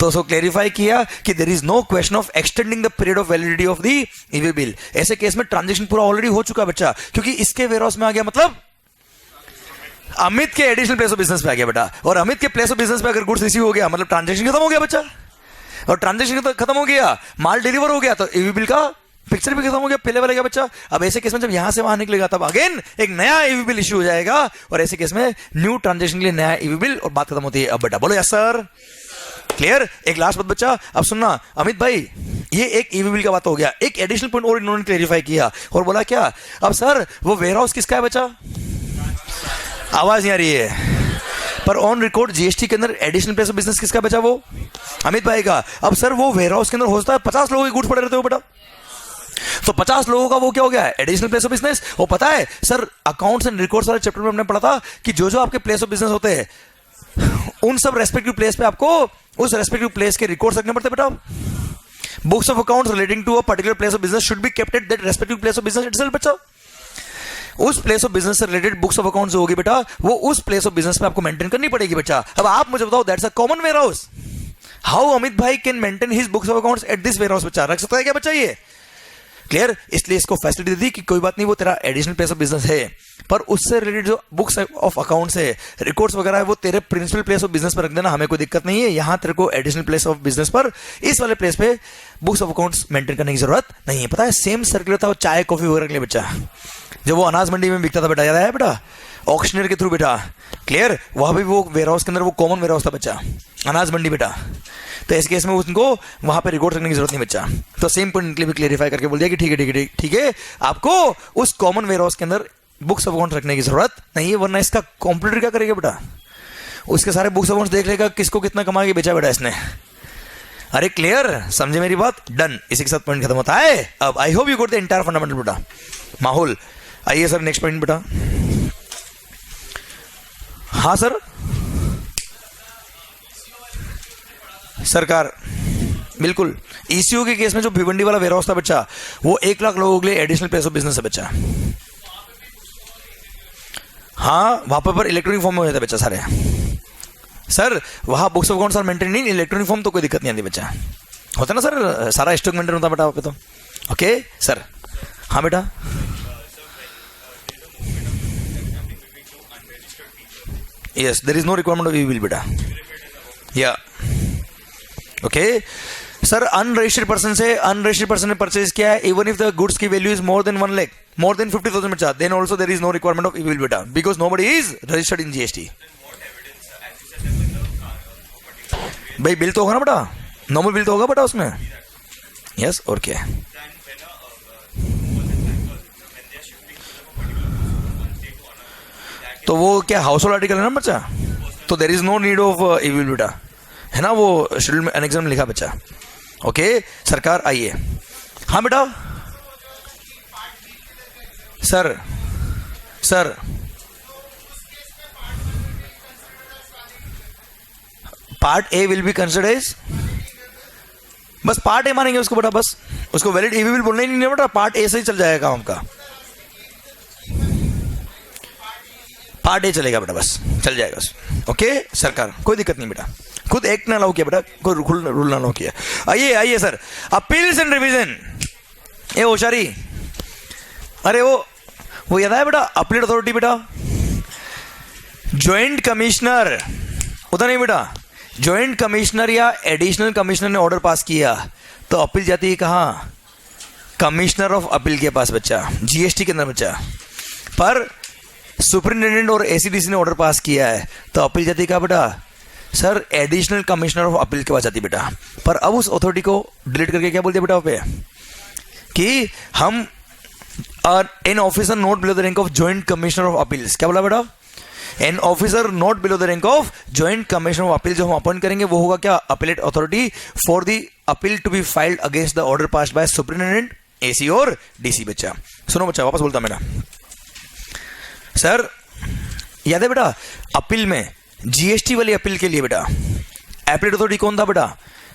तो उसको क्लेरिफाई किया कि there is no question of extending the period of validity of the eway bill. ऐसे केस में ट्रांजेक्शन पूरा ऑलरेडी हो चुका बच्चा, क्योंकि इसके वेयर हाउस में आ गया, मतलब अमित के एडिशनल प्लेस ऑफ बिजनेस पे आ गया बेटा। और अमित के प्लेस ऑफ बिजनेस पे अगर गुड्स रिसीव हो गया, मतलब ट्रांजेक्शन खत्म हो गया बच्चा। और ट्रांजेक्शन खत्म हो गया, माल डिलीवर हो गया, तो ईवी बिल का पिक्चर भी खत्म हो गया पहले वाले का बच्चा। अब ऐसे केस में जब यहां से वहां निकलेगा तब अगेन एक नया ईवी बिल इश्यू हो जाएगा, और ऐसे केस में न्यू ट्रांजेक्शन के लिए नया ईवी बिल, और बात खत्म होती है। अब बेटा बोलो यस सर। क्लियर। एक लास्ट बात बच्चा, अब सुनना अमित भाई, ये एक ईवी बिल का बात हो गया, एक एडिशनल पॉइंट और इन्होंने क्लेरिफाई किया और बोला क्या, अब सर वो वेयर हाउस किसका है बच्चा? आवाज नहीं आ रही है, पर ऑन रिकॉर्ड जीएसटी के अंदर एडिशनल प्लेस ऑफ बिजनेस किसका बचा? वो अमित भाई का। अब सर वो वेयर हाउस के अंदर होता है 50 लोगों के गुड्स पड़े रहते हो बेटा, तो 50 लोगों का वो क्या हो गया है? Additional place of business. वो पता है सर अकाउंट्स एंड रिकॉर्ड्स वाले चैप्टर में हमने पढ़ा था कि जो जो आपके प्लेस ऑफ बिजनेस होते हैं उन सब रेस्पेक्टिव प्लेस पे आपको उस रेस्पेक्टिव प्लेस के रिकॉर्ड्स रखने पड़ते बेटा। Books of accounts relating to a particular place of business should be kept at that respective place of business itself बच्चा। उस प्लेस ऑफ बिजनेस से रिलेटेड बुक्स ऑफ अकाउंट्स होगी बेटा, वो उस प्लेस ऑफ बिजनेस में आपको मेंटेन करनी पड़ेगी बच्चा। अब आप मुझे बताओ, that's a common warehouse, how Amit भाई can maintain his books of accounts at this warehouse बच्चा? रख सकता है क्या बच्चा ये? क्लियर। इसलिए इसको फैसिलिटी दे दी कि कोई बात नहीं, वो तेरा एडिशनल प्लेस ऑफ बिजनेस है, पर उससे रिलेटेड जो बुक्स ऑफ अकाउंट्स है, रिकॉर्ड्स वगैरह है, वो तेरे प्रिंसिपल प्लेस ऑफ बिजनेस पर रख देना, हमें कोई दिक्कत नहीं है। यहां तेरे को एडिशनल प्लेस ऑफ बिजनेस पर, इस वाले प्लेस पे बुक्स ऑफ अकाउंट्स मेंटेन करने की जरूरत नहीं है। पता है सेम सर्कुलर था वो चाय कॉफी वगैरह के लिए बच्चा, जब वो अनाज मंडी में बिकता था बेटा, याद आया बेटा, ऑक्शनर के थ्रू बेटा। क्लियर। वहां भी वो वेयर हाउस के अंदर वो कॉमन वेयर हाउस था बच्चा, अनाज मंडी बेटा। तो इस केस में उनको वहां पे रिकॉर्ड रखने की जरूरत नहीं बच्चा। तो सेम पॉइंट भी क्लेरिफाई करके बोल दिया कि ठीक है ठीक है ठीक है, आपको उस कॉमन वेयर हाउस के अंदर बुक्स ऑफ अकाउंट रखने की जरूरत नहीं है, वरना इसका कॉम्पिटिटर क्या करेगा बेटा? उसके सारे बुक्स ऑफ अकाउंट देख लेगा किसको कितना कमा के बेचा बेटा इसने। अरे क्लियर, समझे मेरी बात? डन। इसी के साथ पॉइंट खत्म होता है। अब I hope you got the entire fundamental बेटा। माहौल। आइए सर नेक्स्ट पॉइंट बेटा। हाँ सर, सरकार बिल्कुल ईसीओ के केस में जो भिवंडी वाला वेयरहाउस था बच्चा, वो 1 लाख लोगों के लिए एडिशनल प्लेस ऑफ बिजनेस है बच्चा। हाँ वहां पर इलेक्ट्रॉनिक फॉर्म में हो जाता है बच्चा सारे। सर वहां books of accounts are maintain in electronic form, तो कोई दिक्कत नहीं आती बच्चा। होता ना सर, सारा स्टॉक मेंटेन होता बेटा वहाँ पे तो। ओके सर, हाँ बेटा, yes, there is no requirement of e-bill beta, yeah, okay sir, unregistered person ने परचेज किया है, even if the goods की value is more than 1 lakh, more than 50,000 में charge, then also there is no requirement of e-bill beta because nobody is registered in GST। भाई bill तो होगा ना बेटा, नॉर्मल बिल तो होगा बेटा उसमें, यस, और क्या है, तो वो क्या हाउस होल्ड आर्टिकल है ना बच्चा, तो there is no need of e bill बेटा, है ना, वो शेड्यूल में एनेक्स में लिखा बच्चा। ओके सरकार, आइए, हाँ बेटा, sir sir part A will be considered as, बस पार्ट ए मानेंगे उसको बेटा, बस उसको वैलिड ई-बिल बोलना ही नहीं है बेटा, पार्ट ए से ही चल जाएगा काम का, पार्ट ए चलेगा बेटा, बस चल जाएगा बस। ओके सरकार, कोई दिक्कत नहीं बेटा, खुद एक्ट ना लाओ किया बेटा, कोई रूल ना लाओ किया। आइए आइए सर, अपील्स एंड रिवीजन, ए होशारी, अरे वो याद है बेटा, अपील अथॉरिटी बेटा, ज्वाइंट कमिश्नर होता नहीं बेटा, ज्वाइंट कमिश्नर या एडिशनल कमिश्नर ने ऑर्डर पास किया तो अपील जाती है कहाँ, कमिश्नर ऑफ अपील के पास बच्चा, जीएसटी के अंदर बच्चा, पर सुपरिटेंडेंट और एसीडीसी ने ऑर्डर पास किया है तो अपील जाती है कहाँ बेटा, sir additional commissioner of appeal के पास जाती बेटा। पर अब उस अथॉरिटी को डिलीट करके क्या बोल दिया बेटा पे कि हम an officer not below the rank of joint commissioner of appeals, क्या बोला बेटा, an officer not below the rank of joint commissioner of appeal जो हम अपॉइंट करेंगे वो होगा क्या, appellate authority for the appeal to be filed against the order passed by superintendent, AC और डीसी। बच्चा सुनो बच्चा, वापस बोलता मेरा सर, याद है बेटा अपील में जीएसटी वाली अपील के लिए बेटा एपीलेट अथॉरिटी कौन था बेटा,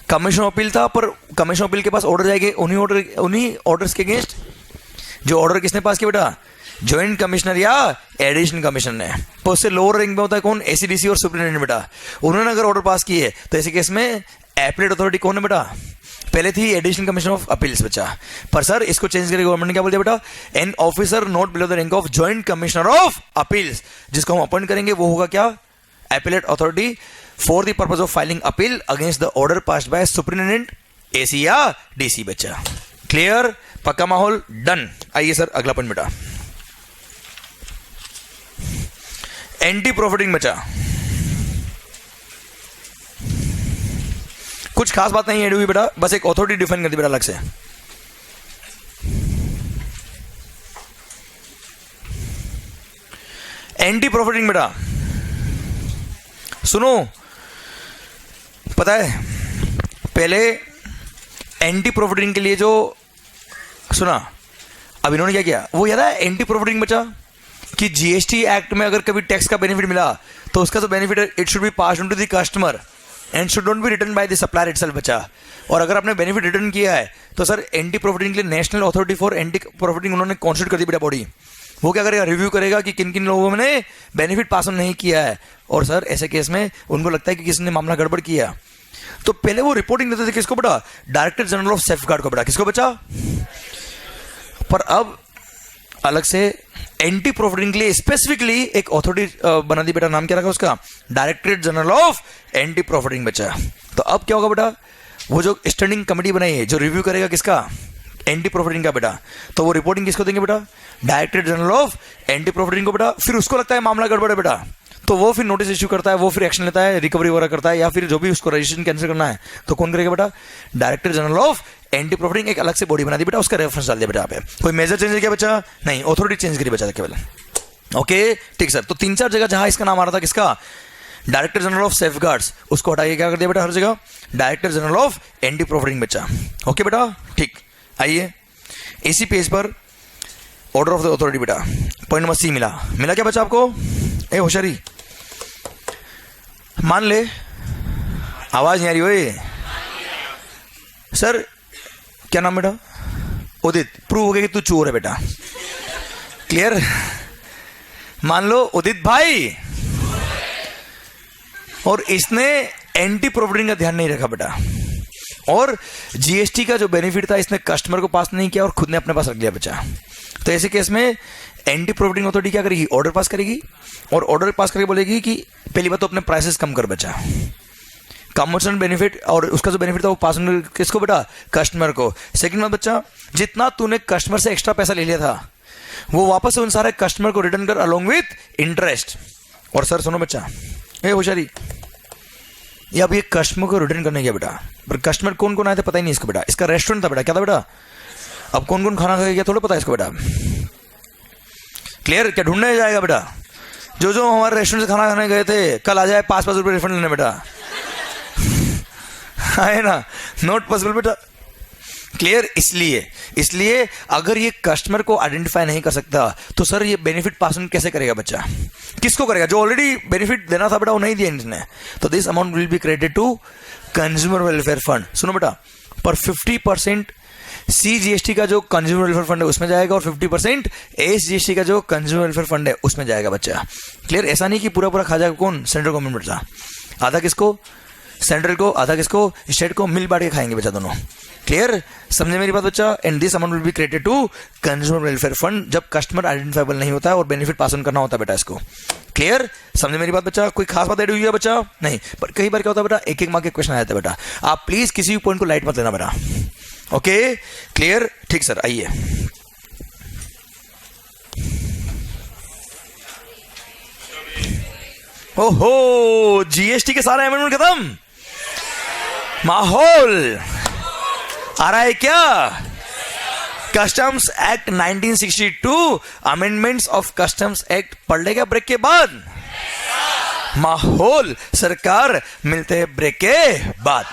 कमिश्नर अपील था, पर कमिश्नर अपील के पास ऑर्डर जाएंगे उन्हीं ऑर्डर्स के अगेंस्ट जो ऑर्डर किसने पास किया बेटा, ज्वाइंट कमिश्नर या एडिशनल कमिश्नर ने, तो उससे लोअर रैंक में होता है कौन, एसीडीसी और सुपरिटेंडेंट बेटा, उन्होंने अगर ऑर्डर पास किए तो ऐसे केस में एपीलेट अथॉरिटी कौन है बेटा, पहले थी एडिशनल कमिश्नर ऑफ अपील्स बच्चा, पर सर इसको चेंज करके गवर्नमेंट ने क्या बोल दिया बेटा, an officer not below the rank of joint commissioner of appeals, जिसको हम अपॉइंट करेंगे वो होगा क्या, appellate authority for the purpose of filing appeal against the order passed by superintendent, AC या डीसी। बच्चा क्लियर, पक्का माहौल, डन। आइए सर अगला पॉइंट बेटा, एंटी प्रॉफिटिंग बच्चा, कुछ खास बात नहीं ऐड हुई बेटा, बस एक अथॉरिटी डिफाइन कर दी बेटा अलग से। एंटी प्रॉफिटिंग बेटा सुनो, पता है पहले एंटी प्रॉफिटिंग के लिए जो सुना, अब इन्होंने क्या किया वो याद है, एंटी प्रॉफिटिंग बचा कि जीएसटी एक्ट में अगर कभी टैक्स का बेनिफिट मिला तो उसका जो बेनिफिट है it should be passed on to the customer and should not be return by the supplier itself बचा। और अगर आपने बेनिफिट रिटर्न किया है तो सर एंटी प्रॉफिटिंग के लिए national authority for anti profiting उन्होंने कॉन्स्टिट्यूट कर दी बेटा बॉडी, वो क्या करेगा, रिव्यू करेगा कि किन किन लोगों ने बेनिफिट पास ऑन नहीं किया है, और सर ऐसे केस में उनको लगता है कि किसी ने मामला गड़बड़ किया तो पहले वो रिपोर्टिंग देते थे किसको बेटा, डायरेक्टर जनरल ऑफ सेफगार्ड को बेटा, किसको बचा, पर अब अलग से एंटी प्रॉफिटिंग के लिए स्पेसिफिकली एक अथॉरिटी बना दी बेटा, नाम क्या रखा उसका, directorate general of anti profiting बचा। तो अब क्या होगा बेटा, वो जो स्टैंडिंग कमेटी बनाई है जो रिव्यू करेगा किसका, एंटी प्रॉफिटिंग का बेटा, तो वो रिपोर्टिंग किसको देंगे बेटा, directorate general of anti profiting को बेटा। फिर उसको लगता है मामला गड़बड़ है बेटा, तो वो फिर नोटिस इश्यू करता है, वो फिर एक्शन लेता है, रिकवरी वगैरह करता है, या फिर जो भी उसको रजिस्ट्रेशन कैंसिल करना है तो कौन करेगा बेटा, director general of anti profiting. एक अलग से बॉडी बना दी बेटा, उसका रेफरेंस डाल दिया बेटा। पे कोई मेजर चेंज है क्या बच्चा, नहीं, अथॉरिटी चेंज करी बच्चा केवल। ओके ठीक सर, तो 3-4 जगह जहां इसका नाम आ रहा था किसका, डायरेक्टर जनरल ऑफ सेफगार्ड्स, उसको हटाइए क्या कर दिया बेटा हर जगह, director general of anti profiting बच्चा। ओके बेटा ठीक, आइए इसी पेज पर ऑर्डर ऑफ द अथॉरिटी बेटा, पॉइंट नंबर सी मिला क्या बच्चा आपको, ए होशियारी, मान ले, आवाज नहीं आ रही ओए सर, क्या नाम बेटा, उदित, प्रूव हो गया कि तू चोर है बेटा, क्लियर, मान लो उदित भाई, और इसने एंटी प्रॉफिटिंग का ध्यान नहीं रखा बेटा, और जीएसटी का जो बेनिफिट था इसने कस्टमर को पास नहीं किया और खुद ने अपने पास रख लिया बच्चा। तो ऐसे केस में एंटी प्रोफिटिंग अथॉरिटी क्या करेगी, ऑर्डर पास करेगी और ऑर्डर पास करके बोलेगी कि पहली बात तो अपने प्राइसेस कम कर बच्चा, कमर्शियल बेनिफिट, और उसका जो बेनिफिट था वो पास किसको बेटा, कस्टमर को। सेकंड बात बच्चा, जितना तूने कस्टमर से एक्स्ट्रा पैसा ले लिया था वो वापस उन सारे कस्टमर को रिटर्न कर अलोंग विथ इंटरेस्ट। और सर सुनो बच्चा, ये होशियारी, ये अब ये कस्टमर को रिटर्न करने गया बेटा, पर कस्टमर कौन कौन आए थे पता ही नहीं इसको बेटा, इसका रेस्टोरेंट था बेटा, क्या था बेटा, अब कौन कौन खाना खाएगा थोड़ा पता है इसको बेटा, क्लियर, क्या ढूंढने जाएगा बेटा, जो जो हमारे रेस्टोरेंट से खाना खाने गए थे कल आ जाए 5-5 रुपये रिफंड लेने बेटा, है ना, नॉट पॉसिबल बेटा, क्लियर। इसलिए अगर ये कस्टमर को आइडेंटिफाई नहीं कर सकता तो सर ये बेनिफिट पास ऑन कैसे करेगा बच्चा, किसको करेगा, जो ऑलरेडी बेनिफिट देना था बेटा वो नहीं दिया इन्होंने, तो this amount will be credited to consumer welfare fund. सुनो बेटा, पर 50% CGST का जो कंज्यूमर वेलफेयर फंड है उसमें जाएगा और 50% SGST का जो कंज्यूमर वेलफेयर फंड है उसमें जाएगा बच्चा, क्लियर। ऐसा नहीं कि पूरा खा जाएगा कौन, सेंट्रल गवर्नमेंट बच्चा, आधा किसको, सेंट्रल को, आधा किसको, स्टेट को, मिल बांट के खाएंगे बच्चा दोनों, क्लियर, समझे मेरी बात बच्चा। And this amount will be created to consumer welfare fund जब कस्टमर आइडेंटिफाइबल नहीं होता है और बेनिफिट पास ऑन करना होता है बेटा इसको, क्लियर, समझे मेरी बात बच्चा। कोई खास बात ऐड हुई है बच्चा, नहीं, पर कई बार क्या होता है बेटा, एक मार्क के क्वेश्चन आ जाता है बेटा, आप प्लीज किसी भी पॉइंट को लाइट मत लेना बेटा, ओके, क्लियर, ठीक सर, आइए। ओहो, जीएसटी के सारे अमेंडमेंट खत्म, माहौल आ रहा है क्या, customs act 1962 amendments of customs act पढ़ लेगा ब्रेक के बाद, माहौल, सरकार, मिलते हैं ब्रेक के बाद।